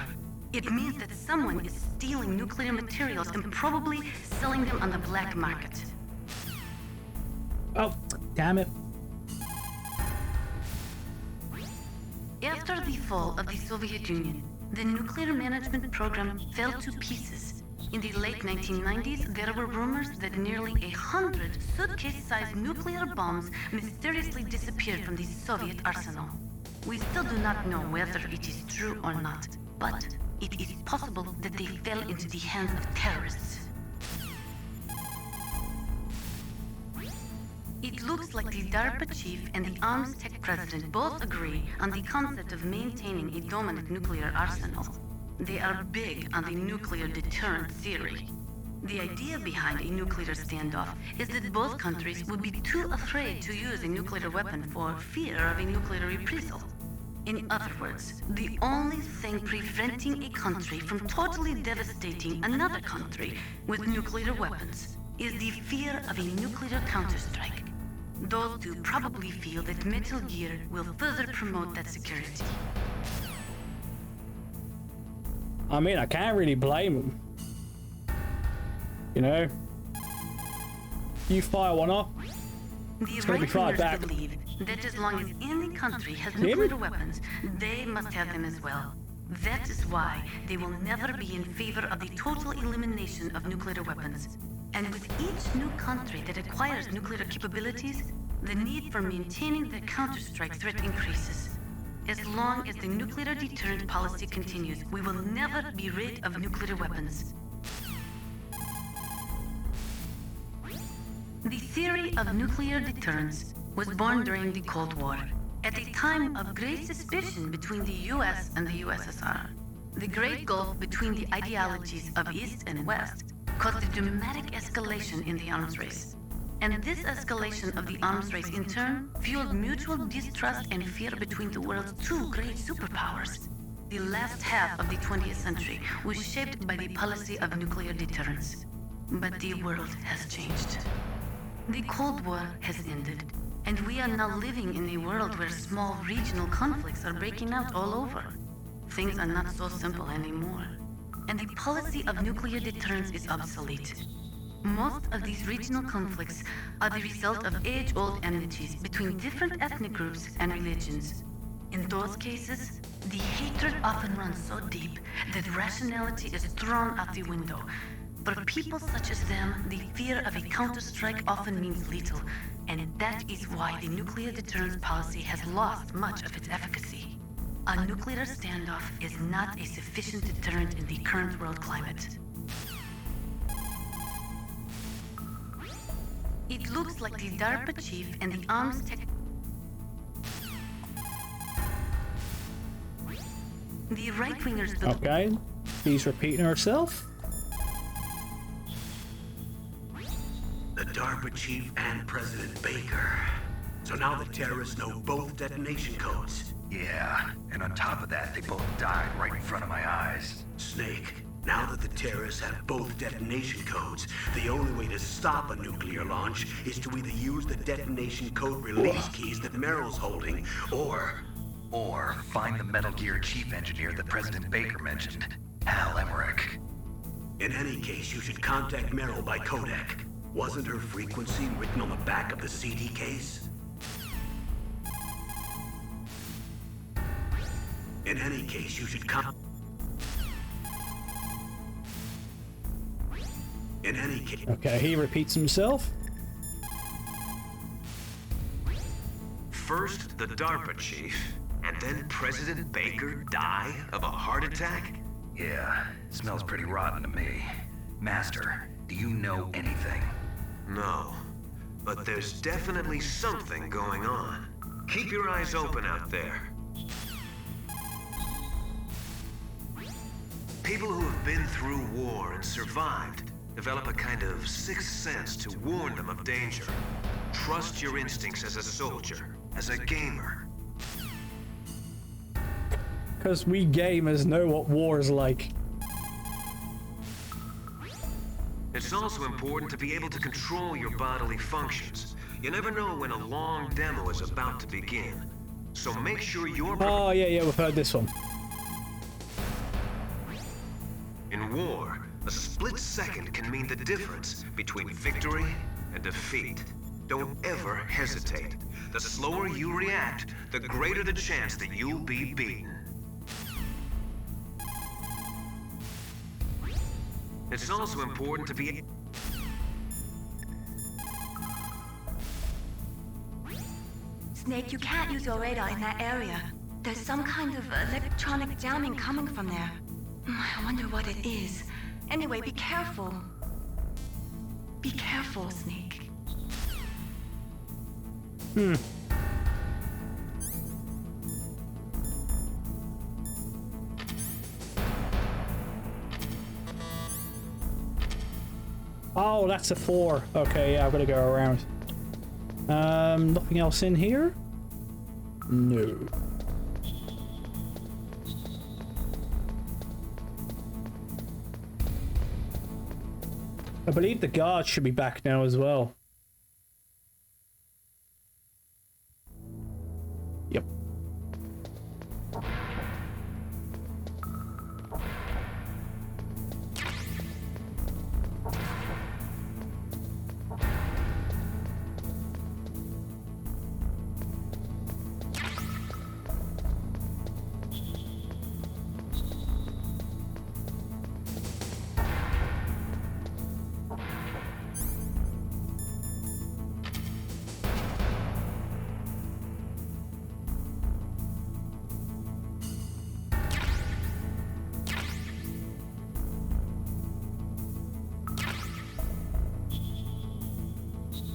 It means that someone is stealing nuclear materials and probably selling them on the black market. Oh, damn it. After the fall of the Soviet Union, the nuclear management program fell to pieces. In the late 1990s, there were rumors that nearly 100 suitcase-sized nuclear bombs mysteriously disappeared from the Soviet arsenal. We still do not know whether it is true or not, but it is possible that they fell into the hands of terrorists. It looks like the DARPA chief and the arms tech president both agree on the concept of maintaining a dominant nuclear arsenal. They are big on the nuclear deterrent theory. The idea behind a nuclear standoff is that both countries would be too afraid to use a nuclear weapon for fear of a nuclear reprisal. In other words, the only thing preventing a country from totally devastating another country with nuclear weapons is the fear of a nuclear counterstrike. Those two probably feel that Metal Gear will further promote that security. I mean, I can't really blame them. You know? You fire one off, it's gonna be fired back. Believe that as long as any country has nuclear weapons, they must have them as well. That is why they will never be in favor of the total elimination of nuclear weapons. And with each new country that acquires nuclear capabilities, the need for maintaining the counterstrike threat increases. As long as the nuclear deterrent policy continues, we will never be rid of nuclear weapons. The theory of nuclear deterrence was born during the Cold War, at a time of great suspicion between the US and the USSR. The great gulf between the ideologies of East and West caused a dramatic escalation in the arms race. And this escalation of the arms race in turn fueled mutual distrust and fear between the world's two great superpowers. The last half of the 20th century was shaped by the policy of nuclear deterrence. But the world has changed. The Cold War has ended, and we are now living in a world where small regional conflicts are breaking out all over. Things are not so simple anymore. And the policy of nuclear deterrence is obsolete. Most of these regional conflicts are the result of age-old enmities between different ethnic groups and religions. In those cases, the hatred often runs so deep that rationality is thrown out the window. For people such as them, the fear of a counterstrike often means little, and that is why the nuclear deterrence policy has lost much of its efficacy. A nuclear standoff is not a sufficient deterrent in the current world climate. It looks like the DARPA chief and the arms tech... The right-wingers... Okay, she's repeating herself. The DARPA chief and President Baker. So now the terrorists know both detonation codes. Yeah, and on top of that, they both died right in front of my eyes. Snake, now that the terrorists have both detonation codes, the only way to stop a nuclear launch is to either use the detonation code release keys that Meryl's holding, or find the Metal Gear chief engineer that President Baker mentioned, Hal Emmerich. In any case, you should contact Meryl by codec. Wasn't her frequency written on the back of the CD case? In any case, you should In any case... Okay, he repeats himself. First, the DARPA chief, and then President Baker die of a heart attack? Yeah, smells pretty rotten to me. Master, do you know anything? No, but there's definitely something going on. Keep your eyes open out there. People who have been through war and survived develop a kind of sixth sense to warn them of danger. Trust your instincts as a soldier, as a gamer. Because we gamers know what war is like. It's also important to be able to control your bodily functions. You never know when a long demo is about to begin. So make sure you're... Oh, yeah, we've heard this one. In war, a split second can mean the difference between victory and defeat. Don't ever hesitate. The slower you react, the greater the chance that you'll be beaten. It's also important to be... Snake, you can't use your radar in that area. There's some kind of electronic jamming coming from there. I wonder what it is. Anyway, be careful. Be careful, Snake. Oh, that's a 4. Okay, yeah, I've got to go around. Nothing else in here? No. I believe the guards should be back now as well. Yep.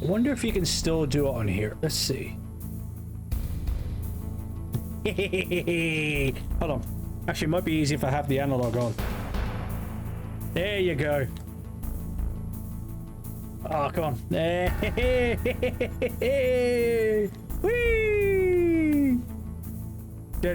I wonder if you can still do it on here. Let's see. Hold on. Actually, it might be easy if I have the analog on. There you go. Oh, come on. Whee! Da.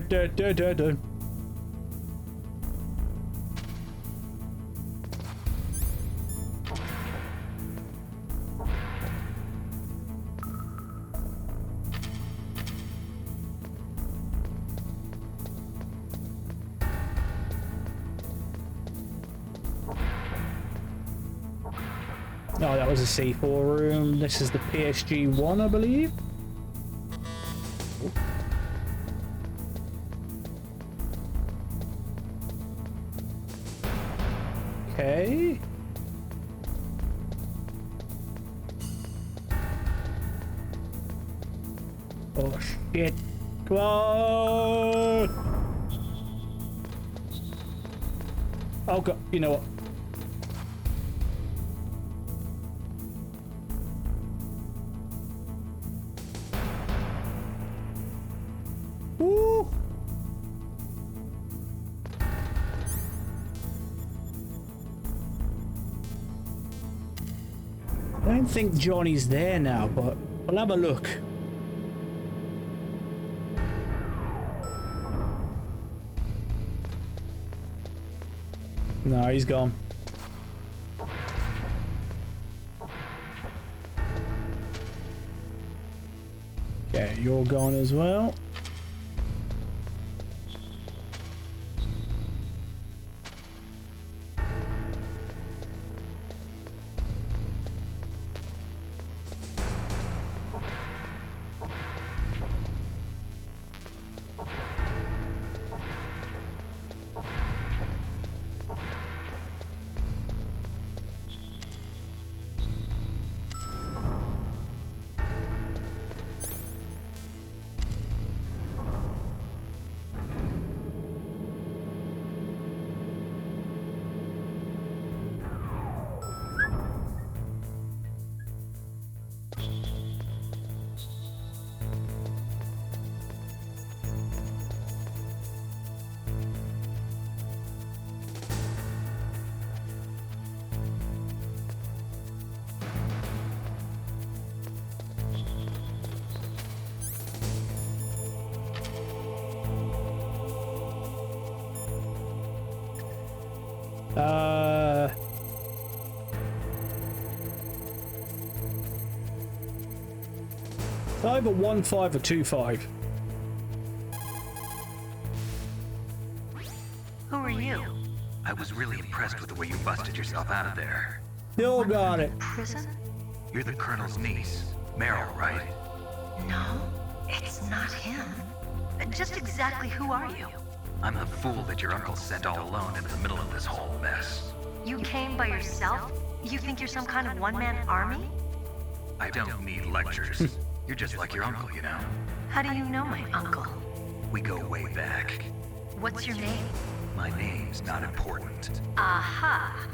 Oh, that was a C4 room. This is the PSG-1, I believe. Okay. Oh, shit. Come on! Oh, God. You know what? Woo! I don't think Johnny's there now, but we'll have a look. No, he's gone. Okay, you're gone as well. It's either 1-5 or 2-5. Who are you? I was really impressed with the way you busted yourself out of there. Still got it. Prison? You're the Colonel's niece, Meryl, right? No, it's not him. Just exactly who are you? I'm the fool that your uncle sent all alone into the middle of this whole mess. You came by yourself? You think you're some kind of one-man army? I don't need lectures. You're just like your uncle, you know. How do you know my uncle? We go way back. What's your name? My name's not important. Aha!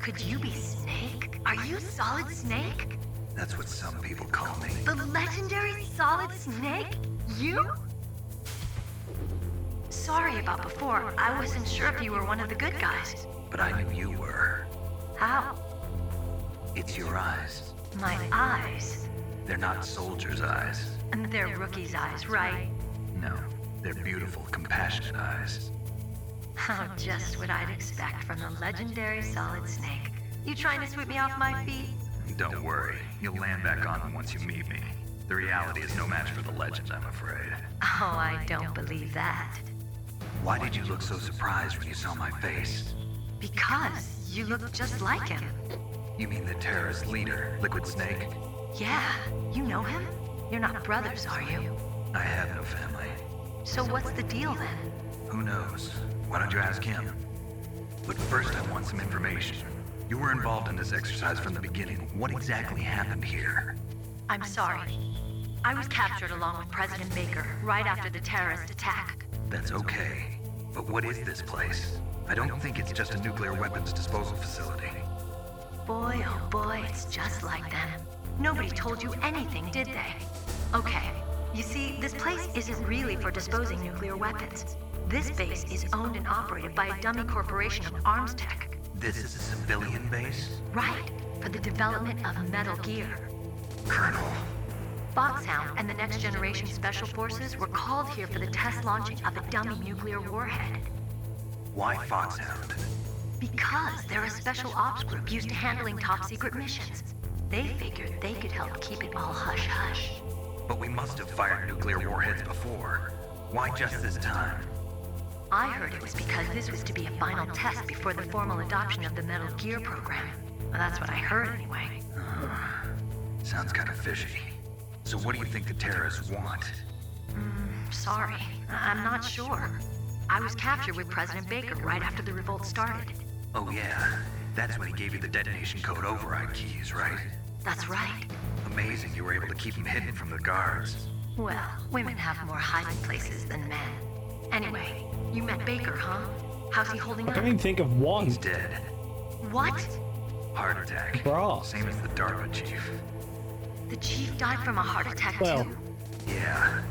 Could you be Snake? Are you Solid Snake? That's what some people call me. The legendary Solid Snake? You? Sorry about before. I wasn't sure if you were one of the good guys. But I knew you were. How? It's your eyes. My eyes? They're not soldiers' eyes. And they're rookies' eyes, right? No, they're beautiful, compassionate eyes. Oh, just what I'd expect from the legendary Solid Snake. You trying to sweep me off my feet? Don't worry, you'll land back on them once you meet me. The reality is no match for the legend, I'm afraid. Oh, I don't believe that. Why did you look so surprised when you saw my face? Because you look just like him. You mean the terrorist leader, Liquid Snake? Yeah, you know him? You're not brothers, are you? I have no family. So what's the deal then? Who knows? Why don't you ask him? But first I want some information. You were involved in this exercise from the beginning. What exactly happened here? I'm sorry. I was captured along with President Baker right after the terrorist attack. That's okay. But what is this place? I don't think it's just a nuclear weapons disposal facility. Boy, oh boy, it's just like them. Nobody told you anything, did they? Okay, you see, this place isn't really for disposing nuclear weapons. This base is owned and operated by a dummy corporation of arms tech. This is a civilian base? Right, for the development of Metal Gear. Colonel. Foxhound and the Next Generation Special Forces were called here for the test launching of a dummy nuclear warhead. Why Foxhound? Because they're a special ops group used to handling top-secret missions. They figured they could help keep it all hush-hush. But we must have fired nuclear warheads before. Why just this time? I heard it was because this was to be a final test before the formal adoption of the Metal Gear program. Well, that's what I heard anyway. Sounds kind of fishy. So what do you think the terrorists want? Sorry. I'm not sure. I was captured with President Baker right after the revolt started. Oh yeah, that's when he gave you the detonation code override keys, right? That's right. Amazing you were able to keep him hidden from the guards. Well, women have more hiding places than men. Anyway, you met Baker, huh? How's he holding up? I can even think of one. He's dead. What? Heart attack. Bruh. Same as the DARPA chief. The chief died from a heart attack too? Yeah.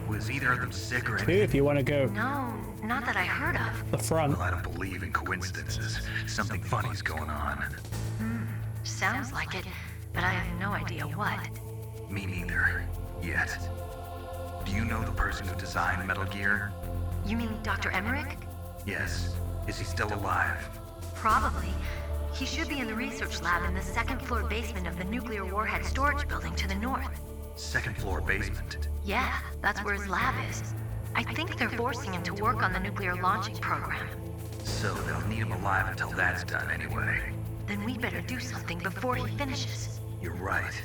Was either of them sick or Two, anything? if you want to go. No, not that I heard of. The front. Well, I don't believe in coincidences. Something funny's going on. Sounds like it, but I have no idea what. Me neither. Yet. Do you know the person who designed Metal Gear? You mean Dr. Emmerich? Yes. Is he still alive? Probably. He should be in the research lab in the second-floor basement of the nuclear warhead storage building to the north. Second floor basement. Yeah, that's where his lab is. I think they're forcing him to work on the nuclear launching program. So they'll need him alive until that's done anyway. Then we better do something before he finishes. You're right.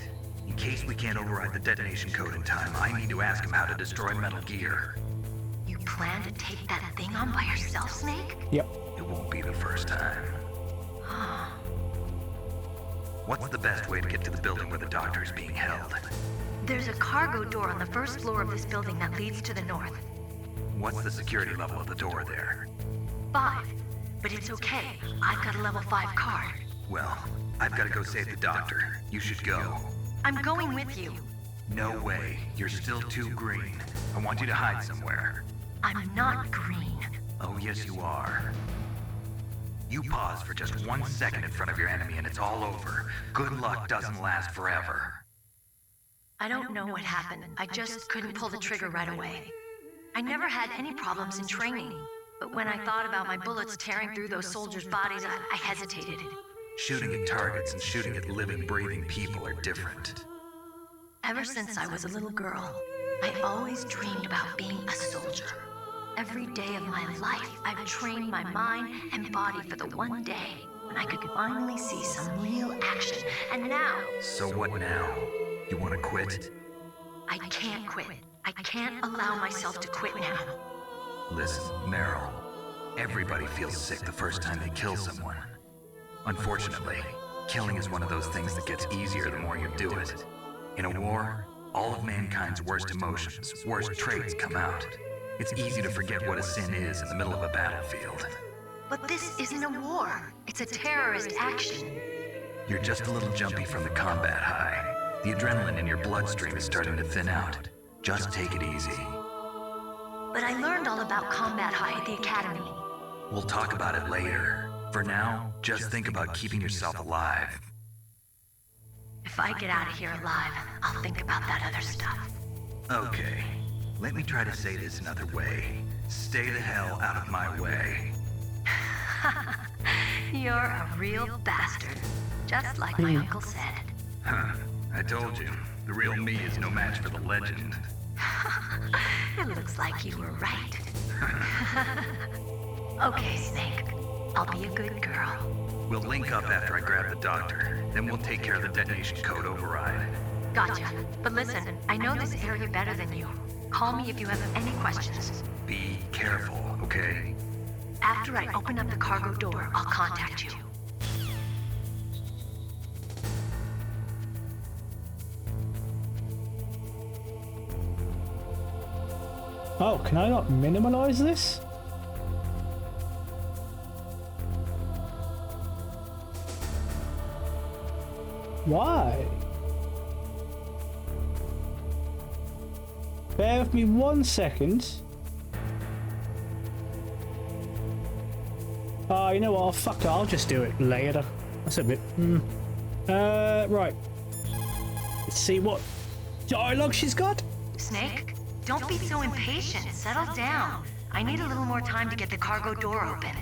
In case we can't override the detonation code in time, I need to ask him how to destroy Metal Gear. You plan to take that thing on by yourself, Snake? Yep. It won't be the first time. What's the best way to get to the building where the doctor is being held? There's a cargo door on the first floor of this building that leads to the north. What's the security level of the door there? 5. But it's okay. I've got a level 5 card. Well, I've got to go save the doctor. You should go. I'm going with you. No way. You're still too green. I want you to hide somewhere. I'm not green. Oh, yes, you are. You pause for just 1 second in front of your enemy and it's all over. Good luck doesn't last forever. I don't know what happened. I just couldn't pull the trigger right away. I never had any problems in training. But when I thought about my bullets tearing through those soldiers' bodies, I hesitated. Shooting at targets and shooting at living, breathing people are different. Ever since I was a little girl, I always dreamed about being a soldier. Every day of my life, I've trained my mind and body for the one day when I could finally see some real action. And now... So what now? You want to quit? I can't quit. I can't allow myself to quit now. Listen, Meryl. Everybody feels sick the first time they kill someone. Unfortunately, killing is one of those things that gets easier the more you do it. In a war, all of mankind's worst emotions, worst traits come out. It's easy to forget what a sin is in the middle of a battlefield. But this isn't a war. It's a terrorist action. You're just a little jumpy from the combat high. The adrenaline in your bloodstream is starting to thin out. Just take it easy. But I learned all about combat high at the academy. We'll talk about it later. For now, just think about keeping yourself alive. If I get out of here alive, I'll think about that other stuff. Okay. Let me try to say this another way. Stay the hell out of my way. You're a real bastard. Just like my uncle said. Huh. I told you. The real me is no match for the legend. It looks like you were right. Okay, Snake. I'll be a good girl. We'll link up after I grab the doctor. Then we'll take care of the detonation code override. Gotcha. But listen, I know this area better than you. Call me if you have any questions. Be careful, okay? After I open up the cargo door, I'll contact you. Oh, can I not minimize this? Why? Bear with me 1 second. Oh, you know what? Fuck it, I'll just do it later. That's a bit... right. Let's see what dialogue she's got. Snake, don't be so impatient. Settle down. I need a little more time to get the cargo door open.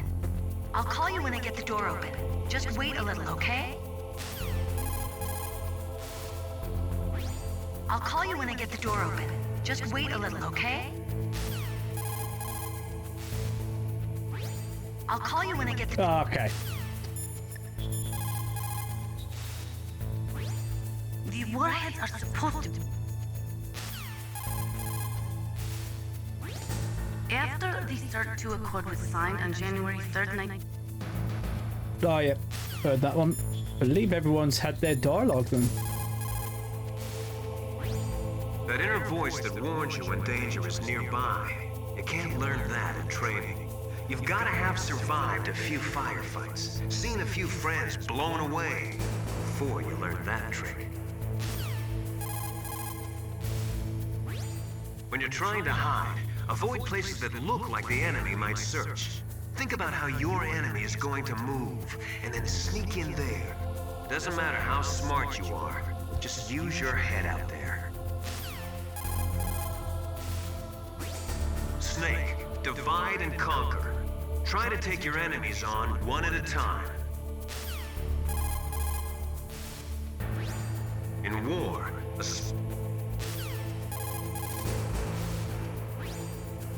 I'll call you when I get the door open. Just wait a little, okay? I'll call you when I get the door open. Just wait a little, okay? I'll call you when I get the... Okay. The warheads are supposed to... After the Start 2 Accord was signed on January 3rd, Oh, yeah. Heard that one. I believe everyone's had their dialogue then. That inner voice that warns you when danger is nearby. You can't learn that in training. You've got to have survived a few firefights, seen a few friends blown away, before you learn that trick. When you're trying to hide, avoid places that look like the enemy might search. Think about how your enemy is going to move, and then sneak in there. Doesn't matter how smart you are, just use your head out there. Snake, divide and conquer. Try to take your enemies on one at a time. In war,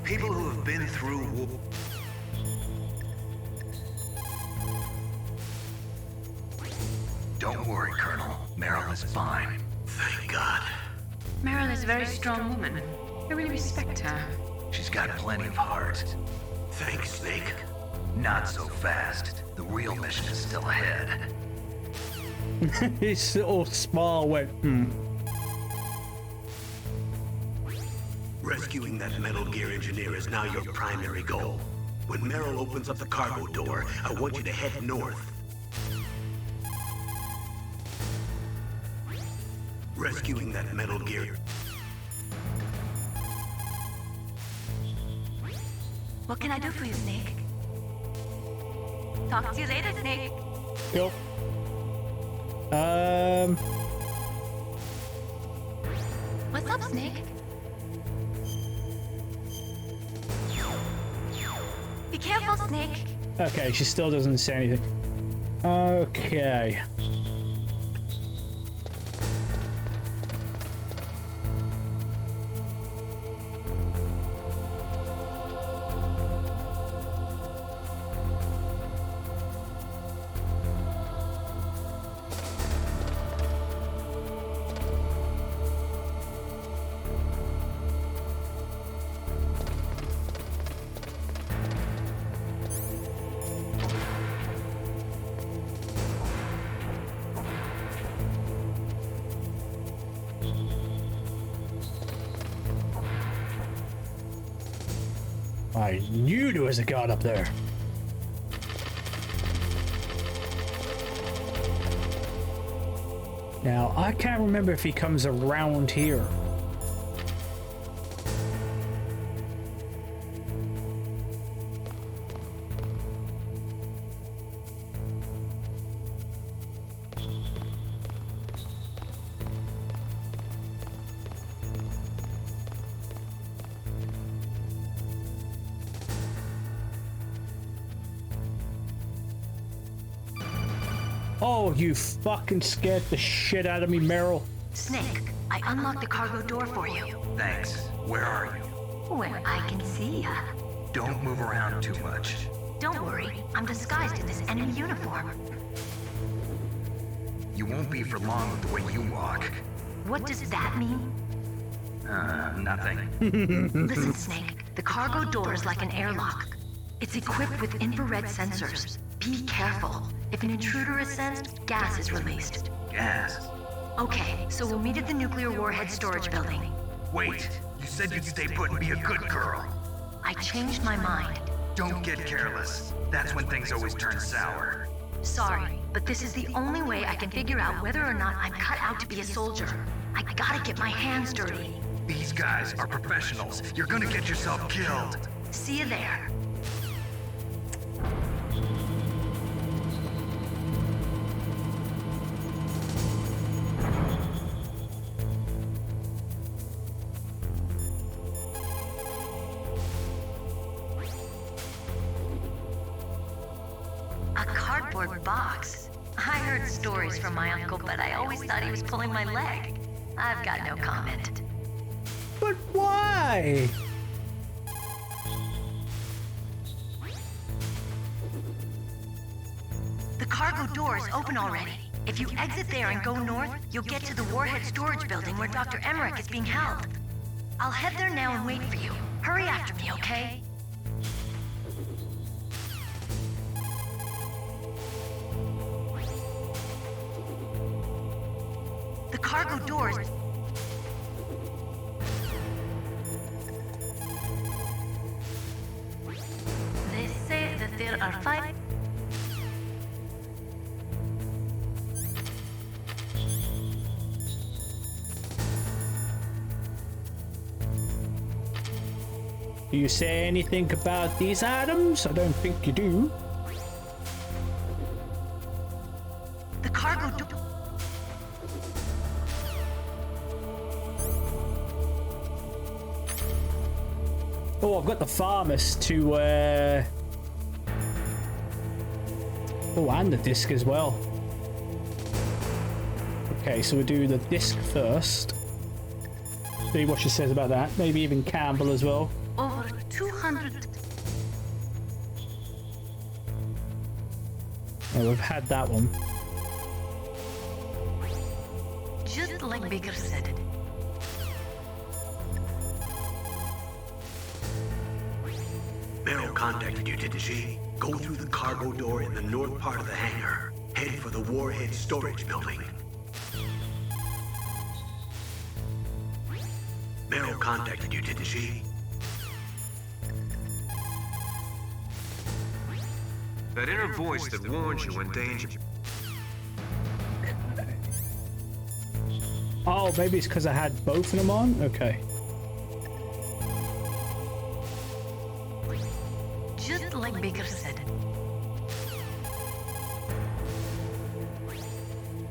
people who have been through war... Don't worry, Colonel. Meryl is fine. Thank God. Meryl is a very strong woman. I really respect her. She's got plenty of heart. Thanks, Snake. Not so fast. The real mission is still ahead. His little smile went, Rescuing that Metal Gear engineer is now your primary goal. When Meryl opens up the cargo door, I want you to head north. Rescuing that Metal Gear... What can I do for you, Snake? Talk to you later, Snake. Yo. What's up, Snake? Be careful, Snake. Okay, she still doesn't say anything. Okay. I knew there was a guard up there. Now, I can't remember if he comes around here. Oh, you fucking scared the shit out of me, Meryl. Snake, I unlocked the cargo door for you. Thanks. Where are you? Where I can see ya. Don't move around too much. Don't worry, I'm disguised in this enemy uniform. You won't be for long with the way you walk. What does that mean? Nothing. Listen, Snake, the cargo door is like an airlock. It's equipped with infrared sensors. Be careful. If an intruder is sensed, gas is released. Gas? Okay, so we'll meet at the nuclear warhead storage building. Wait, you said you'd stay put and be a good girl. I changed my mind. Don't get careless. That's when things always turn sour. Sorry, but this is the only way I can figure out whether or not I'm cut out to be a soldier. I gotta get my hands dirty. These guys are professionals. You're gonna get yourself killed. See you there. A cardboard box. I heard stories from my uncle, but I always thought he was pulling my leg. I've got no comment. But why? The cargo door is open already. If you exit there and go north, you'll get to the warhead storage building where Dr. Emmerich is being held. I'll head there now and wait for you. Hurry after me, okay? The cargo doors... They say that there are 5... Do you say anything about these items? I don't think you do. The cargo door... Oh, I've got the pharmacist to, Oh, and the disc as well. Okay, so we'll do the disc first. See what she says about that. Maybe even Campbell as well. Over 200... Oh, we've had that one. Just like Baker said. Meryl contacted you, didn't she? Go through the cargo door in the north part of the hangar. Head for the warhead storage building. Meryl contacted you, didn't she? That inner voice that warns you when danger... Oh, maybe it's because I had both of them on? Okay. Just like Baker said.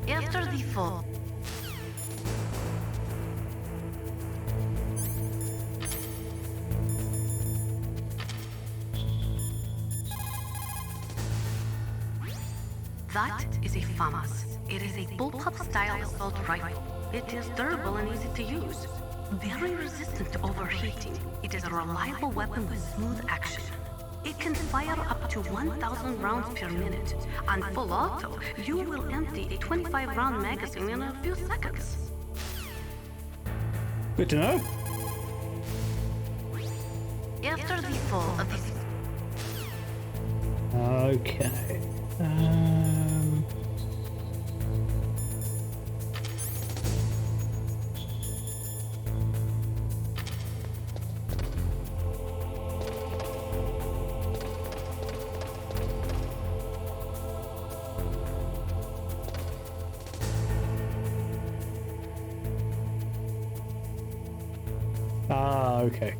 After the fall... That is a FAMAS. It is a bullpup-style assault rifle. It is durable and easy to use. Very resistant to overheating. It is a reliable weapon with smooth action. It can fire up to 1,000 rounds per minute. On full auto, you will empty a 25-round magazine in a few seconds. Good to know. After the fall of the... Okay. Okay.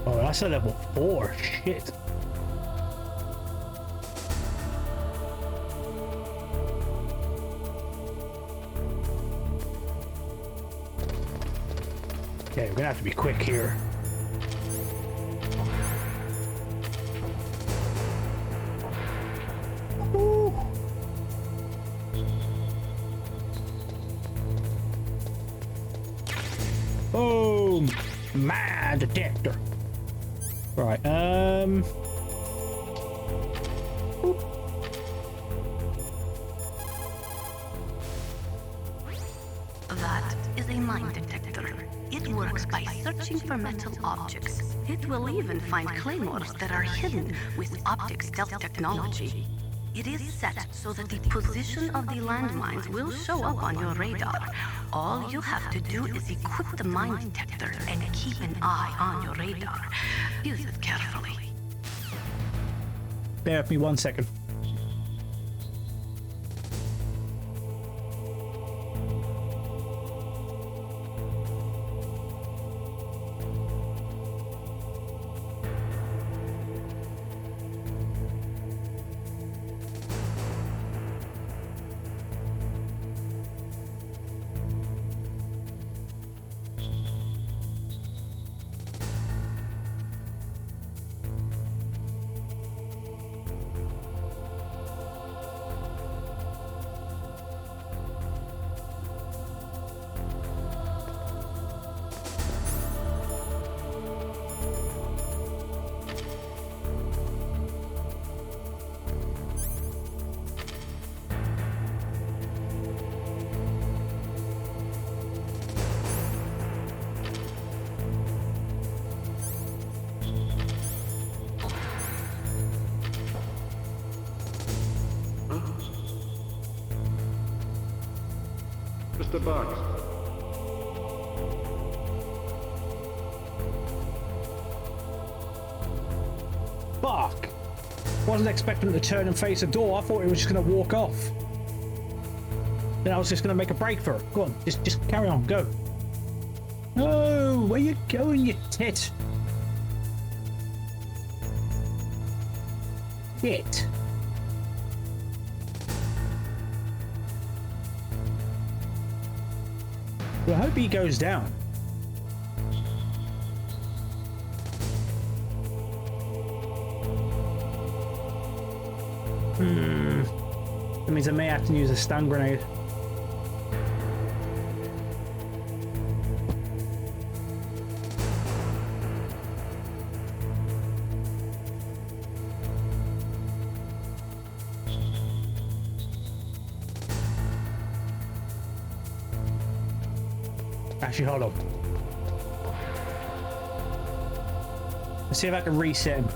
Oh, that's a level 4. Shit. Okay, we're gonna have to be quick here. Woo. Boom! My detector. Right, Oop. That is a mine detector. It works by searching for metal objects. It will even find claymores that are hidden with optic stealth technology. It is set so that the position of the landmines will show up on your radar. All you have to do is equip the mine detector and keep an eye on your radar. Use it carefully. Bear with me 1 second. Mr. Box. Fuck! Wasn't expecting him to turn and face a door. I thought he was just gonna walk off. Then I was just gonna make a break for it. Go on, just carry on, go. Oh, where you going, you tit? Shit. Well, I hope he goes down. That means I may have to use a stun grenade. Actually, hold on. Let's see if I can reset him.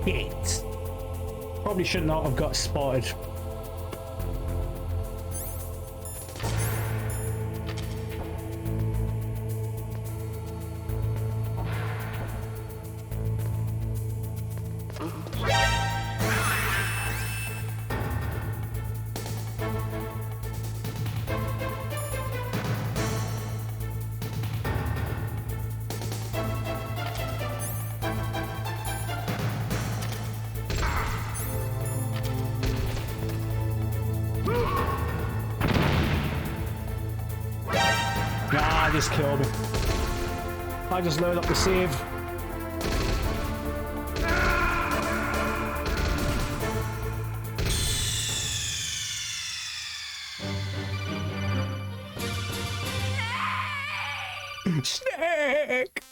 Hit. Probably should not have got spotted. I just killed him. I just load up the save. Snake!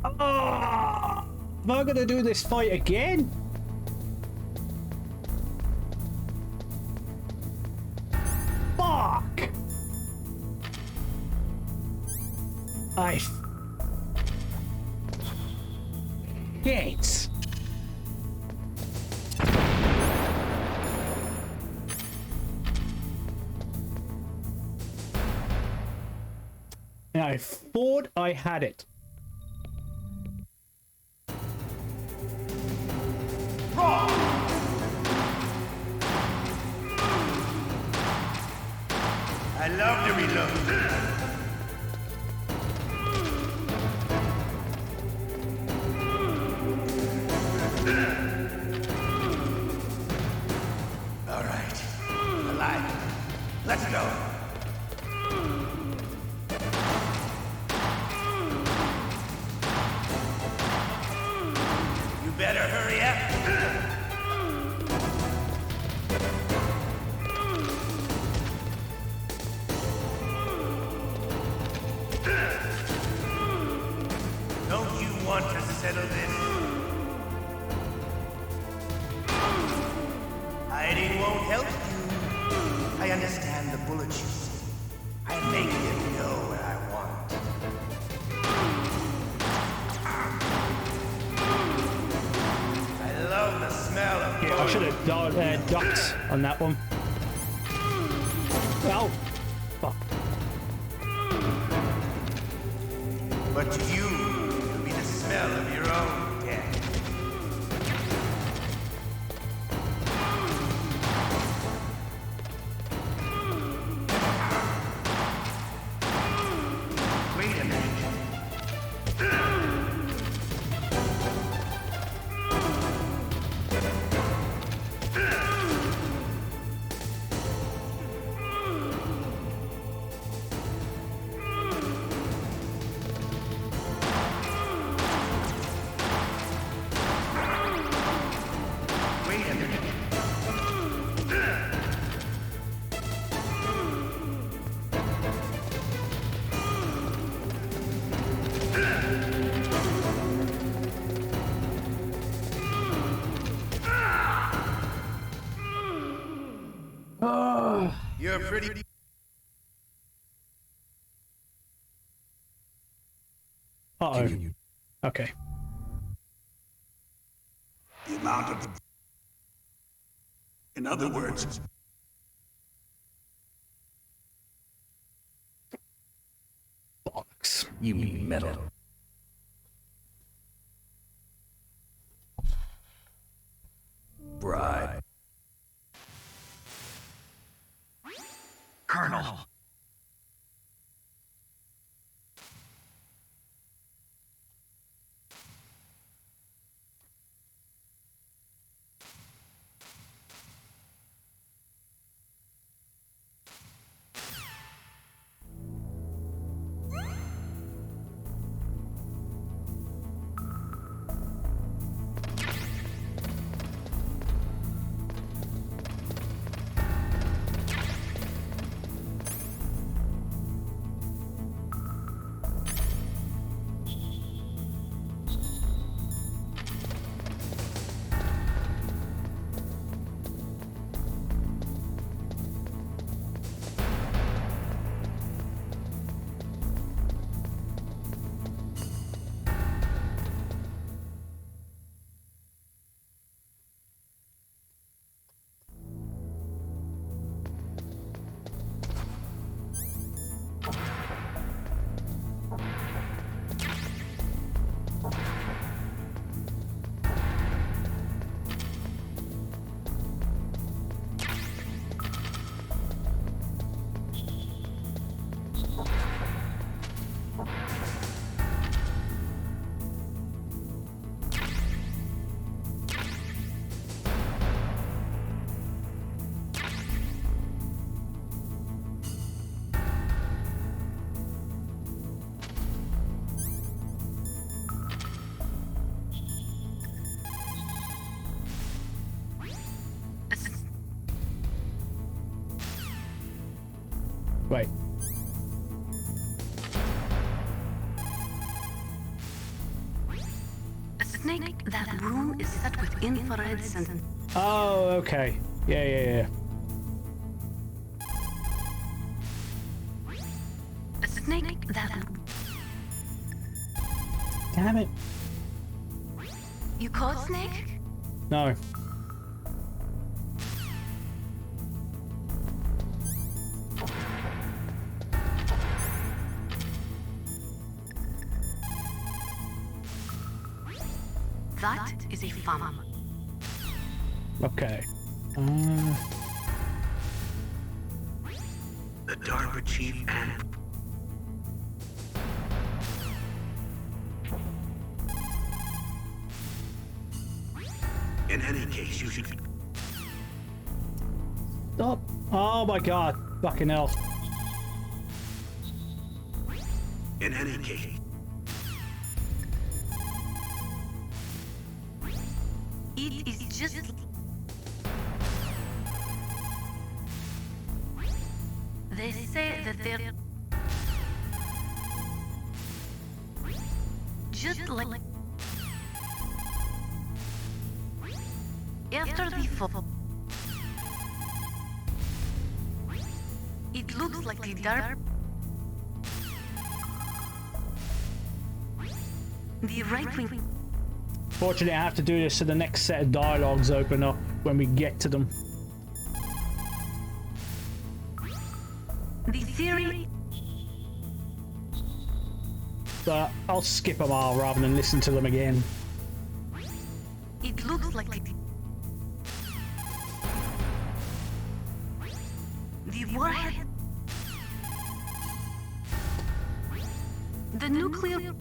Oh, am I gonna do this fight again? Fuck! Gates. I thought I had it. I love to reload. All right, alive. Let's go. You better hurry up. Don't you want to settle this? Hiding won't help you. I understand the bullets you see. I make them know where I want. I love the smell of Yeah, I should have ducked on that one. Oh, fuck. But to you, it'll be the smell of your own death. Wait a minute. Wait a minute. You're pretty. Uh-oh. Okay. The amount of... In other words... Bollocks. You mean metal. Snake, that room is set with infrared sensors. Oh, okay. Yeah. Snake, that... Damn it. You caught Snake? No. That is a farm. Okay. The DARPA chief and... In any case, you should... Stop. Oh my god. Fucking hell. In any case... It is just... They say that they're... Just like... After the fall... It looks like the dark... The right wing... Fortunately, I have to do this so the next set of dialogues open up when we get to them. The theory... But I'll skip them all rather than listen to them again. It looks like the warhead... The nuclear...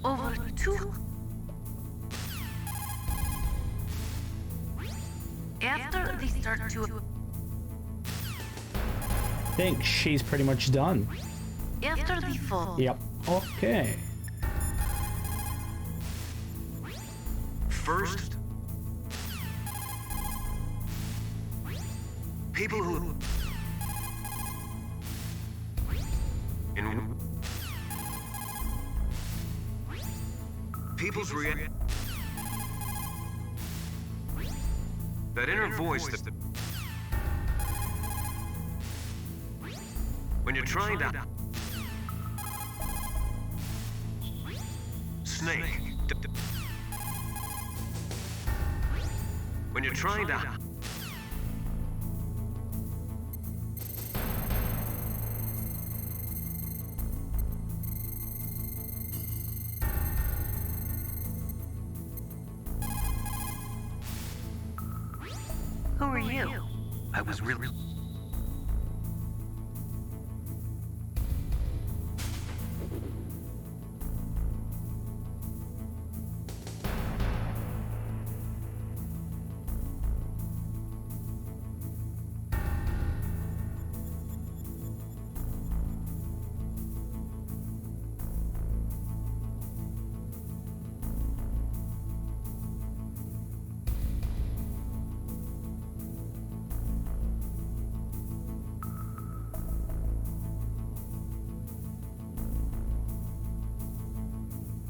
Over 2... After they start to... I think she's pretty much done. After the fall... Yep. Okay. First, people who... People's reaction... That inner voice that... When you're trying to... Snake. When you're trying to... Who are you? I was really...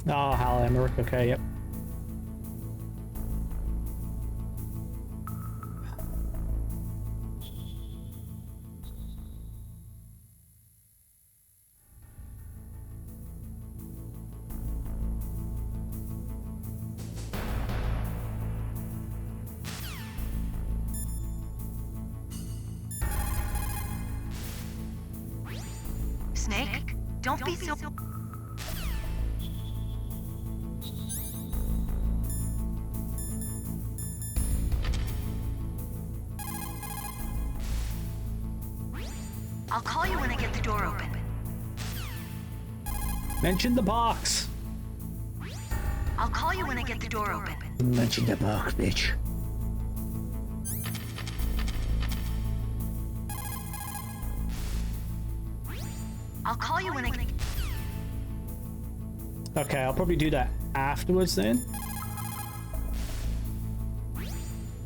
Oh, Hal Emmerich. Okay, yep. Snake, don't be so... I'll call you when I get the door open. Mention the box. I'll call you when I get the door open. Mention the box, bitch. I'll call you when I get... Okay, I'll probably do that afterwards then.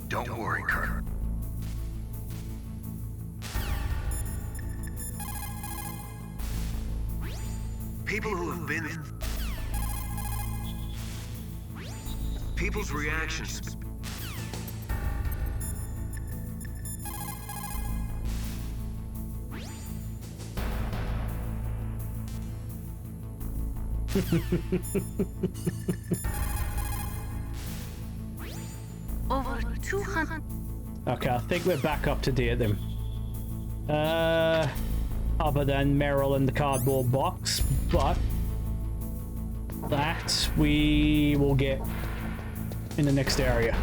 Don't worry, Kurt. People who have been... People's reactions... Over 200. Okay, I think we're back up to date then. Other than Meryl and the cardboard box, but that we will get in the next area.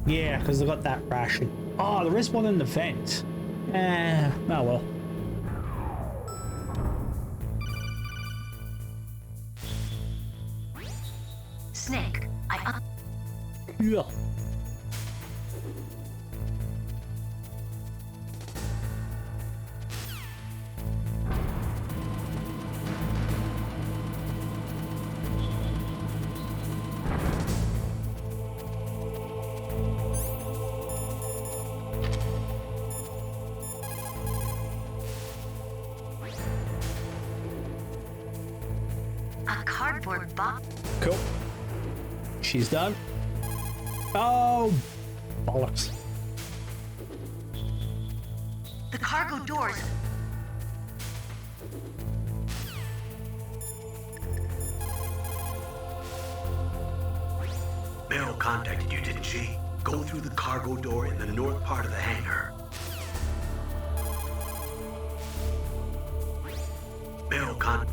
Yeah, because I got that ration. Oh, there is one in the vent. Oh well. Snake, Yeah. a cardboard box. Cool. She's done. Oh, bollocks. The cargo doors. Meryl contacted you, didn't she? Go through the cargo door in the north part of the hangar. Meryl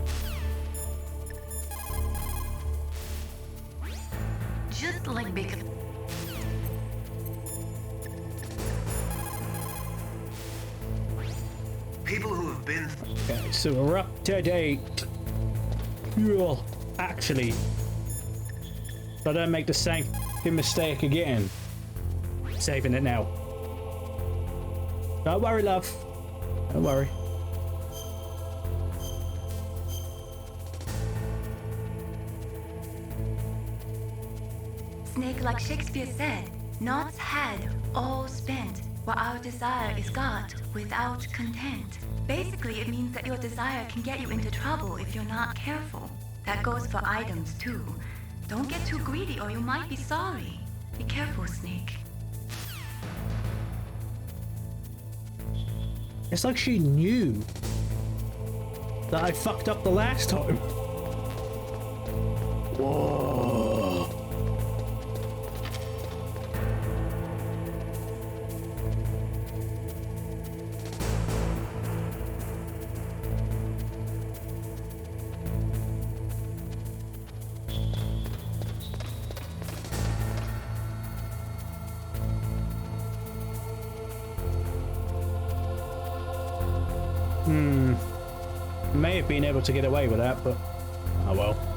Just like bacon. People who have been... Okay, so we're up to date. Yeah, actually, so I don't make the same mistake again. Saving it now. Don't worry, love. Don't worry. Snake, like Shakespeare said, naught had, all spent, while our desire is got without content. Basically, it means that your desire can get you into trouble if you're not careful. That goes for items, too. Don't get too greedy or you might be sorry. Be careful, Snake. It's like she knew that I fucked up the last time. Whoa. May have been able to get away with that, but oh well.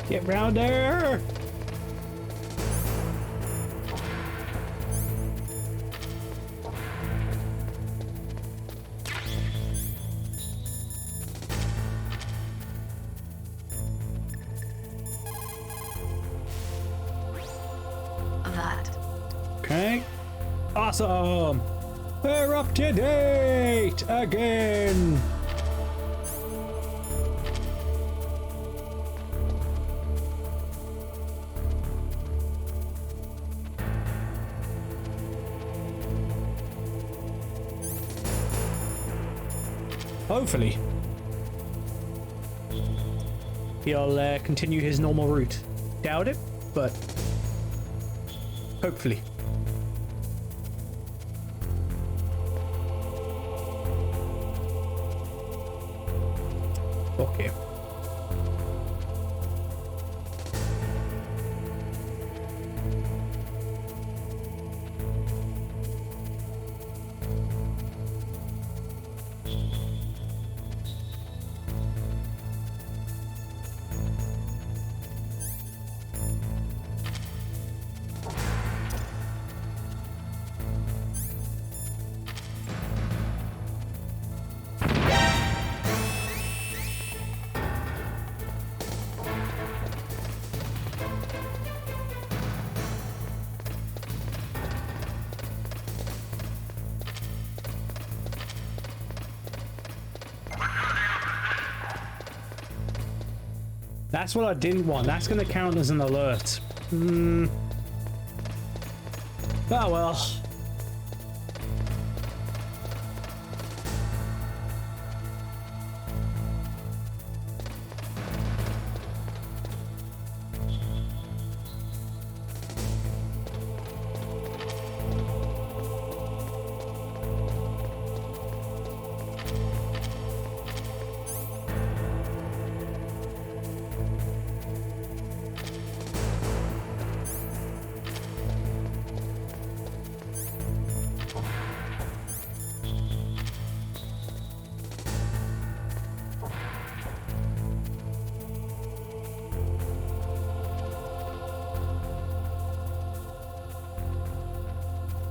Get round there! Okay. Awesome! We're up to date again! Hopefully. He'll continue his normal route. Doubt it, but hopefully. Okay. That's what I didn't want. That's going to count as an alert. Oh well.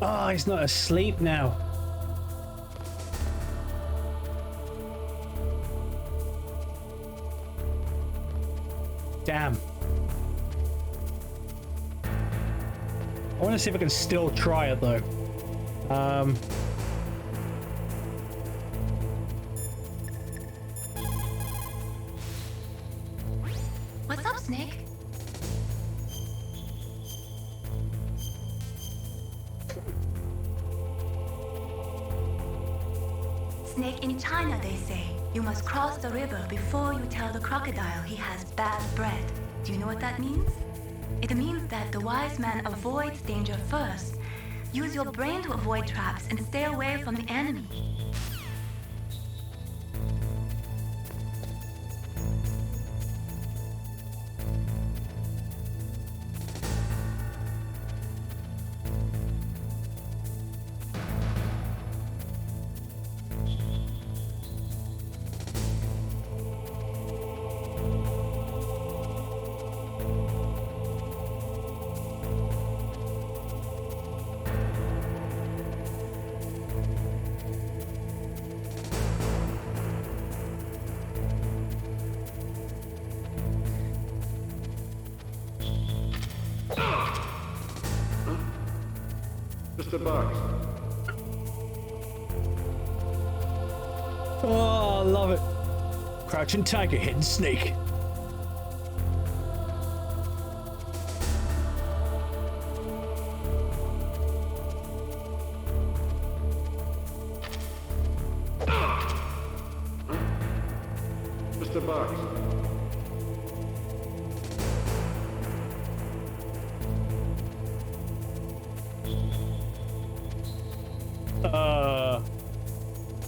Oh, he's not asleep now. Damn. I want to see if I can still try it though. What's up, Snake? Snake, in China they say, you must cross the river before you tell the crocodile he has bad bread. Do you know what that means? It means that the wise man avoids danger first. Use your brain to avoid traps and stay away from the enemy. Just a box. Oh, I love it. Crouching tiger, hidden snake. Just a box.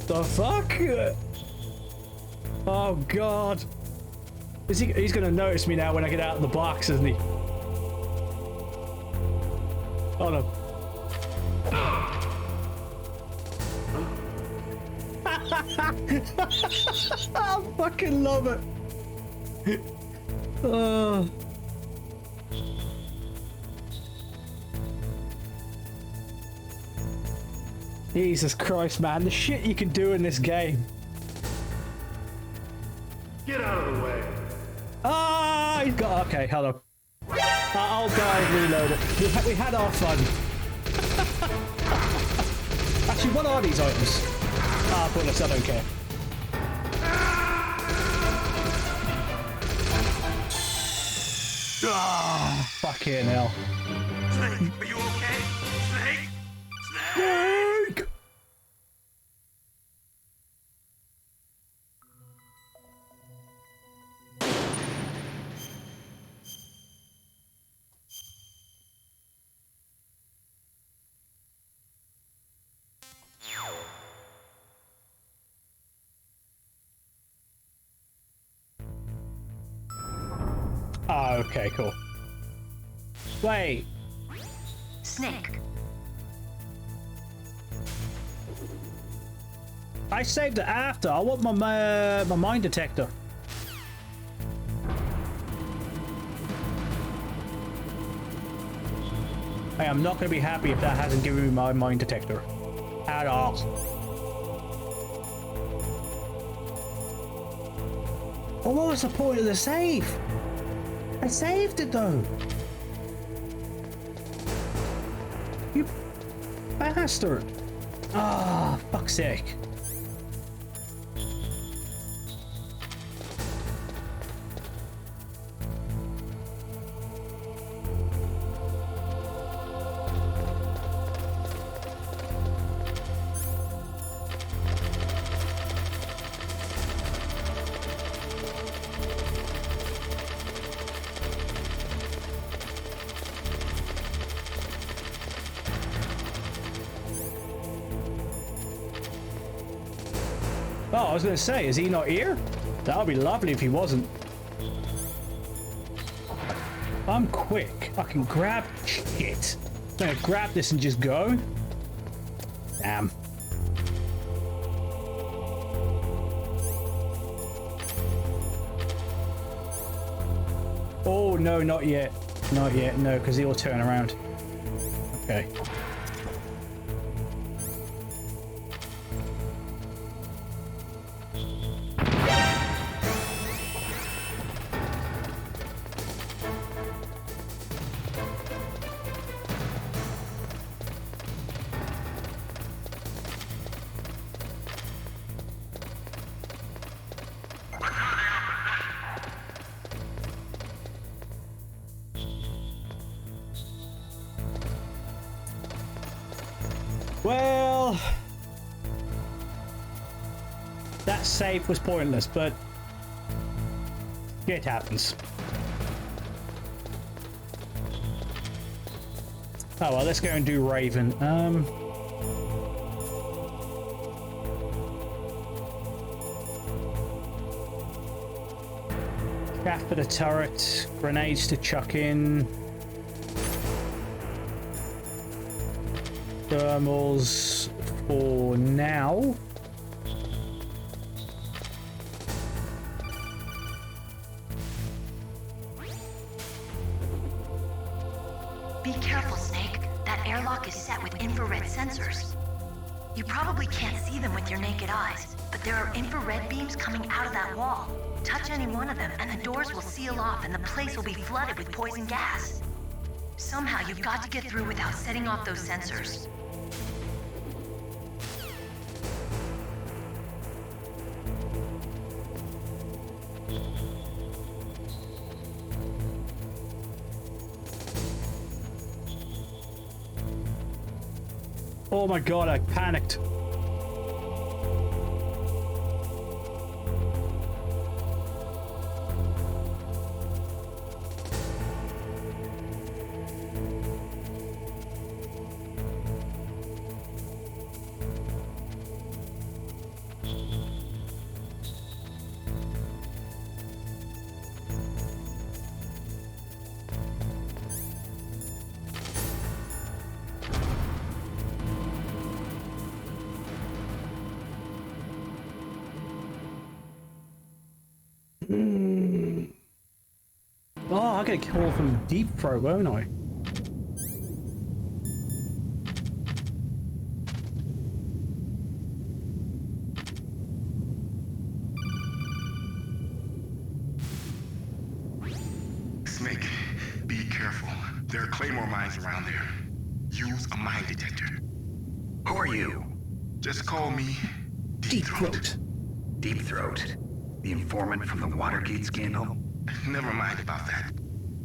The fuck? Oh god. He's gonna notice me now when I get out of the box, isn't he? Oh no. I fucking love it. Jesus Christ, man. The shit you can do in this game. Get out of the way. Ah, he's got... Okay, hold on. I'll go and reload it. We had our fun. Actually, what are these items? Ah, bullets, I don't care. Ah, fucking hell. Snake, are you okay? Snake? Snake! Ah, okay, cool. Wait. Snake. I saved it after. I want my my mine detector. I am not going to be happy if that hasn't given me my mine detector. At all. Oh, what was the point of the save? I saved it though. You bastard. Ah, fuck's sake. Oh, I was going to say, is he not here? That would be lovely if he wasn't. I'm quick. I can grab shit. I'm going to grab this and just go. Damn. Oh, no, not yet. Not yet, no, because he'll turn around. Okay. Well, that save was pointless, but it happens. Oh well, let's go and do Raven. Shaft for the turret, grenades to chuck in. Thermals for now. Be careful, Snake. That airlock is set with infrared sensors. You probably can't see them with your naked eyes, but there are infrared beams coming out of that wall. Touch any one of them and the doors will seal off and the place will be flooded with poison gas. Somehow you've got to get through without setting off those sensors. Oh my god, I panicked. Oh, I get a call from Deep Throat, won't I? Snake, be careful. There are claymore mines around there. Use a mine detector. Who are you? Just call me Deep Throat. Deep Throat? The informant from the Watergate scandal? Never mind about that.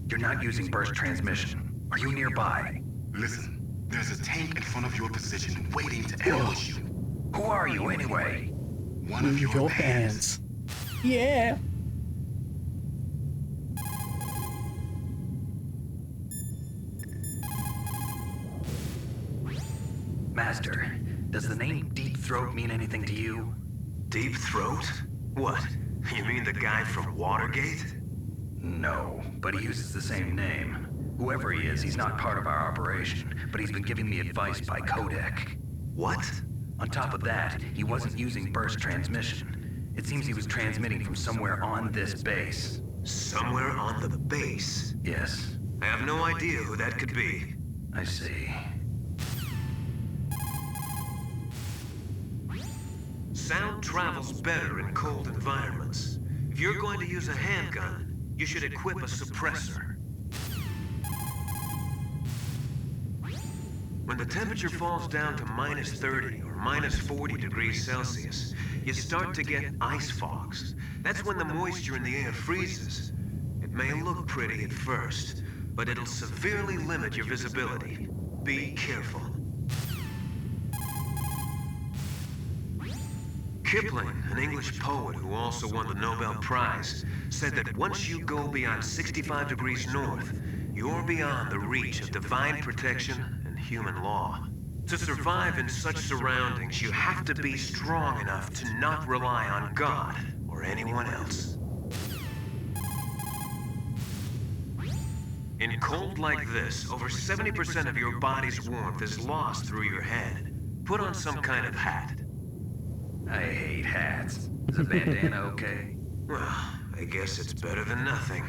You're not using burst transmission. Are you nearby? Listen, there's a tank in front of your position waiting to ambush you. Who are you anyway? One of your hands. Yeah. Master, does the name Deep Throat mean anything to you? Deep Throat? What? You mean the guy from Watergate? No, but he uses the same name. Whoever he is, he's not part of our operation, but he's been giving me advice by codec. What? On top of that, he wasn't using burst transmission. It seems he was transmitting from somewhere on this base. Somewhere on the base? Yes. I have no idea who that could be. I see. Sound travels better in cold environments. If you're going to use a handgun, you should equip a suppressor. When the temperature falls down to minus 30 or minus 40 degrees Celsius, you start to get ice fogs. That's when the moisture in the air freezes. It may look pretty at first, but it'll severely limit your visibility. Be careful. Kipling, an English poet who also won the Nobel Prize, said that once you go beyond 65 degrees north, you're beyond the reach of divine protection and human law. To survive in such surroundings, you have to be strong enough to not rely on God or anyone else. In cold like this, over 70% of your body's warmth is lost through your head. Put on some kind of hat. I hate hats. Is a bandana okay? Well, I guess it's better than nothing.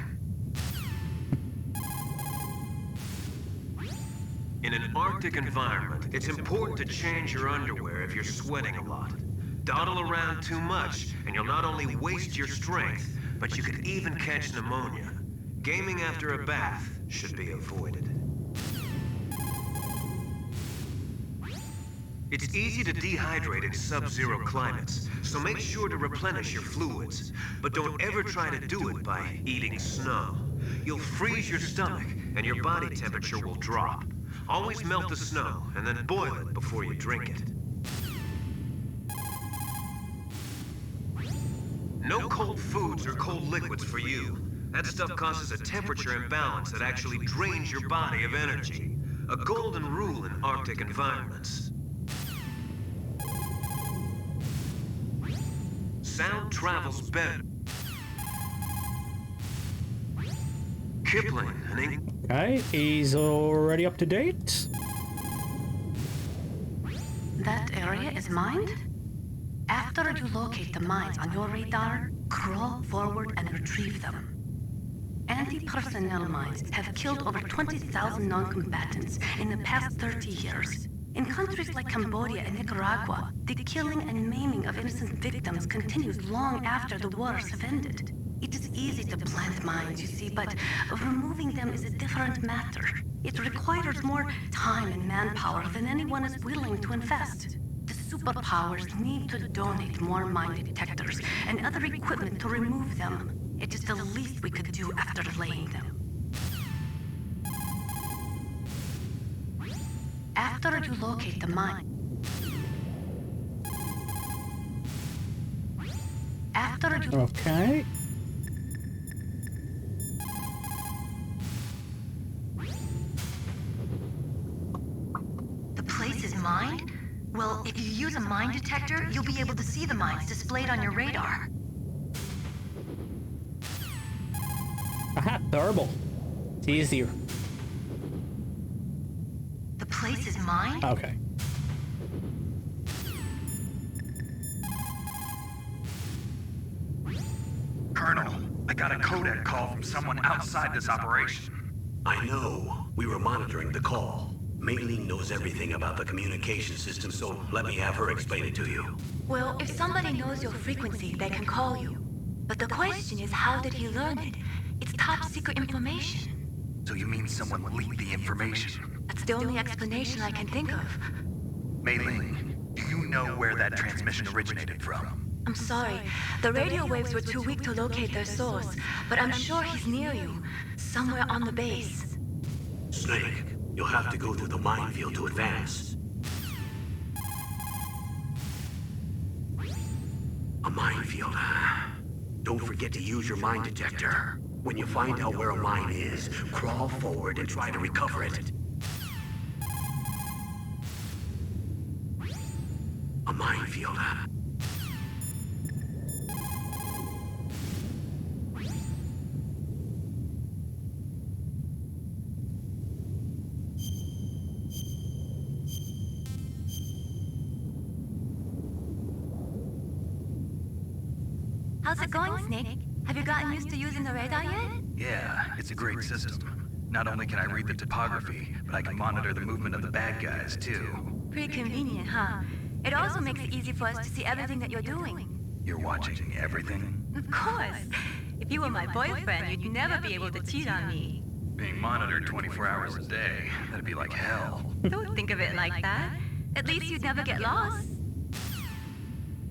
In an Arctic environment, it's important to change your underwear if you're sweating a lot. Dawdle around too much, and you'll not only waste your strength, but you could even catch pneumonia. Gaming after a bath should be avoided. It's easy to dehydrate in sub-zero climates, so make sure to replenish your fluids. But don't ever try to do it by eating snow. You'll freeze your stomach, and your body temperature will drop. Always melt the snow, and then boil it before you drink it. No cold foods or cold liquids for you. That stuff causes a temperature imbalance that actually drains your body of energy. A golden rule in Arctic environments. Sound travels better. Kipling, an English... Okay, he's already up to date. That area is mined? After you locate the mines on your radar, crawl forward and retrieve them. Anti-personnel mines have killed over 20,000 non-combatants in the past 30 years. In countries like Cambodia and Nicaragua, the killing and maiming of innocent victims continues long after the wars have ended. It is easy to plant mines, you see, but removing them is a different matter. It requires more time and manpower than anyone is willing to invest. The superpowers need to donate more mine detectors and other equipment to remove them. It is the least we could do after laying them. After you locate the mine... After you... Okay. The place is mined? Well, if you use a mine detector, you'll be able to see the mines displayed on your radar. Aha, thermal. It's easier. The place is mined? Okay. Colonel, I got a codec call from someone outside this operation. I know. We were monitoring the call. Mei-Ling knows everything about the communication system, so let me have her explain it to you. Well, if somebody knows your frequency, they can call you. But the question is, how did he learn it? It's top secret information. So you mean someone leaked the information? That's the only explanation I can think of. Mei-Ling, do you know where that transmission originated from? I'm sorry. The radio waves were too weak to locate their source, but I'm sure he's near you, somewhere on the base. Snake, you'll have to go through the minefield to advance. A minefield, huh? Don't forget to use your mine detector. When you find out where a mine is, crawl forward and try to recover it. A minefield, huh? How's it going, Snake? Have you gotten used to using the radar yet? Yeah, it's a great system. Not only can I read the topography, but I can monitor the movement of the bad guys, too. Pretty convenient, huh? It also makes it easy for us to see everything that you're doing. You're watching everything? Of course. If you were my boyfriend, you'd never be able to cheat on me. Being monitored 24 hours a day, that'd be like hell. Don't think of it like that. At least you'd never get lost.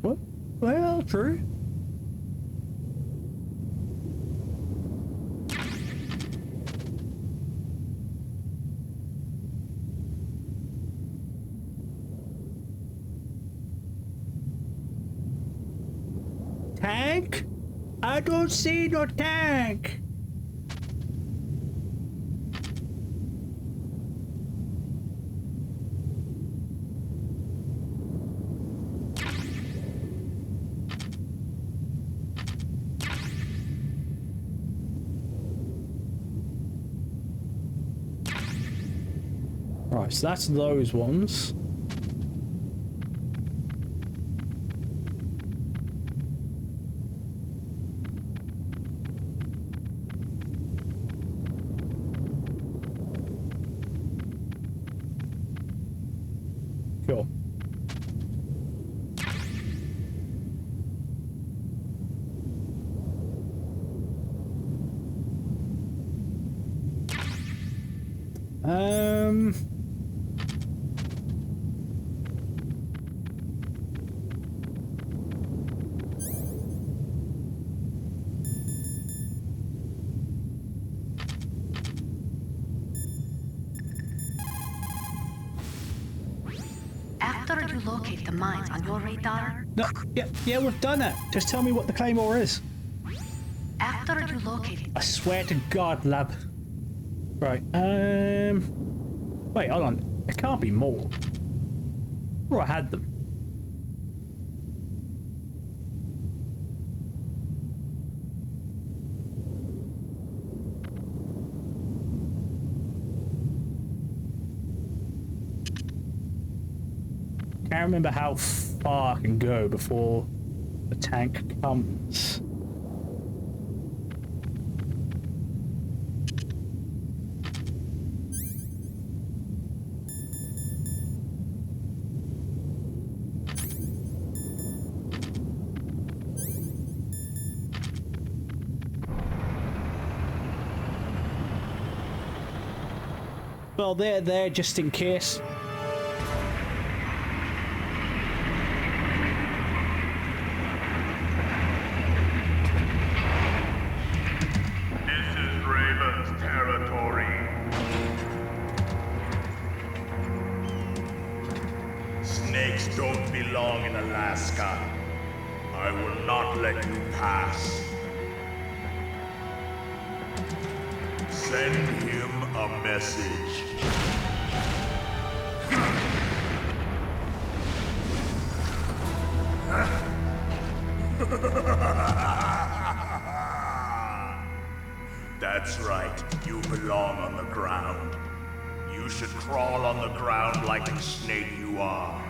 What? Well, true. Tank? I don't see no tank. Right, so that's those ones. Cool. After you locate the mines on your radar... No, yeah, we've done it. Just tell me what the Claymore is. After you locate... I swear to God, lab. Right, wait, hold on. It can't be more. Oh, I had them. Can't remember how far I can go before the tank comes. Well, they're there just in case. Snakes don't belong in Alaska. I will not let you pass. Send him a message. That's right. You belong on the ground. You should crawl on the ground like the snake you are.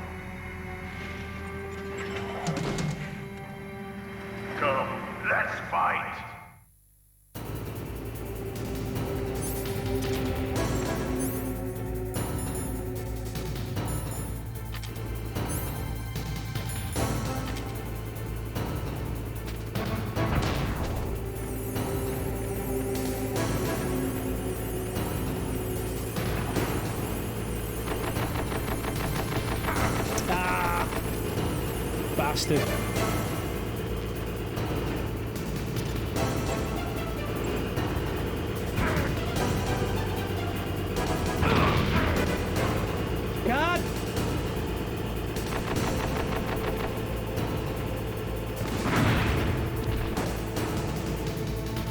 Come, let's fight. bastard. God!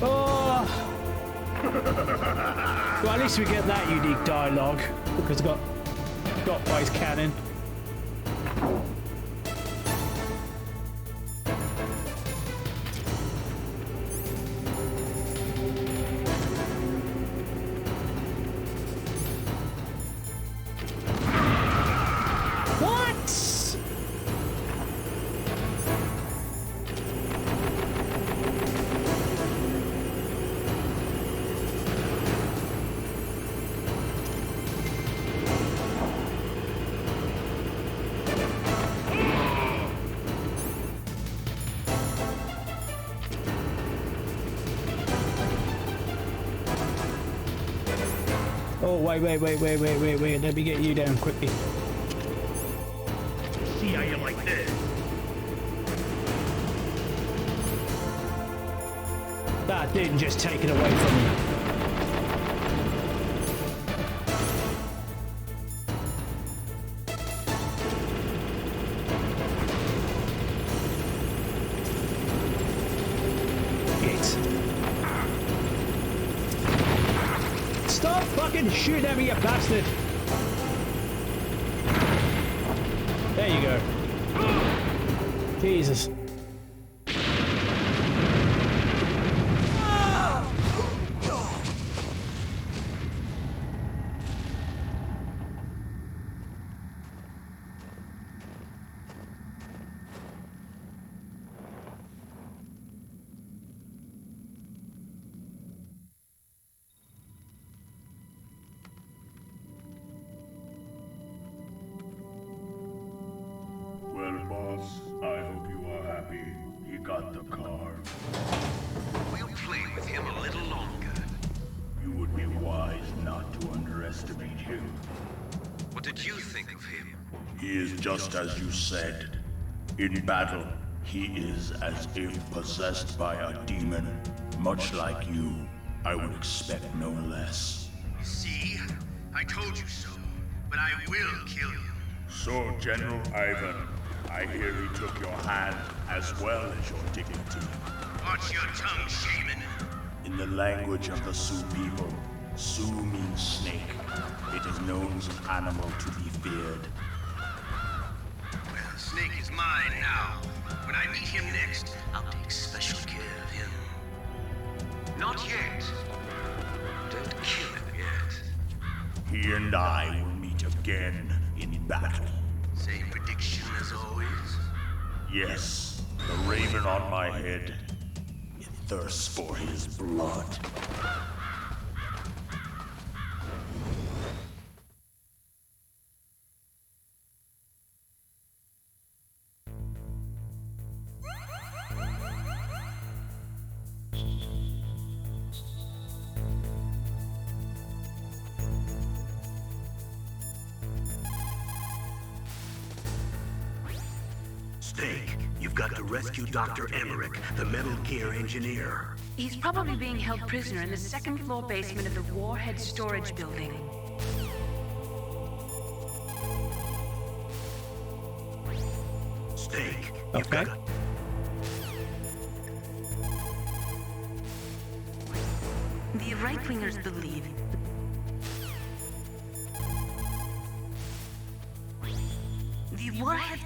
Oh! Well, at least we get that unique dialogue because it got by his cannon. Oh, wait. Let me get you down quickly. See how you like this? That didn't just take it away from me. Stop fucking shooting at me, you bastard! There you go. Jesus. Well, boss, I hope you are happy. He got the car. We'll play with him a little longer. You would be wise not to underestimate him. What did you think of him? He is just as you said. In battle, he is as if possessed by a demon. Much like you, I would expect no less. See? I told you so. But I will kill you. So, General Ivan, I hear he took your hand as well as your dignity. Watch your tongue, shaman. In the language of the Sioux people, Sioux means snake. It is known as an animal to be feared. Well, Snake is mine now. When I meet him next, I'll take special care of him. Not yet. Don't kill him yet. He and I will meet again in battle. Same prediction as always? Yes, the raven on my head. It thirsts for his blood. Snake, you've got to rescue Dr. Emmerich, the Metal Gear engineer. He's probably being held prisoner in the second floor basement of the warhead storage building. Snake, you've got to... The right-wingers believe the warhead...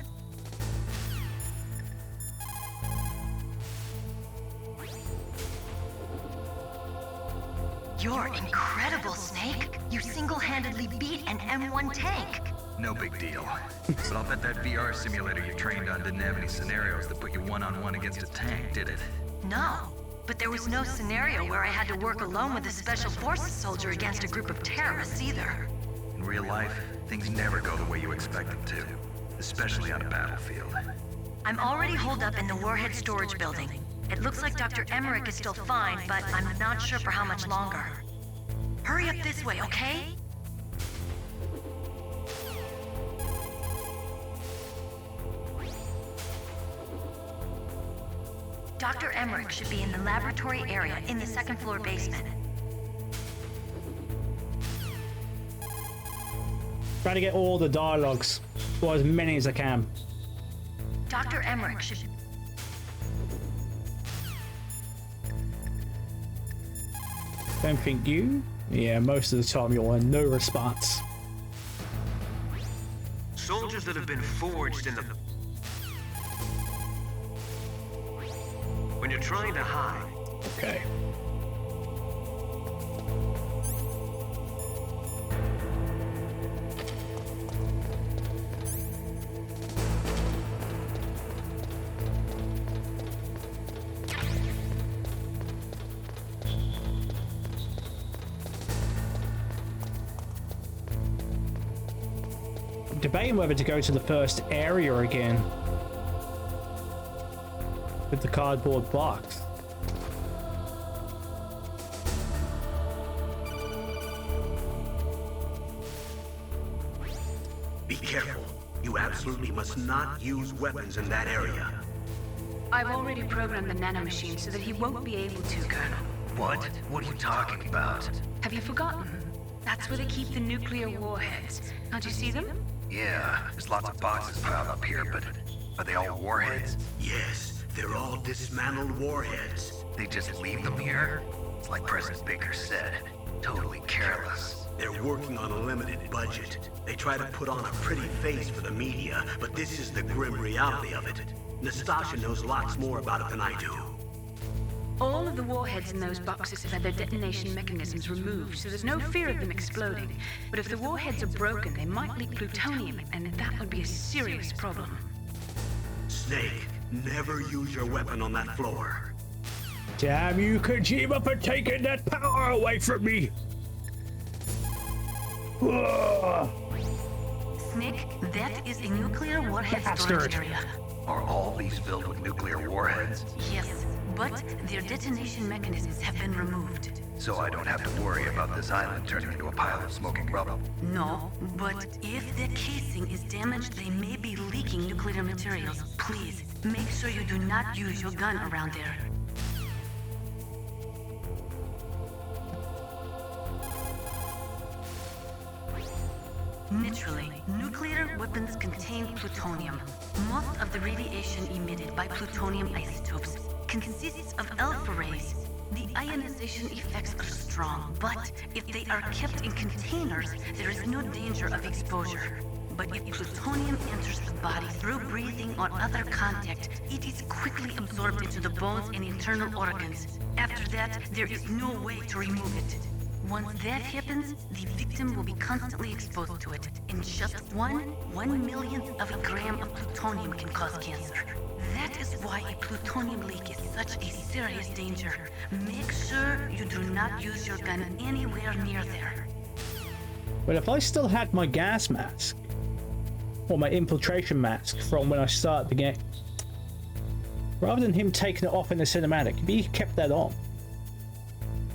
You're incredible, Snake. You single-handedly beat an M1 tank. No big deal. But I'll bet that VR simulator you trained on didn't have any scenarios that put you one-on-one against a tank, did it? No, but there was no scenario where I had to work alone with a special forces soldier against a group of terrorists either. In real life, things never go the way you expect them to, especially on a battlefield. I'm already holed up in the warhead storage building. It looks like Dr. Emmerich is still fine, but I'm not sure for how much longer. Hurry up this way, okay? Dr. Emmerich should be in the laboratory area in the second floor basement. Try to get all the dialogues, or as many as I can. Dr. Emmerich should... Don't think you? Yeah, most of the time you'll have no response. Soldiers that have been forged in the... When you're trying to hide... Okay. Debating whether to go to the first area again with the cardboard box. Be careful. You absolutely must not use weapons in that area. I've already programmed the nanomachine so that he won't be able to, Colonel. What? What are you talking about? Have you forgotten? That's where they keep the nuclear warheads. Can't you see them? Yeah, there's lots of boxes piled up here, but are they all warheads? Yes, they're all dismantled warheads. They just leave them here? It's like President Baker said, totally careless. They're working on a limited budget. They try to put on a pretty face for the media, but this is the grim reality of it. Nastasha knows lots more about it than I do. All of the warheads in those boxes have had their detonation mechanisms removed, so there's no fear of them exploding. But if the warheads are broken, they might leak plutonium, and that would be a serious problem. Snake, never use your weapon on that floor. Damn you, Kojima, for taking that power away from me! Ugh. Snake, that is a nuclear warhead storage area. Are all these filled with nuclear warheads? Yes, but their detonation mechanisms have been removed. So I don't have to worry about this island turning into a pile of smoking rubble? No, but if the casing is damaged, they may be leaking nuclear materials. Please, make sure you do not use your gun around there. Naturally, nuclear weapons contain plutonium. Most of the radiation emitted by plutonium isotopes consists of alpha rays. The ionization effects are strong, but if they are kept in containers, there is no danger of exposure. But if plutonium enters the body through breathing or other contact, it is quickly absorbed into the bones and internal organs. After that, there is no way to remove it. Once that happens, the victim will be constantly exposed to it, and just one millionth of a gram of plutonium can cause cancer. That is why a plutonium leak is such a serious danger. Make sure you do not use your gun anywhere near there. But if I still had my gas mask, or my infiltration mask from when I started the game, rather than him taking it off in the cinematic, if he kept that on,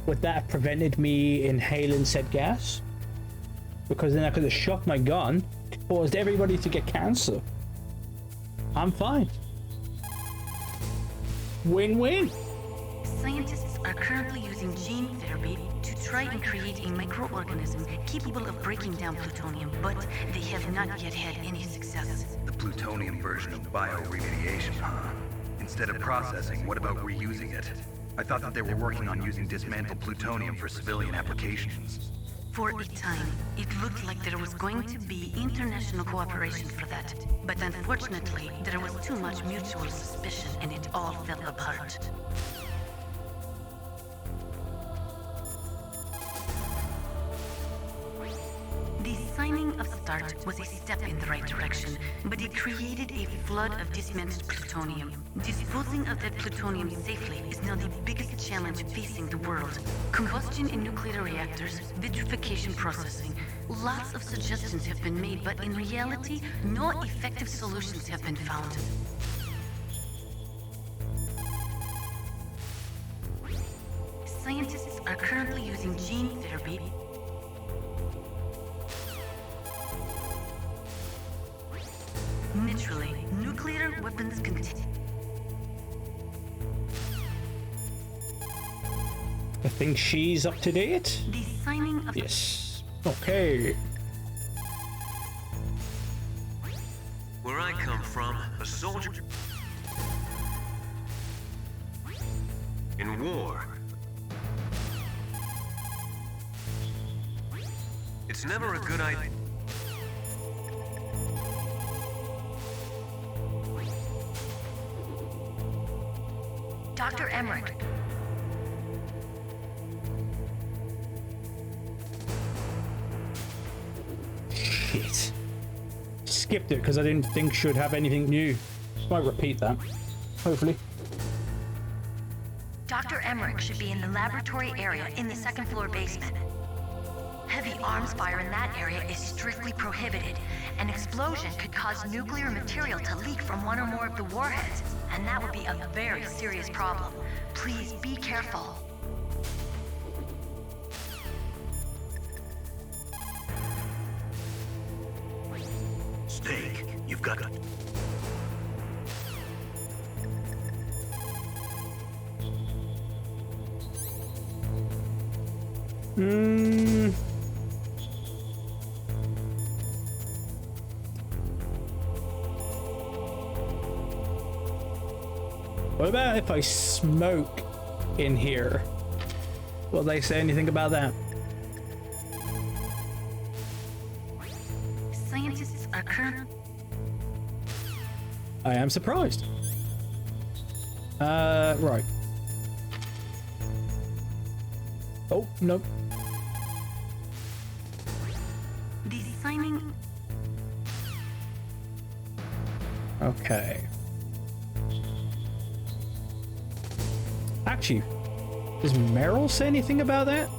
would that have prevented me inhaling said gas? Because then I could have shot my gun, caused everybody to get cancer. I'm fine. Win-win. Scientists are currently using gene therapy to try and create a microorganism capable of breaking down plutonium, but they have not yet had any success. The plutonium version of bioremediation, huh? Instead of processing, what about reusing it? I thought that they were working on using dismantled plutonium for civilian applications. For a time, it looked like there was going to be international cooperation for that. But unfortunately, there was too much mutual suspicion and it all fell apart. The signing of START was a step in the right direction, but it created a flood of dismantled plutonium. Disposing of that plutonium safely is now the biggest challenge facing the world. Combustion in nuclear reactors, vitrification processing. Lots of suggestions have been made, but in reality, no effective solutions have been found. Scientists are currently using gene therapy naturally, nuclear weapons contain... I think she's up to date. The signing of... Yes. Okay. Where I come from, a soldier... in war... it's never a good idea... Dr. Emmerich. Shit. Skipped it because I didn't think she'd have anything new. Might repeat that. Hopefully. Dr. Emmerich should be in the laboratory area in the second floor basement. Heavy arms fire in that area is strictly prohibited. An explosion could cause nuclear material to leak from one or more of the warheads, and that would be a very serious problem. Please be careful. Snake, you've got to... What about if I smoke in here? Will they say anything about that? Scientists are currently... I am surprised. Right. Oh, no. The signing... Okay. Actually, does Meryl say anything about that?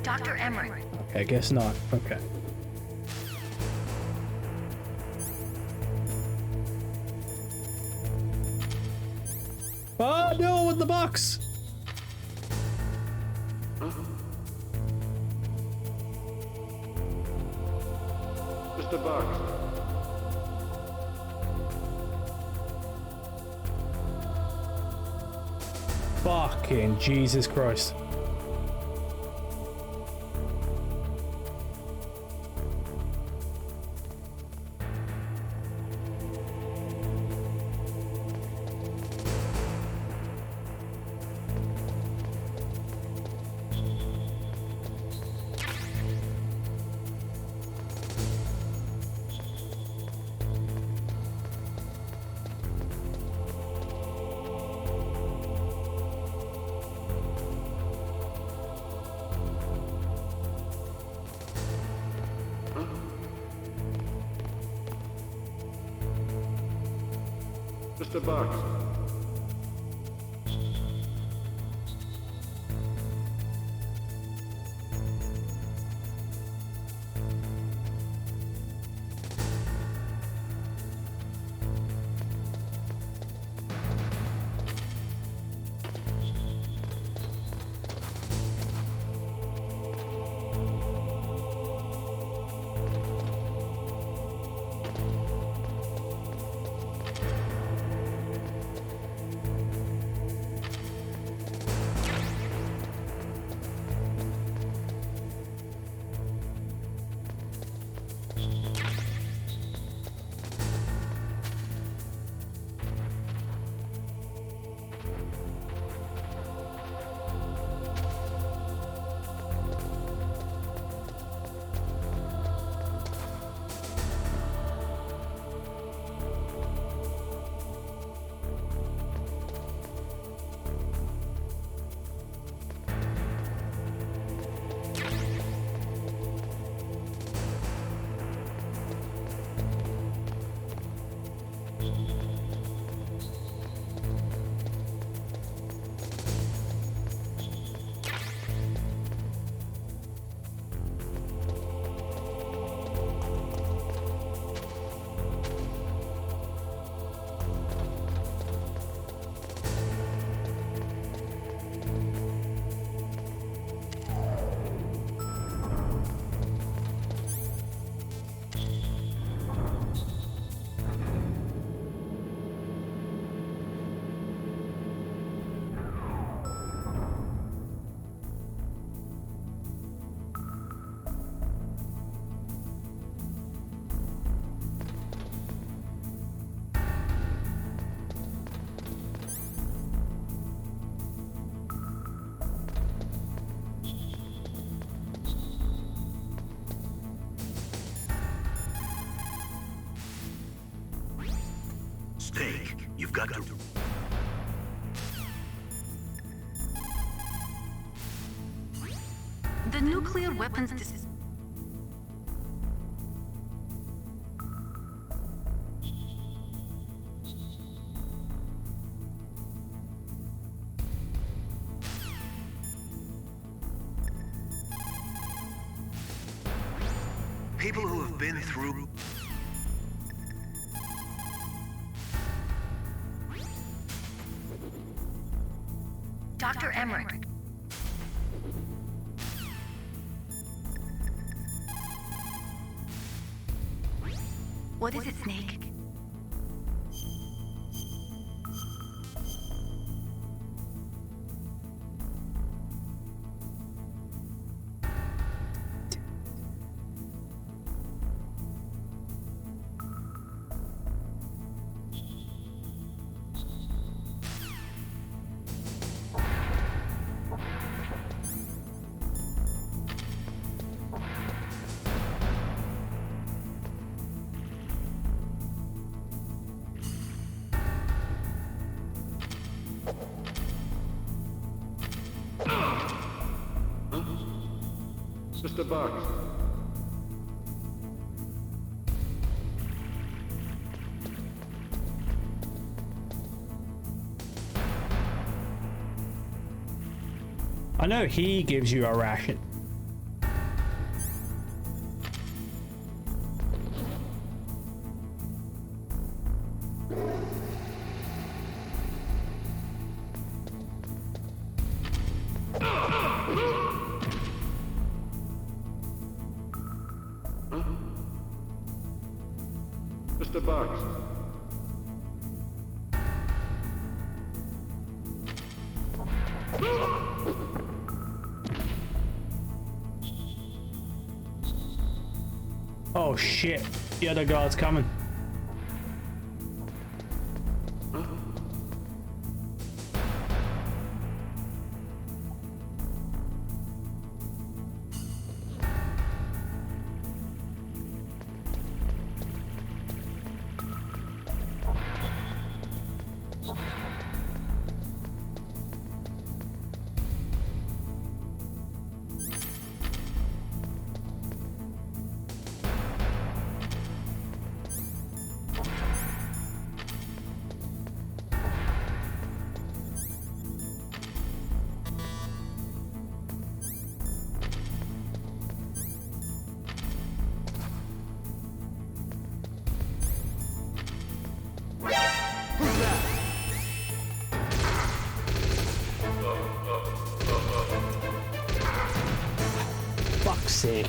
Dr. Emmerich. Okay, I guess not. Okay. Oh no, with the box! Mr. Box. Fucking Jesus Christ. Mr. Box. got to... The nuclear weapons People who have been through... Dr. Emmerich. What is it, Snake? Mr. Bugs. I know he gives you a ration. Mr. Bugs. Oh shit, the other guard's coming. Fuck's sake.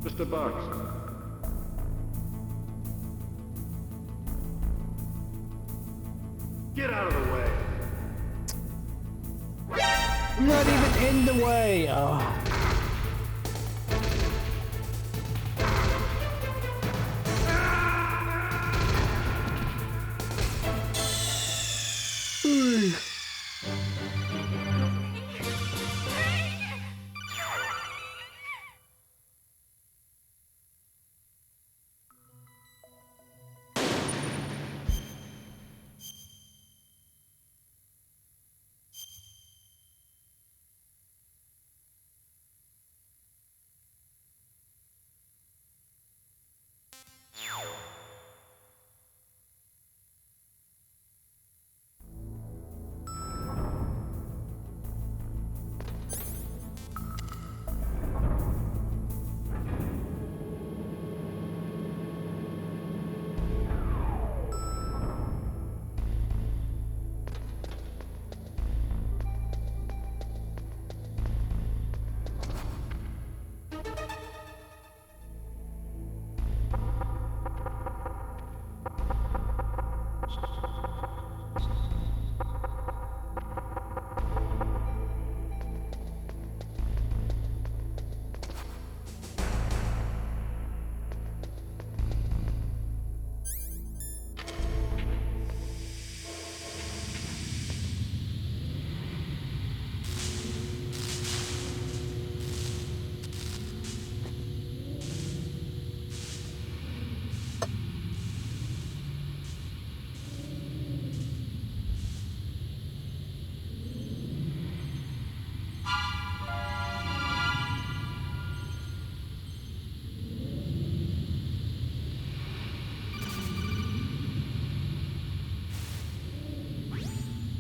Mr. Box. Get out of the way. I'm not even in the way. Oh.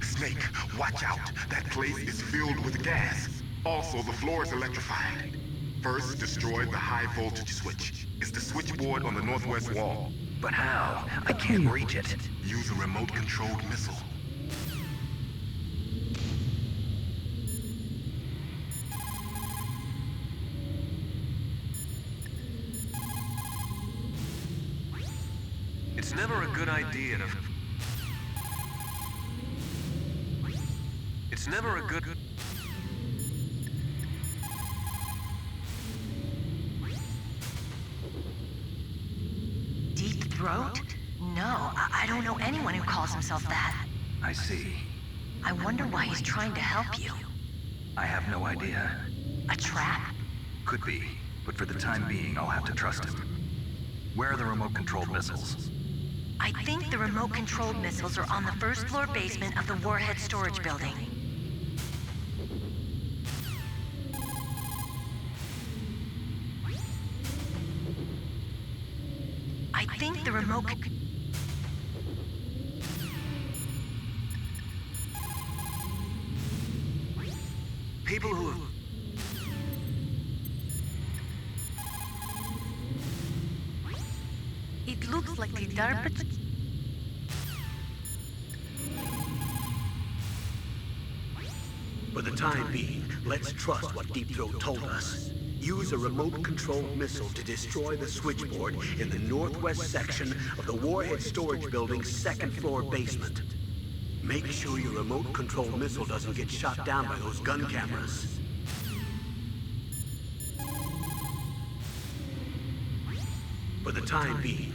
Snake, watch out. That place is filled with gas. Also, the floor is electrified. First, destroy the high voltage switch. It's the switchboard on the northwest wall. But how? I can't reach it. Use a remote-controlled missile. It's never a good idea to... It's never a good... Deep throat? No, I don't know anyone who calls himself that. I see. I wonder why he's trying to help you. I have no idea. A trap? Could be, but for the time being, I'll have to trust him. Where are the remote-controlled missiles? I think the remote-controlled missiles are on the first floor basement of the warhead storage building. I think the remote... People who have... It looks like the DARPA... For the time being, let's trust what Deep Throat told us. Use a remote-controlled missile to destroy the switchboard in the northwest section of the warhead storage building's second-floor basement. Make sure your remote-controlled missile doesn't get shot down by those gun cameras. For the time being,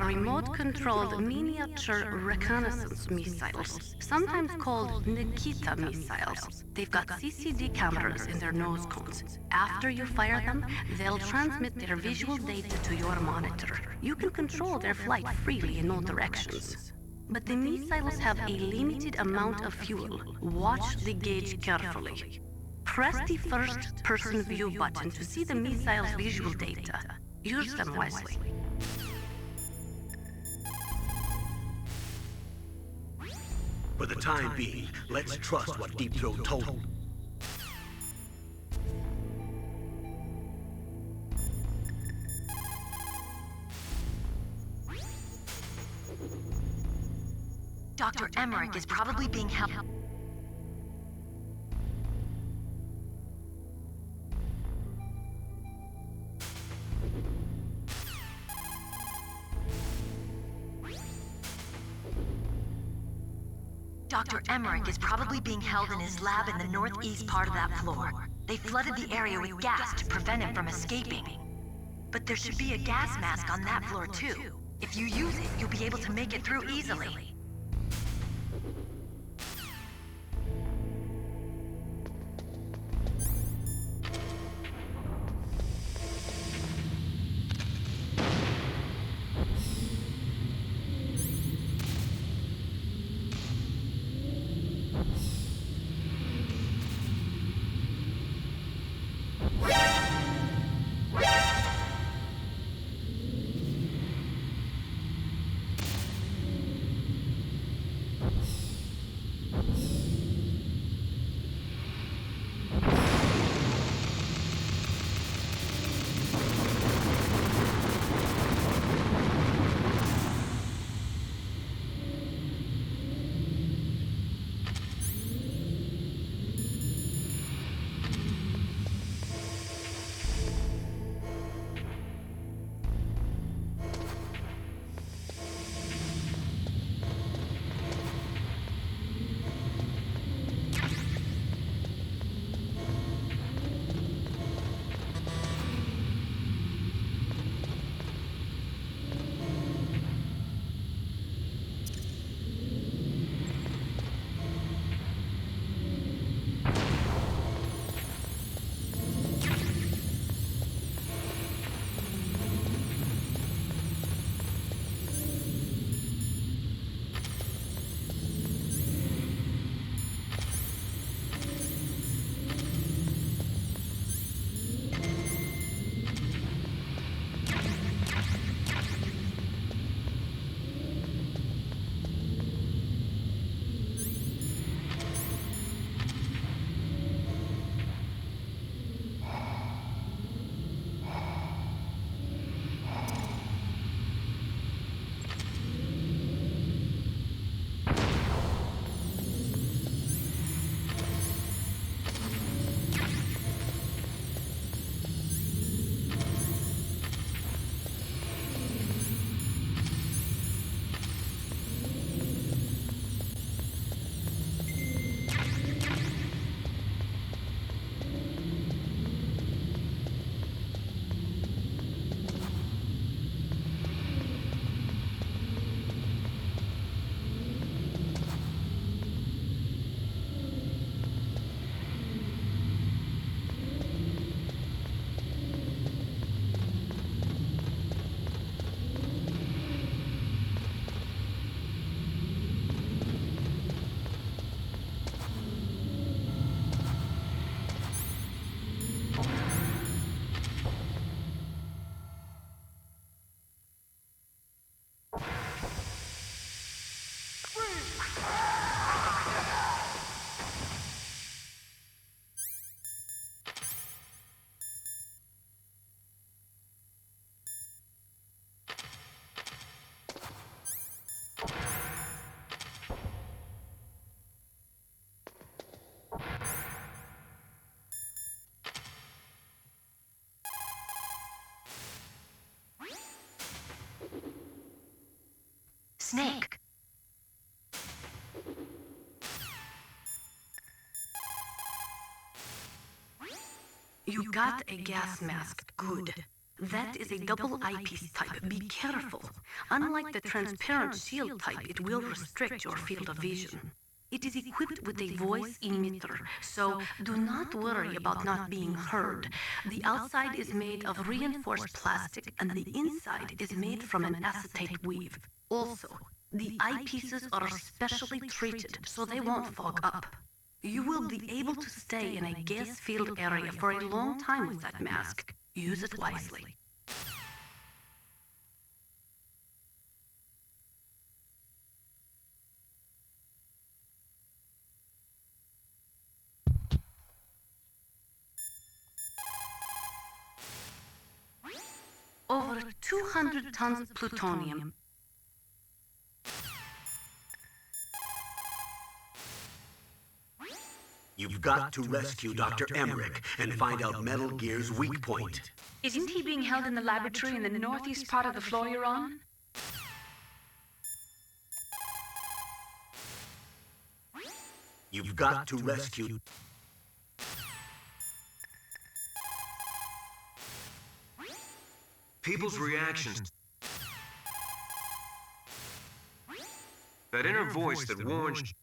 are remote-controlled miniature reconnaissance missiles, sometimes called Nikita missiles. They've got CCD cameras in their nose cones. After you fire them, they'll transmit their visual data to your monitor. You can control their flight freely in all directions. But the missiles have a limited amount of fuel. Watch the gauge carefully. Press the first-person view button to see the missile's visual data. Use them wisely. For the time being, let's trust what Deep Throat told him. Dr. Emmerich is probably being held... Dr. Emmerich is probably being held in his lab in the northeast part of that floor. They flooded the area with gas to prevent him from escaping. But there should be a gas mask on that floor too. If you use it, you'll be able to make it through easily. Snake. You got a gas mask. Good. That is a double eyepiece type. Be careful. Unlike the transparent shield type, it will restrict your field of vision. It is equipped with a voice emitter, so do not worry about not being heard. The outside is made of reinforced plastic, and the inside is made from an acetate weave. Also, the eyepieces are specially treated, so they won't fog up. You will be able to stay in a gas field area for a long time with that mask. Use it wisely. Over 200 tons of plutonium. You've got to rescue Dr. Emmerich and find out Metal Gear's weak point. Isn't he being held in the laboratory in the northeast part of the floor you're on? You've got to rescue... People's reactions. That inner voice that warns.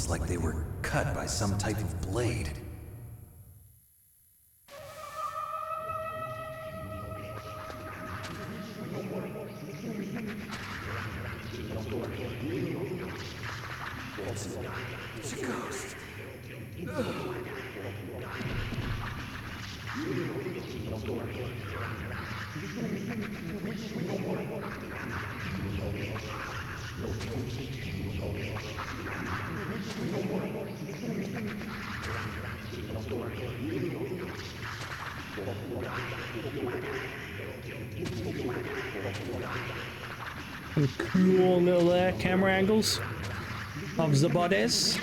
Like they were cut by some type of blade. It's a ghost. Some cool little camera angles of the bodies.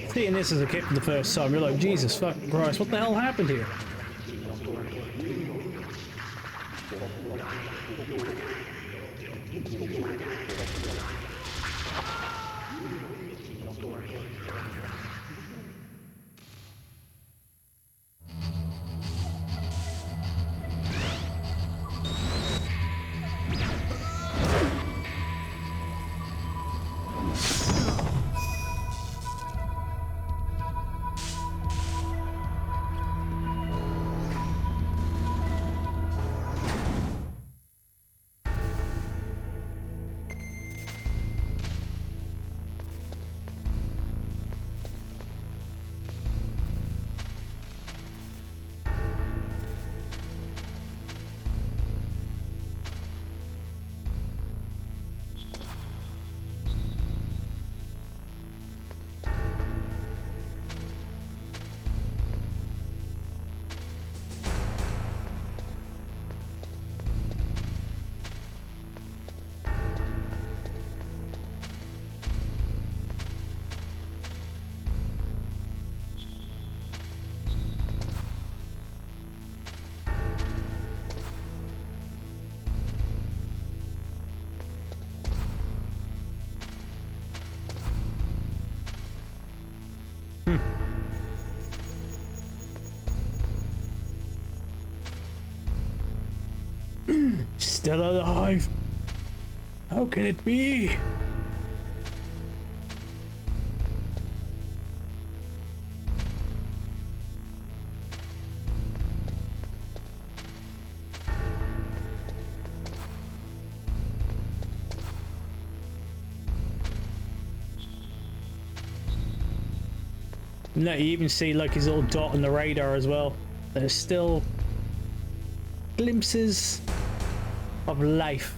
Seeing this as a kid for the first time, you're like, Jesus fucking Christ, what the hell happened here? Still alive? How can it be? No, you even see like his little dot on the radar as well. There's still glimpses of life.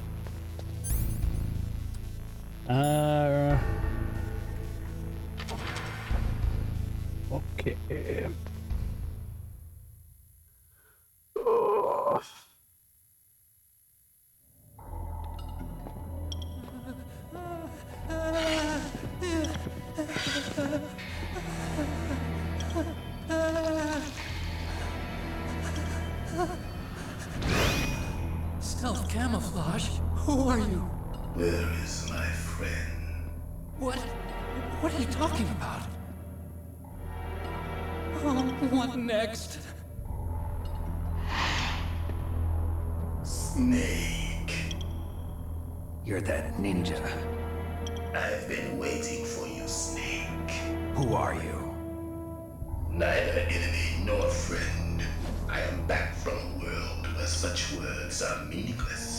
Okay. Who are you? Where is my friend? What are you talking about? Oh, what next? Snake. You're that ninja. I've been waiting for you, Snake. Who are you? Neither enemy nor friend. I am back from a world where such words are meaningless.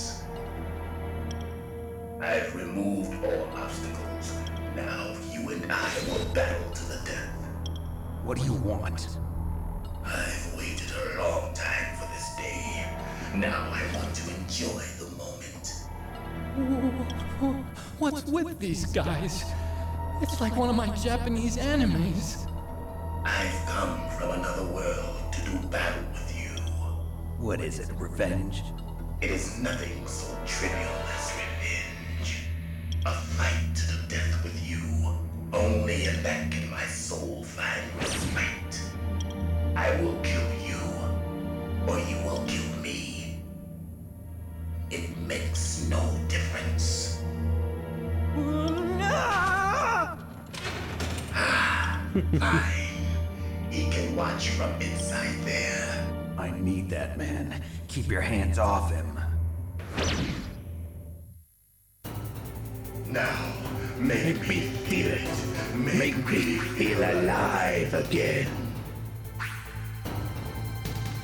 I've removed all obstacles. Now you and I will battle to the death. What do you want? I've waited a long time for this day. Now I want to enjoy the moment. What's with these guys? It's like one of my Japanese animes. I've come from another world to do battle with you. What is it, revenge? It is nothing so trivial as revenge. A fight to the death with you. Only in that can my soul find respite. I will kill you, or you will kill me. It makes no difference. Fine. He can watch from inside there. I need that man. Keep your hands off him. Now, make me feel it. Make me feel alive again.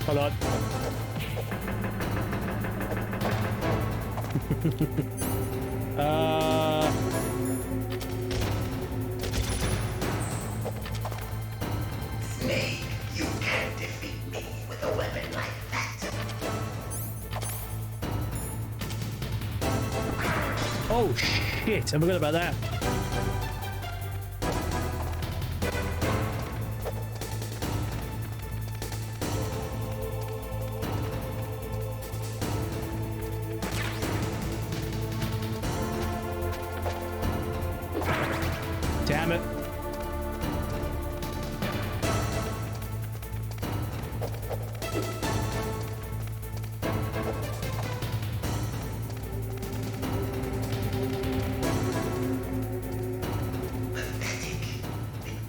Hold on. Snake, you can't defeat me with a weapon like that. Oh shit, I forgot about that. Damn it.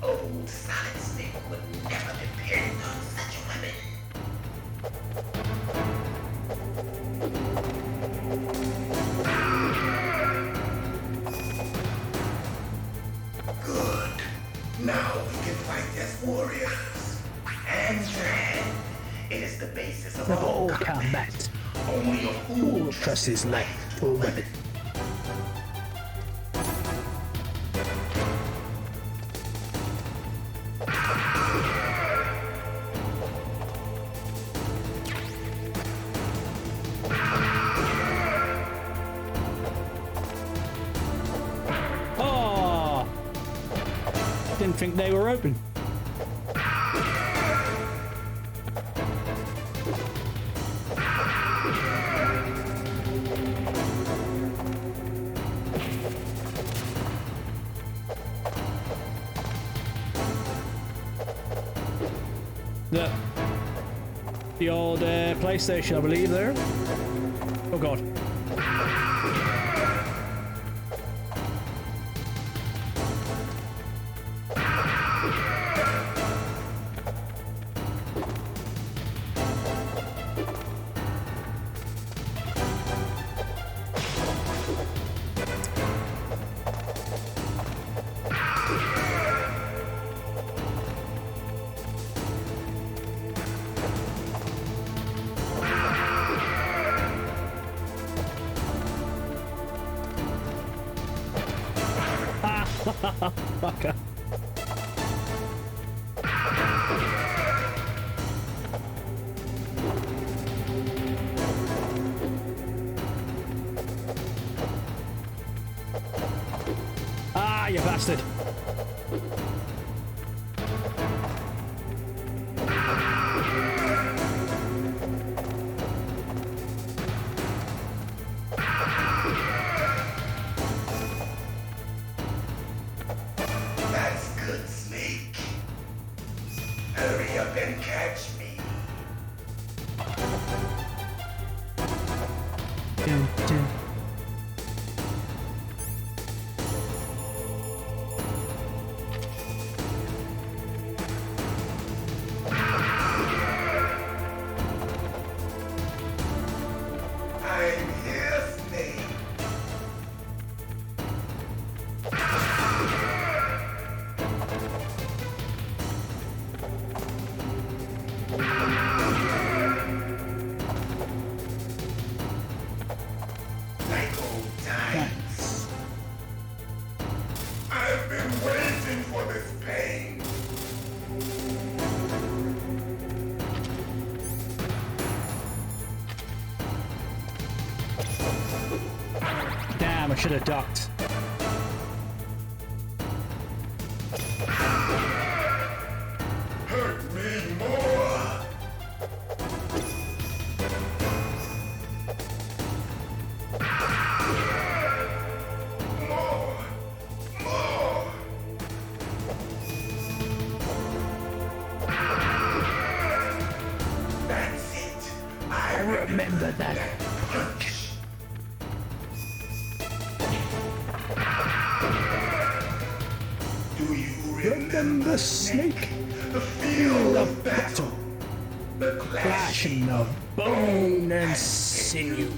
Old Solid Snake would never depend on such a weapon. Good. Now we can fight as warriors. Hand to hand. It is the basis of all combat. Only a fool trusts his life to a weapon. Oh, didn't think they were open. The old PlayStation, I believe, there. Oh god. Fucker. Ah, you bastard. That's good, Snake. Hurry up and catch me. Dun, dun, should have ducked. Hurt me more. More. That's it. I remember that. Punch. Do you remember Snake? the feel of battle? The Clashing of bone and sinew.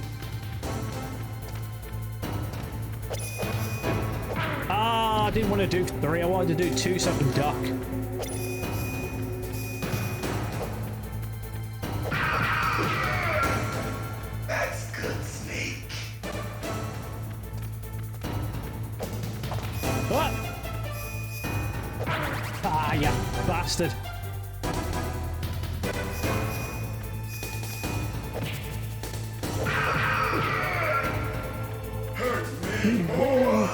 Ah, I didn't want to do 3. I wanted to do 2 so I can duck. That's good, Snake. What? Ah, you bastard. Hurt me more.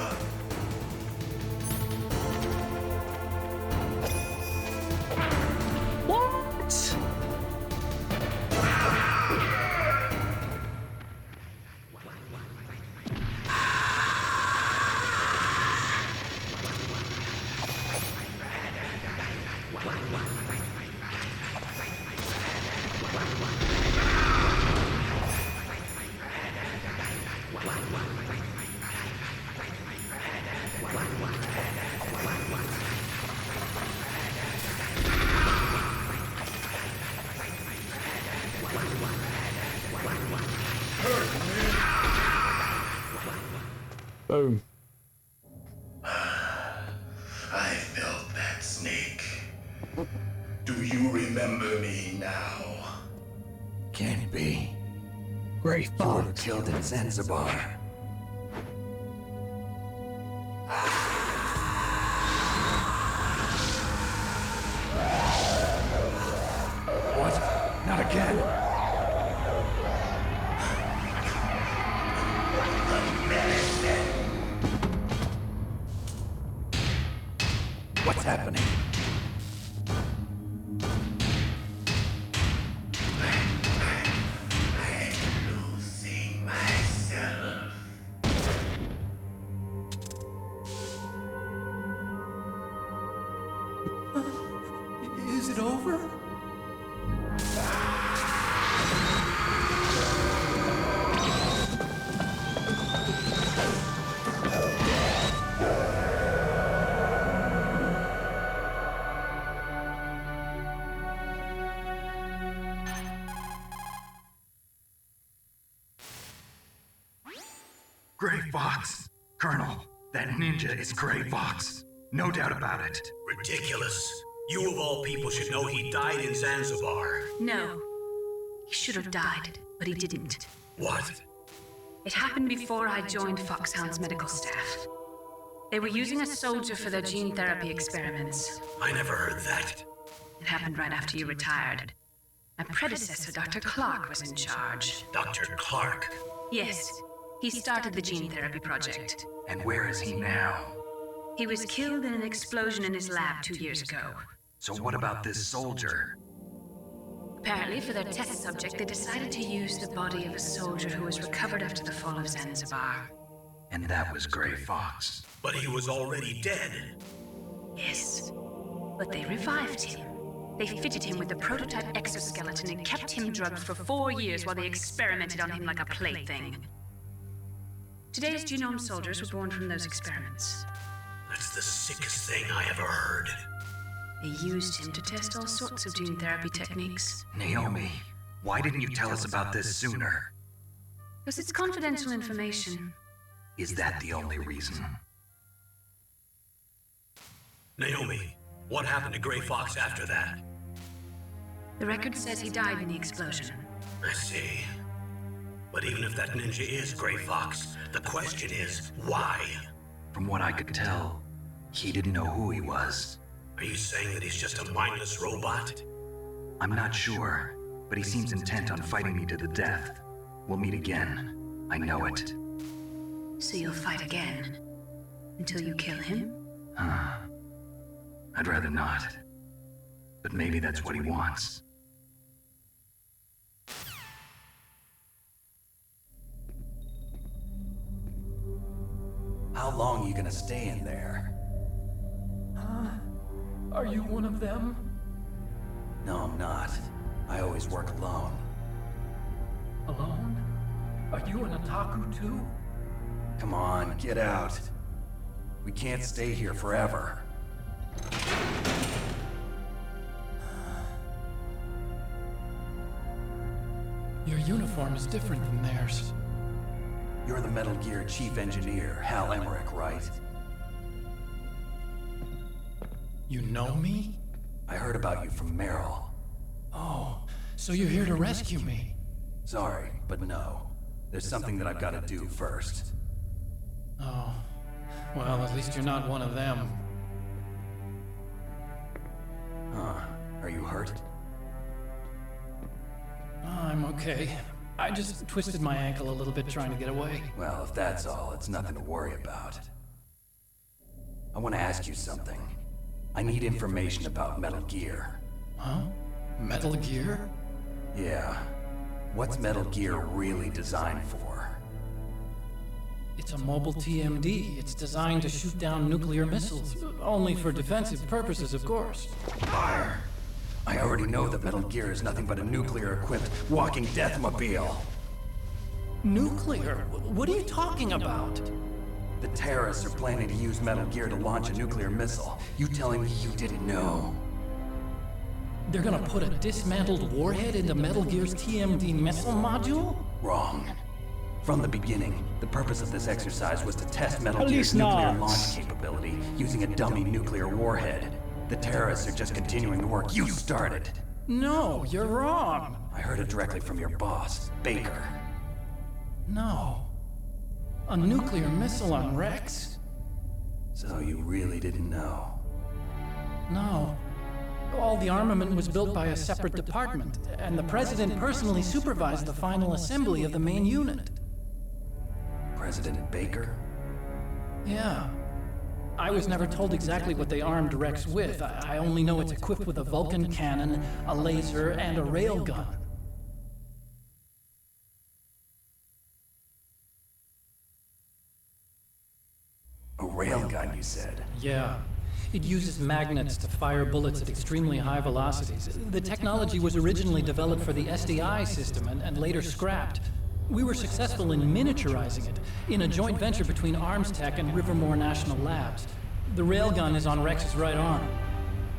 What? Boom. I felt that, Snake. Do you remember me now? Can't be. Gray Fox killed in Zanzibar. What? Not again. What's happening? I'm losing myself. Is it over? Gray Fox. Colonel, that ninja is Gray Fox. No doubt about it. Ridiculous. You of all people should know he died in Zanzibar. No. He should have died, but he didn't. What? It happened before I joined Foxhound's medical staff. They were using a soldier for their gene therapy experiments. I never heard that. It happened right after you retired. My predecessor, Dr. Clark, was in charge. Dr. Clark? Yes. He started the gene therapy project. And where is he now? He was killed in an explosion in his lab 2 years ago. So what about this soldier? Apparently, for their test subject, they decided to use the body of a soldier who was recovered after the fall of Zanzibar. And that was Gray Fox. But he was already dead. Yes. But they revived him. They fitted him with the prototype exoskeleton and kept him drugged for 4 years while they experimented on him like a plaything. Today's genome soldiers were born from those experiments. That's the sickest thing I ever heard. They used him to test all sorts of gene therapy techniques. Naomi, why didn't you tell us about this sooner? Because it's confidential information. Is that the only reason? Naomi, what happened to Gray Fox after that? The record says he died in the explosion. I see. But even if that ninja is Gray Fox, the question is, why? From what I could tell, he didn't know who he was. Are you saying that he's just a mindless robot? I'm not sure, but he seems intent on fighting me to the death. We'll meet again. I know it. So you'll fight again? Until you kill him? I'd rather not. But maybe that's what he wants. How long are you gonna stay in there? Are you one of them? No, I'm not. I always work alone. Alone? Are you an otaku too? Come on, get out. We can't stay here forever. Your uniform is different than theirs. You're the Metal Gear Chief Engineer, Hal Emmerich, right? You know me? I heard about you from Meryl. Oh, so you're here to rescue me? Sorry, but no. There's something that I've got to do first. Oh, well, at least you're not one of them. Huh. Are you hurt? I'm okay. I just twisted my ankle a little bit trying to get away. Well, if that's all, it's nothing to worry about. I want to ask you something. I need information about Metal Gear. Huh? Metal Gear? Yeah. What's Metal Gear really designed for? It's a mobile TMD. It's designed to shoot down nuclear missiles. Only for defensive purposes, of course. Fire! I already know that Metal Gear is nothing but a nuclear-equipped walking deathmobile. Nuclear? What are you talking about? The terrorists are planning to use Metal Gear to launch a nuclear missile. You telling me you didn't know? They're gonna put a dismantled warhead into Metal Gear's TMD missile module? Wrong. From the beginning, the purpose of this exercise was to test Metal Gear's nuclear launch capability using a dummy nuclear warhead. The terrorists are just continuing the work you started. No, you're wrong. I heard it directly from your boss, Baker. No. A nuclear missile on Rex? So you really didn't know? No. All the armament was built by a separate department, and the President personally supervised the final assembly of the main unit. President Baker? Yeah. I was never told exactly what they armed Rex with. I only know it's equipped with a Vulcan cannon, a laser, and a railgun. A railgun, you said? Yeah. It uses magnets to fire bullets at extremely high velocities. The technology was originally developed for the SDI system and later scrapped. We were successful in miniaturizing it, in a joint venture between Arms Tech and Rivermore National Labs. The railgun is on Rex's right arm.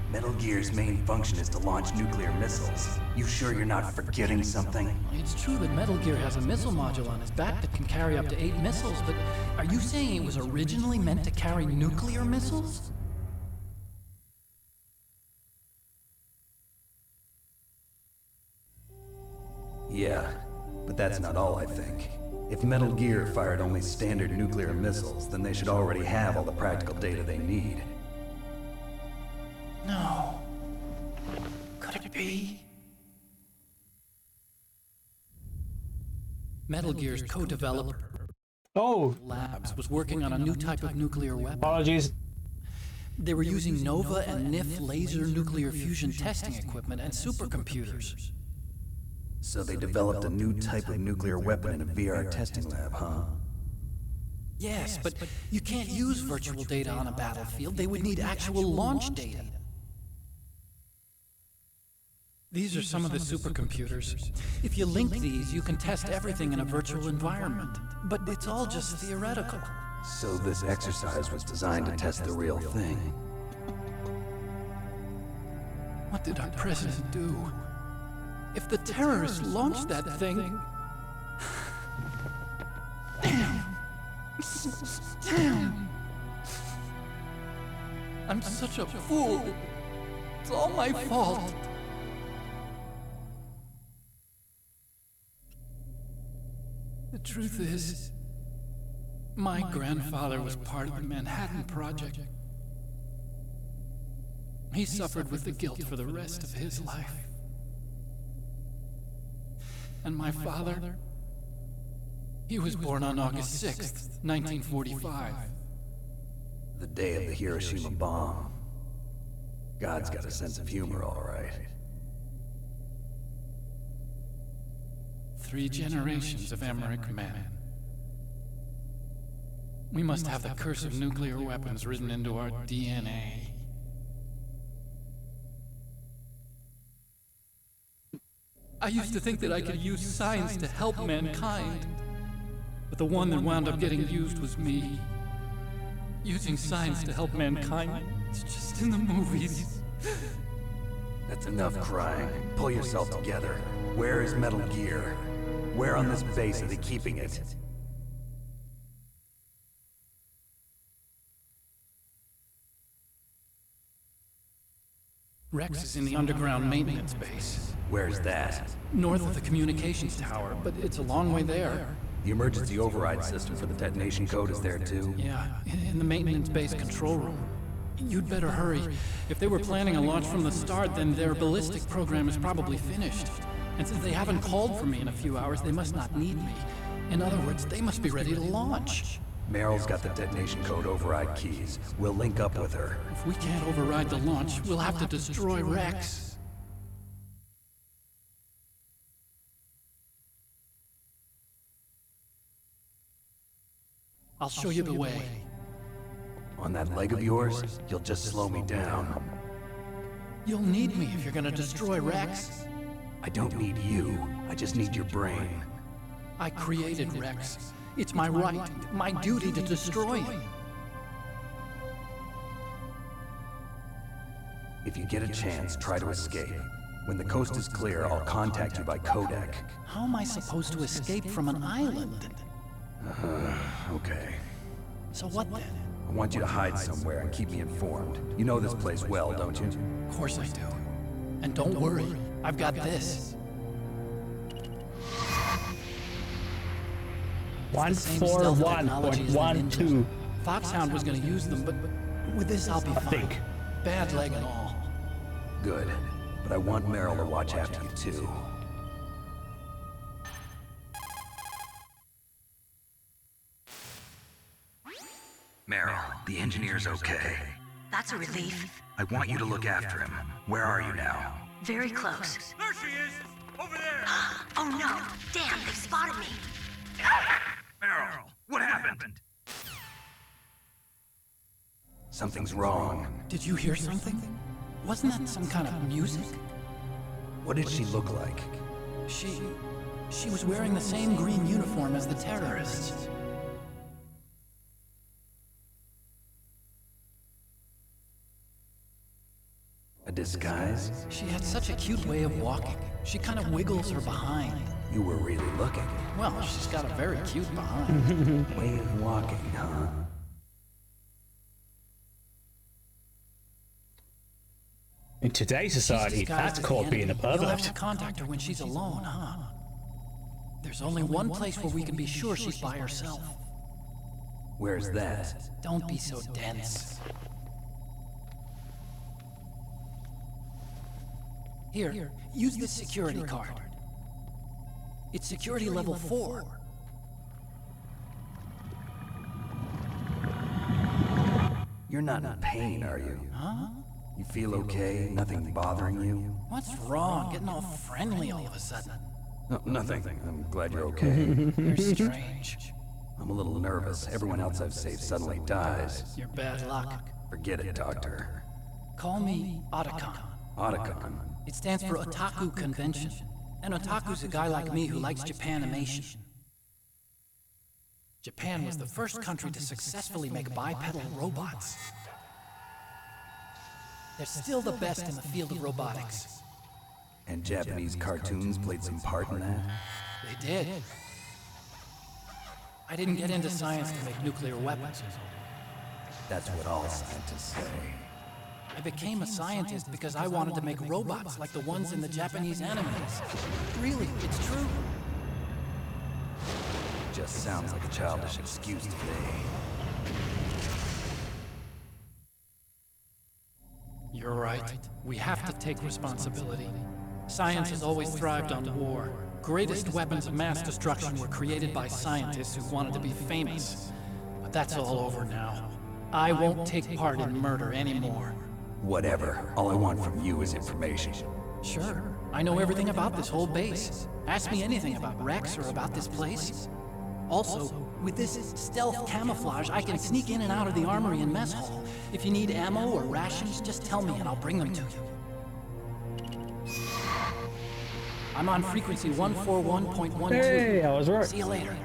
Metal Gear's main function is to launch nuclear missiles. You sure you're not forgetting something? It's true that Metal Gear has a missile module on his back that can carry up to 8 missiles, but are you saying it was originally meant to carry nuclear missiles? Yeah, but that's not all I think. If Metal Gear fired only standard nuclear missiles, then they should already have all the practical data they need. No. Could it be? Metal Gear's co-developer, Labs, was working on a new type of nuclear weapon. Apologies. They were using Nova and NIF laser nuclear fusion testing equipment and supercomputers. So they developed a new type of nuclear weapon in a VR testing lab, huh? Yes, but you can't use virtual data on a battlefield. They would need actual launch data. These are some of the supercomputers. If you link these, you can test everything in a virtual environment. But it's all just theoretical. So this exercise was designed to test the real thing. What did our president do? If the terrorists launched that thing... Damn! Damn! I'm such a fool. It's all my fault. The truth is, my grandfather was part of the Manhattan Project. He suffered with the guilt for the rest of his life. And my father, He was born on August 6th, 1945. The day of the Hiroshima bomb. God's got a sense of humor, all right. 3 generations of Emmerich men. We must have the curse of nuclear weapons written into our DNA. I used to think that I could use science to help mankind. But the one that wound up getting used was me. Using science to help mankind, it's just in the movies. That's enough crying. Pull yourself together. Where is Metal Gear? Where on this base are they keeping it? Rex is in the underground maintenance base. Where's that? North of the communications tower, but it's a long way there. The emergency override system for the detonation code is there too? Yeah, in the maintenance base control room. You'd better hurry. If they were planning a launch from the start, then their ballistic program is probably finished. And since they haven't called for me in a few hours, they must not need me. In other words, they must be ready to launch. Meryl's got the detonation code override keys. We'll link up with her. If we can't override the launch, we'll have to destroy Rex. I'll show you the way. On that leg of yours, you'll just slow me down. You'll need me if you're gonna destroy Rex. I don't need you. I just need your brain. I created Rex. It's my right, my duty to destroy him. If you get a chance, try to escape. When the coast is clear, I'll contact you by codec. How am I supposed to escape from an island? Okay. So what then? I want you to hide somewhere and keep me informed. You know this place well, don't you? Of course I do. And don't worry, I've got this. 141.12. Foxhound was gonna use them, but with this I'll be fine. I think. Bad leg and all. Good. But I want Meryl to watch after you too. Meryl, the engineer's okay. That's a relief. I want you to look after him. Where are you now? Very close. There she is! Over there! Oh no! Damn, they spotted me! Meryl, what happened? Something's wrong. Did you hear something? Wasn't that some kind of music? What did she look like? She was wearing the same green uniform as the terrorists. A disguise? She had such a cute way of walking. She kind of wiggles her behind. You were really looking. Well, she's got a very cute behind. Way of walking, huh? In today's society, that's called being a You'll have pervert. to contact her when she's alone, huh? There's only one place where we can be sure she's by herself. Where's that? Don't be so dense. Here, use this security card. It's security level 4. You're not in pain, are you? Huh? You feel okay? Nothing bothering you? What's wrong? Getting all friendly all of a sudden. No, nothing. I'm glad you're okay. You're strange. I'm a little nervous. Everyone else I've saved suddenly dies. You're bad luck. Forget it, Doctor. Call me Otacon. Otacon? It stands for Otaku Convention. An otaku's a guy like me who likes Japanimation. Japan was the first country to successfully make bipedal robots. They're still the best in the field of robotics. And Japanese cartoons played some part in that? They did. I didn't get into science to make nuclear weapons. That's what all scientists say. I became a scientist because I wanted to make robots like the ones in the Japanese animes. Really, it's true. Just sounds like a childish excuse to me. You're right. We have to take responsibility. Science has always thrived on war. Greatest weapons of mass destruction were created by scientists who wanted to be famous. But that's all over now. I won't take part in murder anymore. Whatever. All I want from you is information. Sure. I know everything about this whole base. Ask me anything about Rex or about this place. Also, with this stealth camouflage, I can sneak in and out of the armory and mess hall. If you need ammo or rations, just tell me and I'll bring them to you. I'm on frequency 141.12. Hey, I was right. See you later.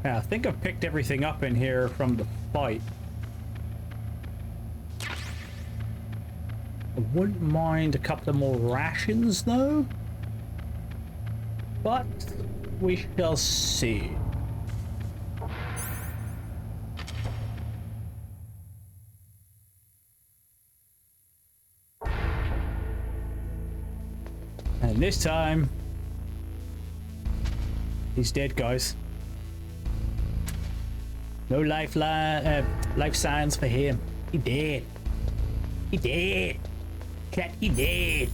Yeah, I think I've picked everything up in here from the fight. I wouldn't mind a couple of more rations, though. But we shall see. And this time, he's dead, guys. No life signs for him. He dead. He dead. Cat, he dead.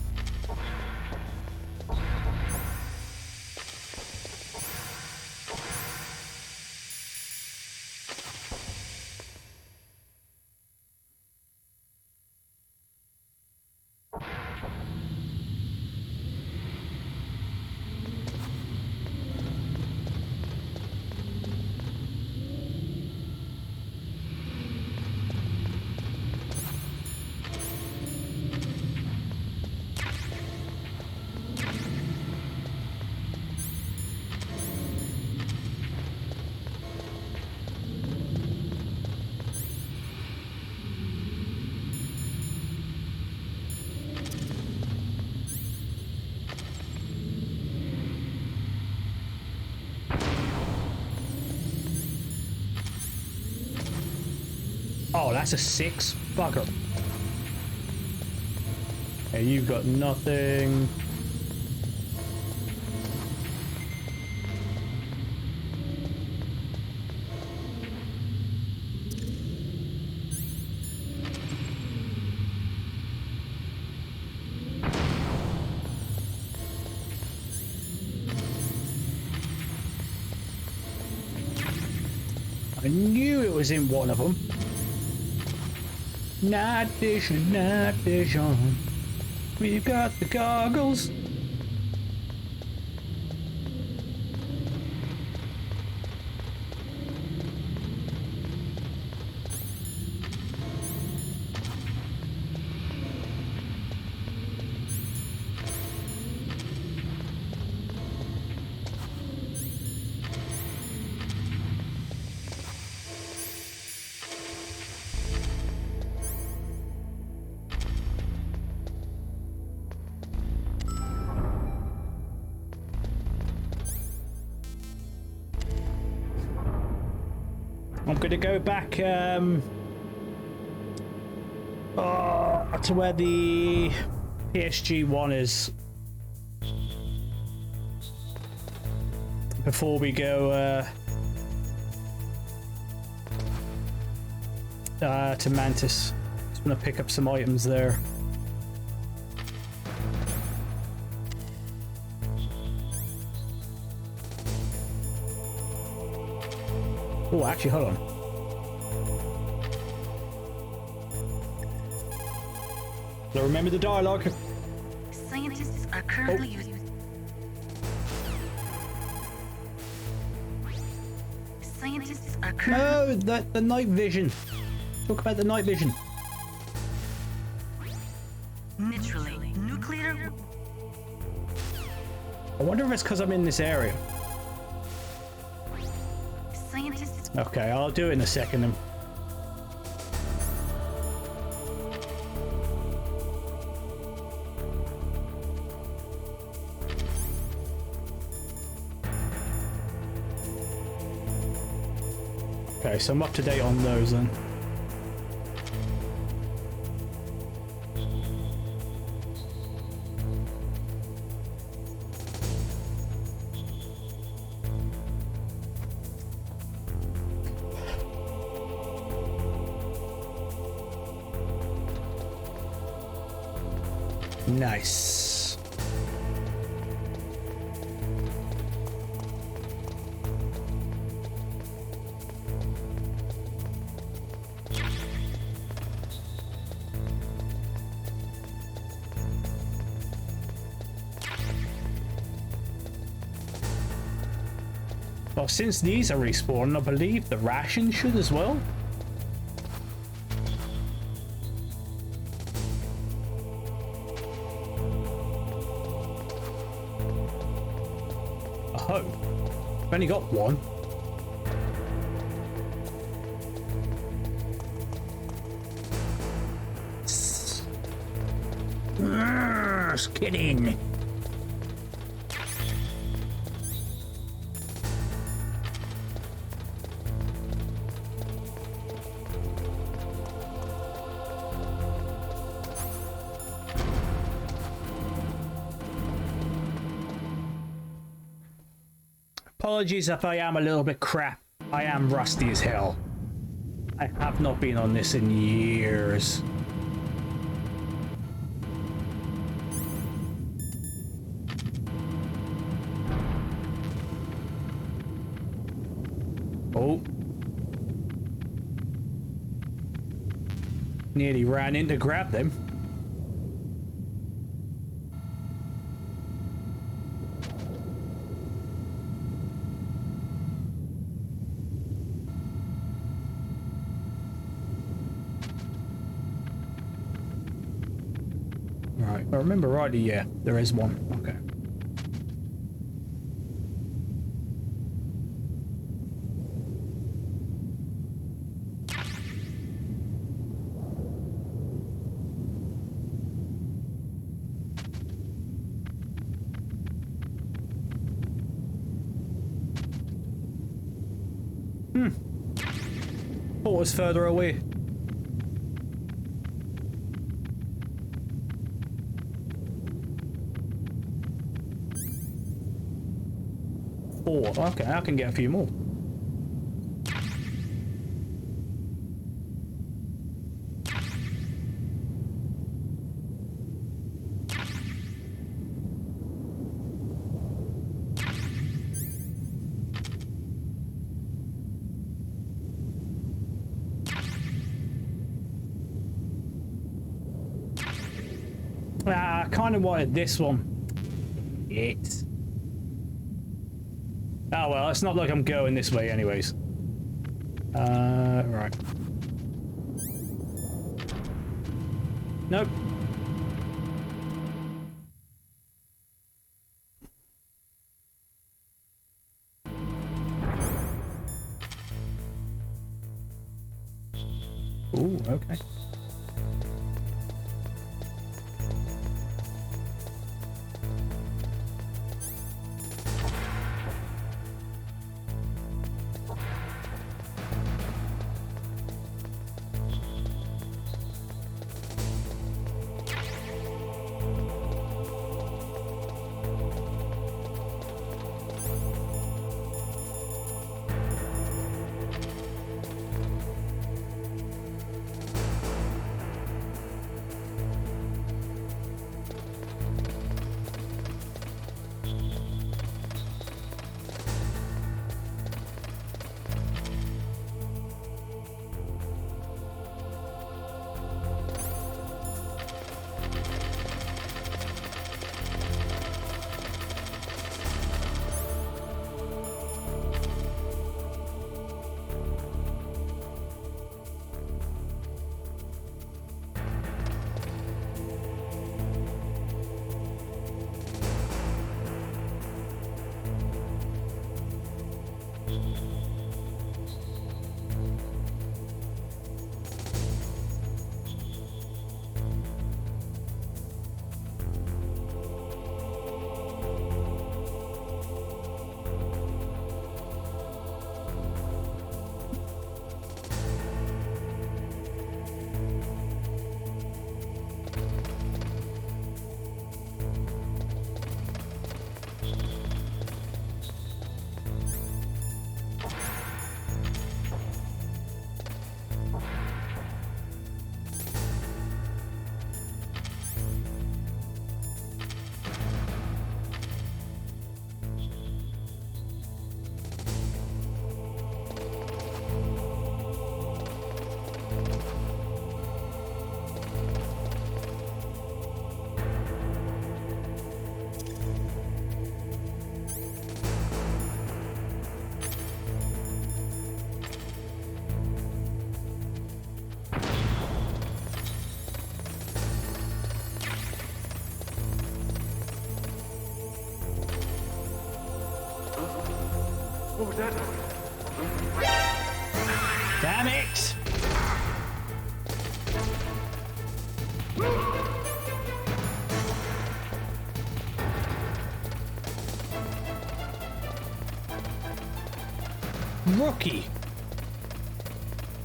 Oh, that's a 6? Bugger. Hey, you've got nothing. I knew it was in one of them. Night vision, night vision. We've got the goggles. I'm going to go back to where the PSG-1 is before we go to Mantis. Just want to pick up some items there. Oh, actually, hold on. So remember the dialogue. Scientists are currently using. Scientists are currently. No, the night vision. Talk about the night vision. Literally, nuclear. I wonder if it's because I'm in this area. Scientists. Okay, I'll do it in a second then. Okay, so I'm up to date on those then. Nice. Well, since these are respawning, I believe the ration should as well. Oh, I've only got one. Just kidding. Apologies if I am a little bit crap. I am rusty as hell. I have not been on this in years. Oh. Nearly ran in to grab them. Right, I remember rightly, yeah, there is one. Okay. Thought it was further away. Four. Okay, I can get a few more. I kind of wanted this one. It. Oh well, it's not like I'm going this way anyways. Right. Nope. Ooh, okay. Damn it! Rookie!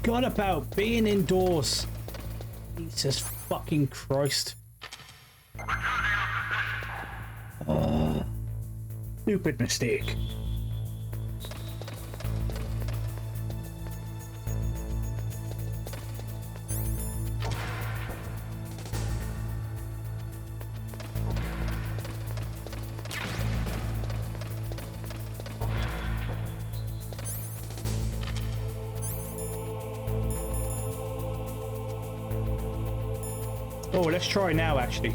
God about being indoors. Jesus fucking Christ. Stupid mistake. Oh, let's try now, actually.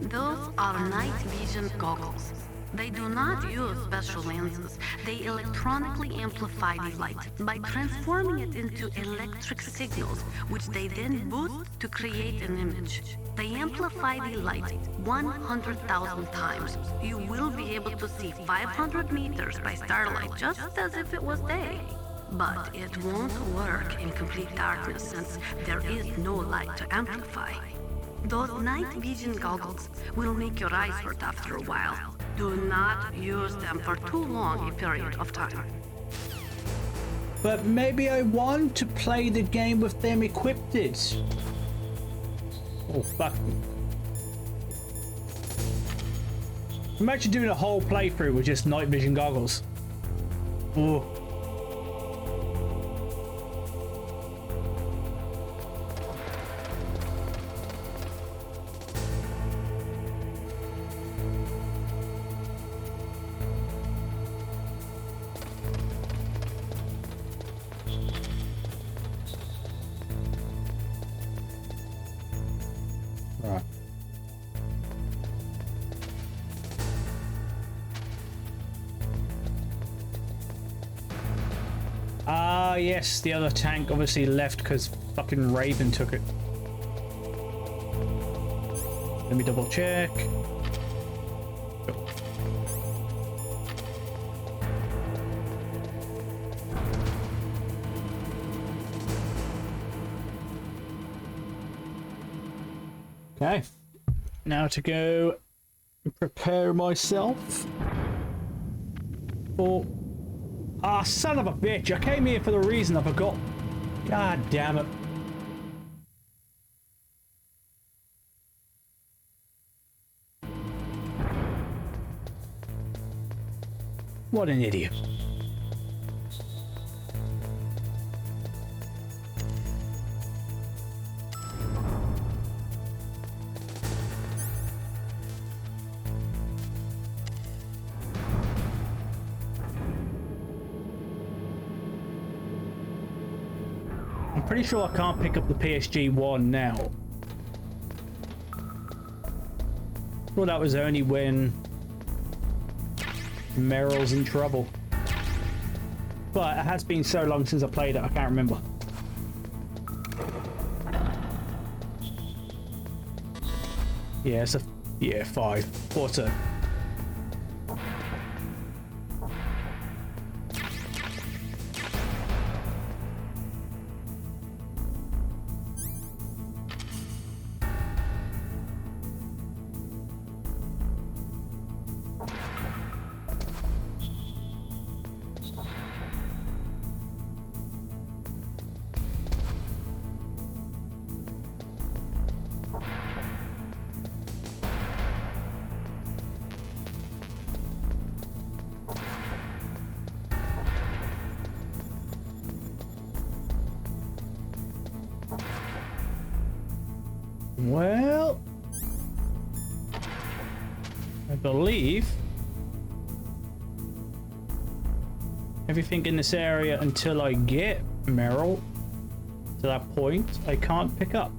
Those are night vision goggles. They do not use special lenses. They electronically amplify the light by transforming it into electric signals, which they then boost to create an image. They amplify the light 100,000 times. You will be able to see 500 meters by starlight, just as if it was day. But it won't work in complete darkness since there is no light to amplify. Those night vision goggles will make your eyes hurt after a while. Do not use them for too long a period of time. But maybe I want to play the game with them equipped. Oh, fuck. Imagine doing a whole playthrough with just night vision goggles. Oh. Right. Ah, yes, the other tank obviously left because fucking Raven took it. Let me double check. Okay, now to go prepare myself for... Ah, son of a bitch, I came here for the reason I forgot. God damn it. What an idiot. I'm pretty sure I can't pick up the PSG-1 now. Well, that was only when Meryl's in trouble. But it has been so long since I played it, I can't remember. Yeah, it's a... yeah, 5. Thought so. Well, I believe everything in this area until I get Meryl to that point I can't pick up.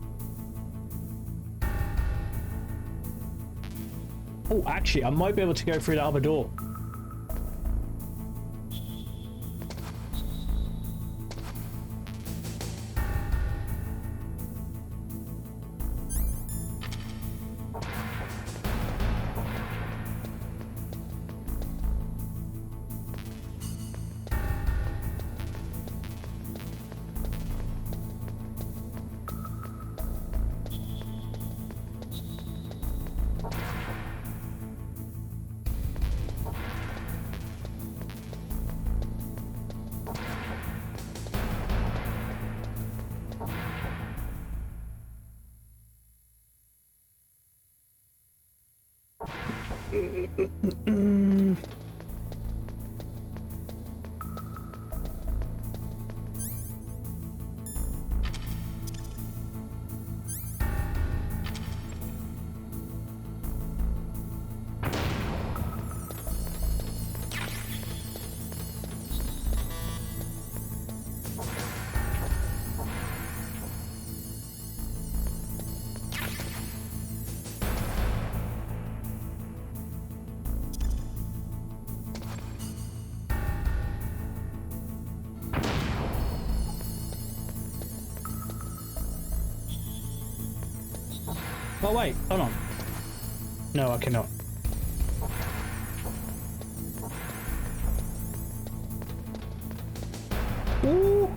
Oh, actually, I might be able to go through that other door. Oh wait, hold on. No, I cannot. Ooh!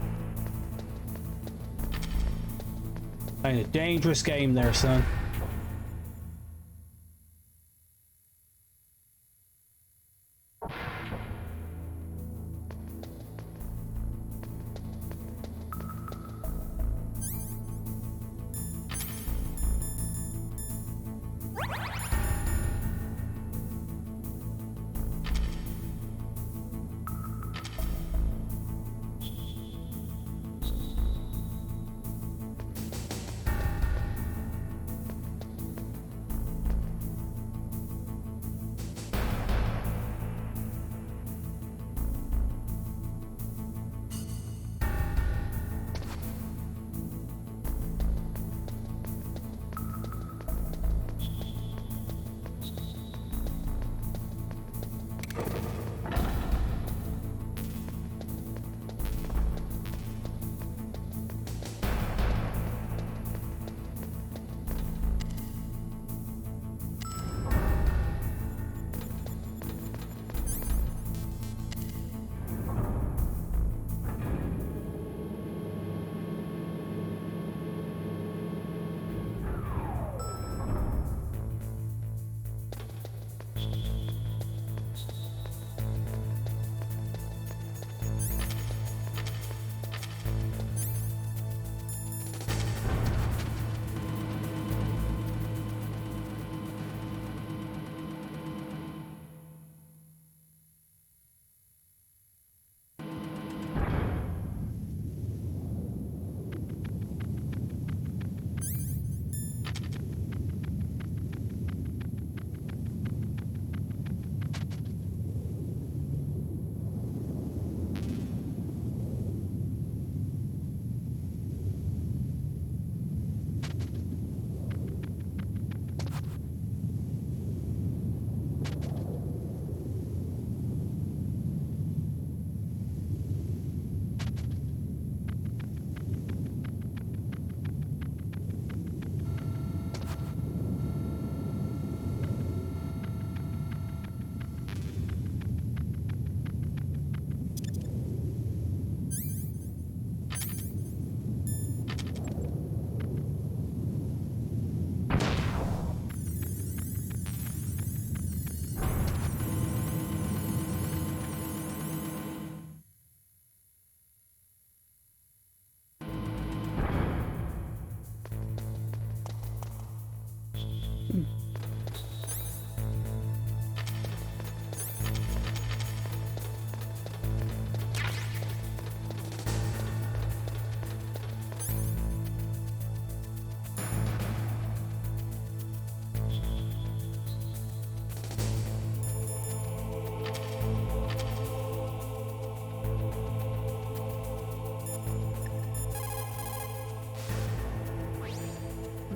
Playing a dangerous game there, son.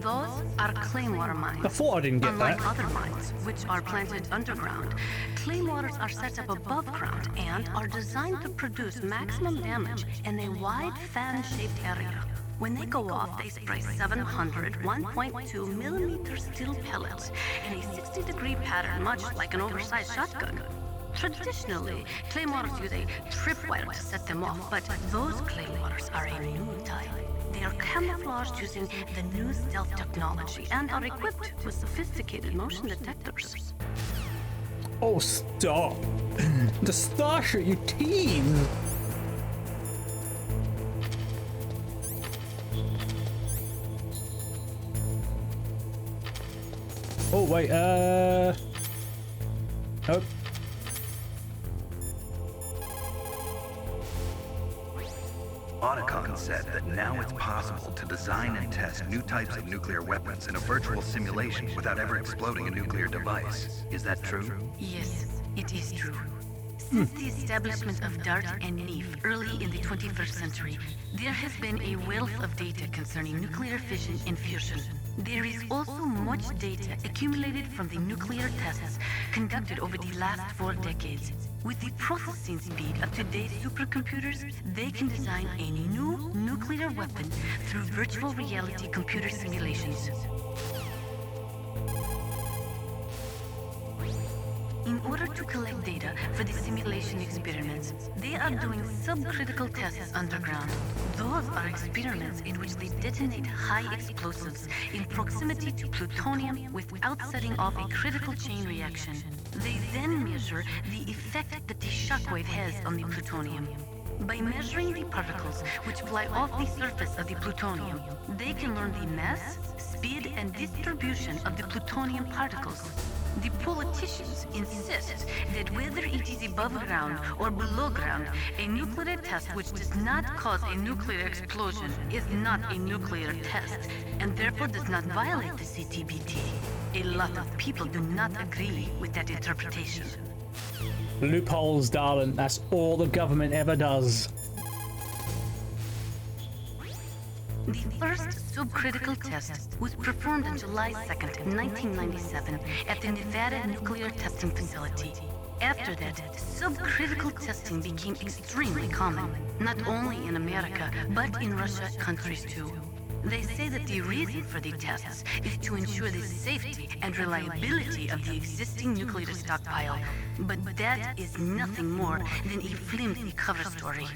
Those are claymore mines. I thought I didn't get Unlike that. other mines, which are planted underground, claymores are set up above ground and are designed to produce maximum damage in a wide fan-shaped area. When they go off, they spray 700 1.2 millimeter steel pellets in a 60-degree pattern, much like an oversized shotgun. Traditionally, claymores use a tripwire to set them off, but those claymores are a new type. They are camouflaged using the new stealth technology and are equipped with sophisticated motion detectors. Oh, stop. The Starship, you tease. Oh, wait, Oh. Otacon said that now it's possible to design and test new types of nuclear weapons in a virtual simulation without ever exploding a nuclear device. Is that true? Yes, it is true. Since the establishment of DART and NEEF early in the 21st century, there has been a wealth of data concerning nuclear fission and fusion. There is also much data accumulated from the nuclear tests conducted over the last 4 decades. With the processing speed of today's supercomputers, they can design a new nuclear weapon through virtual reality computer simulations. In order to collect data for the simulation experiments, they are doing subcritical tests underground. Those are experiments in which they detonate high explosives in proximity to plutonium without setting off a critical chain reaction. They then measure the effect that the shockwave has on the plutonium. By measuring the particles which fly off the surface of the plutonium, they can learn the mass, speed, and distribution of the plutonium particles. The politicians insist that whether it is above ground or below ground, a nuclear test which does not cause a nuclear explosion is not a nuclear test, and therefore does not violate the CTBT. A lot of people do not agree with that interpretation. Loopholes, darling. That's all the government ever does. The first subcritical test was performed on July 2nd, 1997 at the Nevada Nuclear Testing Facility. After that, subcritical testing became extremely common, not only in America, but in Russia countries too. They say that the reason for the tests is to ensure the safety and reliability of the existing nuclear stockpile, but that is nothing more than a flimsy cover story.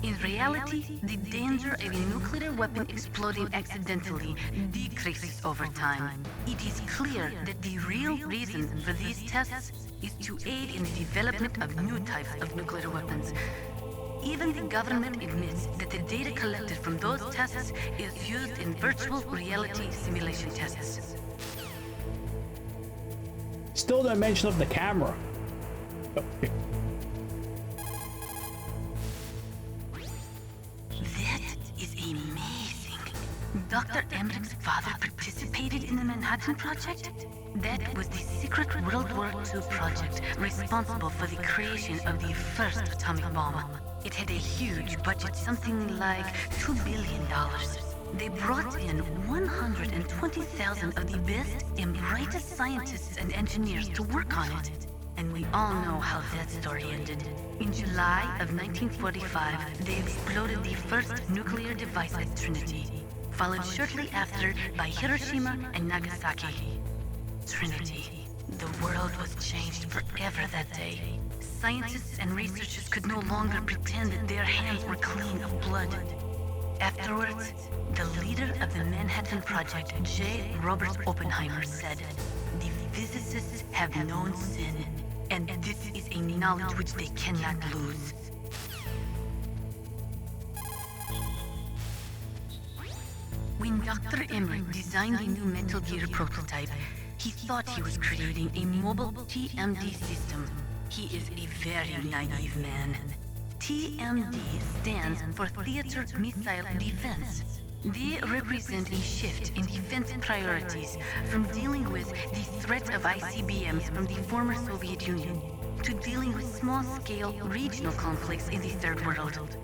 In reality, the danger of a nuclear weapon exploding accidentally decreases over time. It is clear that the real reason for these tests is to aid in the development of new types of nuclear weapons. Even the government admits that the data collected from those tests is used in virtual reality simulation tests. Still no mention of the camera. Oh. That is amazing. Dr. Emmerich's father participated in the Manhattan Project? That was the secret World War II project responsible for the creation of the first atomic bomb. It had a huge budget, something like $2 billion. They brought in 120,000 of the best and brightest scientists and engineers to work on it. And we all know how that story ended. In July of 1945, they exploded the first nuclear device at Trinity, followed shortly after by Hiroshima and Nagasaki. Trinity. The world was changed forever that day. Scientists and researchers could no longer pretend that their hands were clean of blood. Afterwards, the leader of the Manhattan Project, J. Robert Oppenheimer, said, "The physicists have known sin, and this is a knowledge which they cannot lose." When Dr. Emmerich designed the new Metal Gear prototype, he thought he was creating a mobile TMD system. He is a very naive man. TMD stands for Theater Missile Defense. They represent a shift in defense priorities from dealing with the threat of ICBMs from the former Soviet Union to dealing with small-scale regional conflicts in the Third World.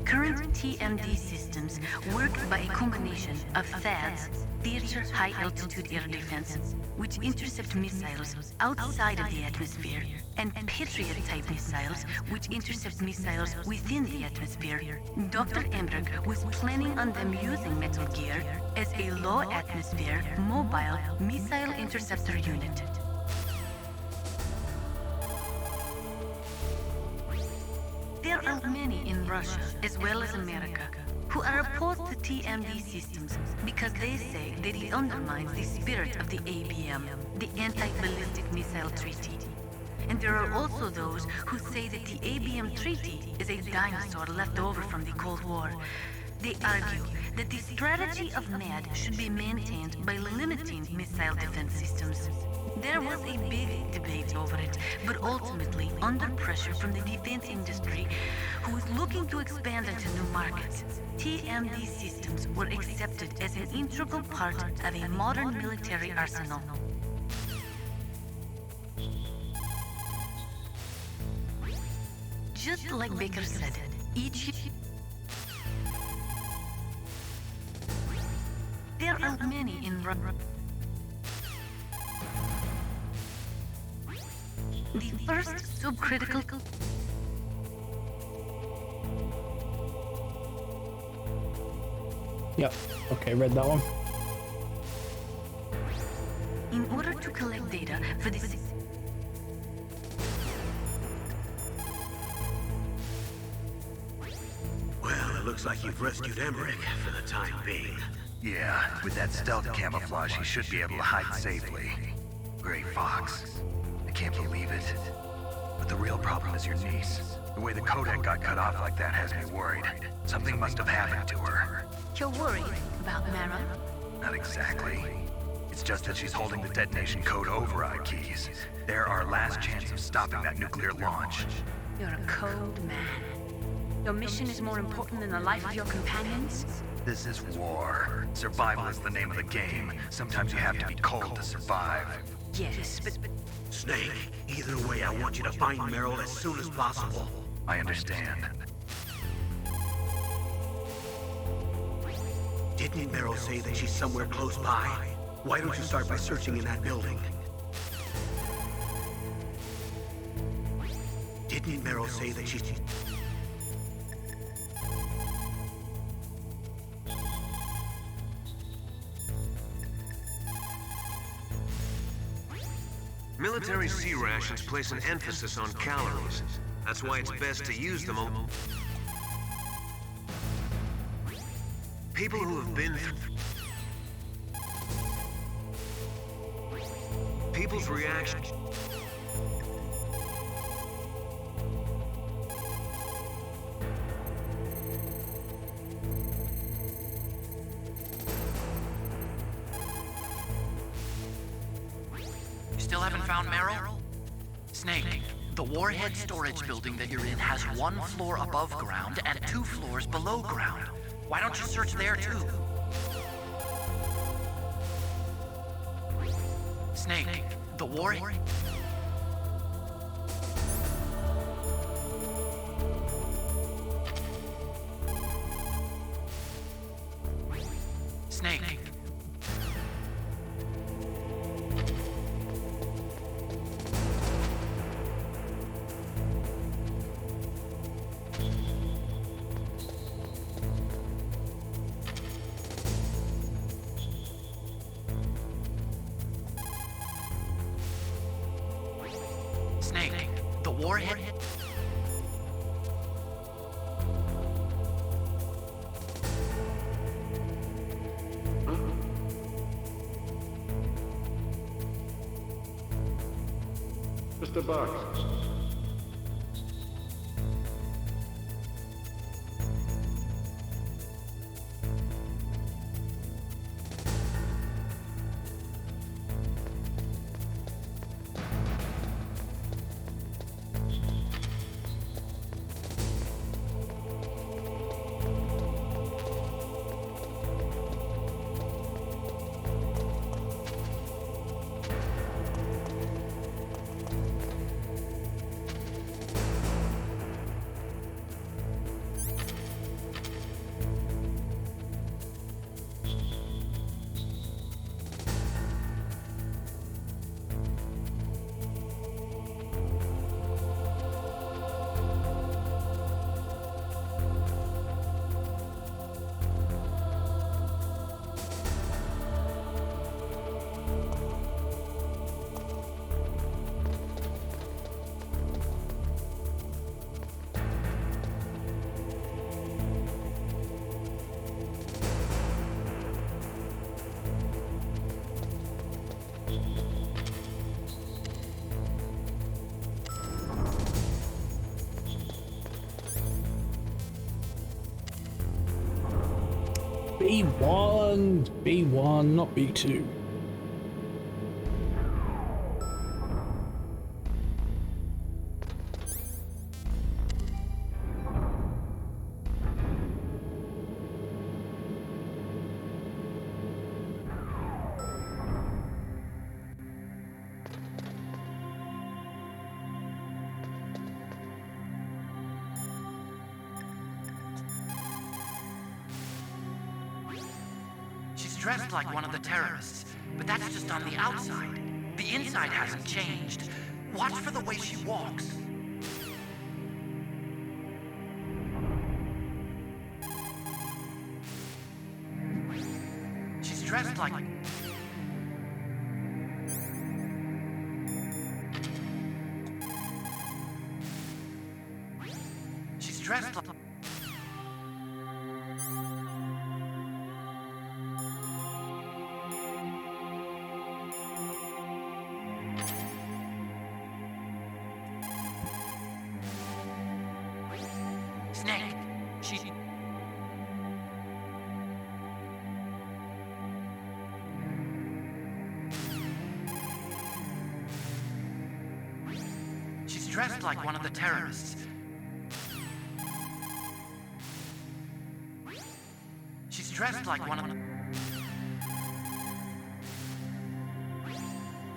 Current TMD systems work by a combination of THAADs, Theater High Altitude Air Defense, which intercept missiles outside of the atmosphere, and Patriot-type missiles, which intercept missiles within the atmosphere. Dr. Emmerich was planning on them using Metal Gear as a low-atmosphere, mobile missile interceptor unit. There are many in Russia, as well as America, who are opposed to TMD systems because they say that it undermines the spirit of the ABM, the Anti-Ballistic Missile Treaty. And there are also those who say that the ABM Treaty is a dinosaur left over from the Cold War. They argue that the strategy of MAD should be maintained by limiting missile defense systems. There was a big debate over it, but ultimately, under pressure from the defense industry, who was looking to expand into new markets, TMD systems were accepted as an integral part of a modern military arsenal. Just like Baker said, there are many in the first subcritical. Yep. Okay, read that one. In order to collect data for this. Well, it looks like you've rescued Emmerich for the time being. Yeah, with that stealth camouflage, he should be able to hide safely. Great Fox. I can't believe it. But the real problem is your niece. The way the codec got cut off like that has me worried. Something must have happened to her. You're worried about Mara? Not exactly. It's just that she's holding the detonation code override keys. They're our last chance of stopping that nuclear launch. You're a cold man. Your mission is more important than the life of your companions? This is war. Survival is the name of the game. Sometimes you have to be cold to survive. Yes, but... Snake, either way, I want you to find Meryl as soon as possible. I understand. Didn't Meryl say that she's somewhere close by? Why don't you start by searching in that building? Didn't Meryl say that she's... Military C rations place an emphasis on calories. That's why it's best to use them on people who have been through. People's reaction. Still haven't found Meryl? Snake, the warhead storage building that you're in has 1 floor above ground and 2 floors below ground. Why don't you search there too? Snake, the warhead... Snake. Snake, the warhead... Mr. Box. B1, not B2. dressed like one of the terrorists, but that's just on the outside. The inside hasn't changed. Watch for the way she walks. She's dressed like... She's dressed like... Snake, she's dressed like one of the terrorists. She's dressed like one of the...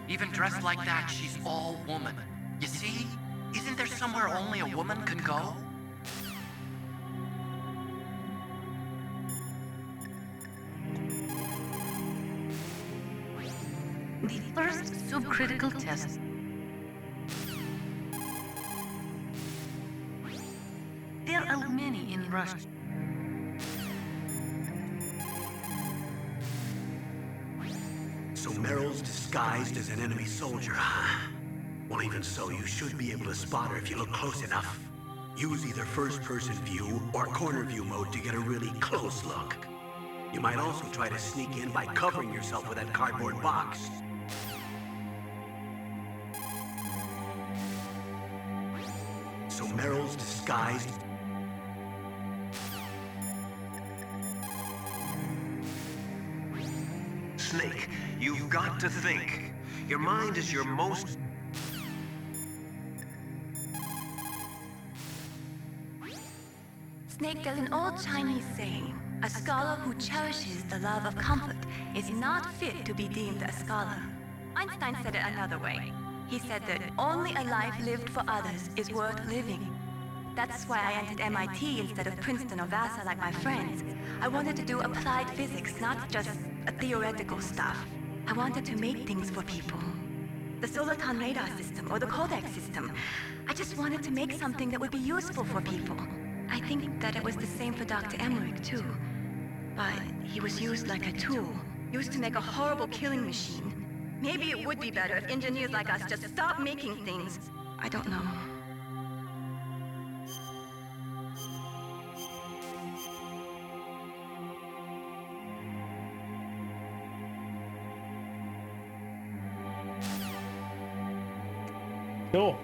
Even dressed like that, she's all woman. You see? Isn't there somewhere only a woman can go? The first subcritical test. There are many in Russia. So Meryl's disguised as an enemy soldier, huh? Well, even so, you should be able to spot her if you look close enough. Use either first-person view or corner view mode to get a really close look. You might also try to sneak in by covering yourself with that cardboard box. So Meryl's disguised... Snake, you've got to think. Your mind is your most... Snake, there's an old Chinese saying, a scholar who cherishes the love of comfort is not fit to be deemed a scholar. Einstein said it another way. He said that only a life lived for others is worth living. That's why I entered MIT instead of Princeton or Vassar like my friends. I wanted to do applied physics, not just theoretical stuff. I wanted to make things for people. The Soliton radar system or the Codex system. I just wanted to make something that would be useful for people. I think that it was the same for Dr. Emmerich too. But he was used like a tool, used to make a horrible killing machine. Maybe it would be better if engineers like us just stopped making things. I don't know. Cool.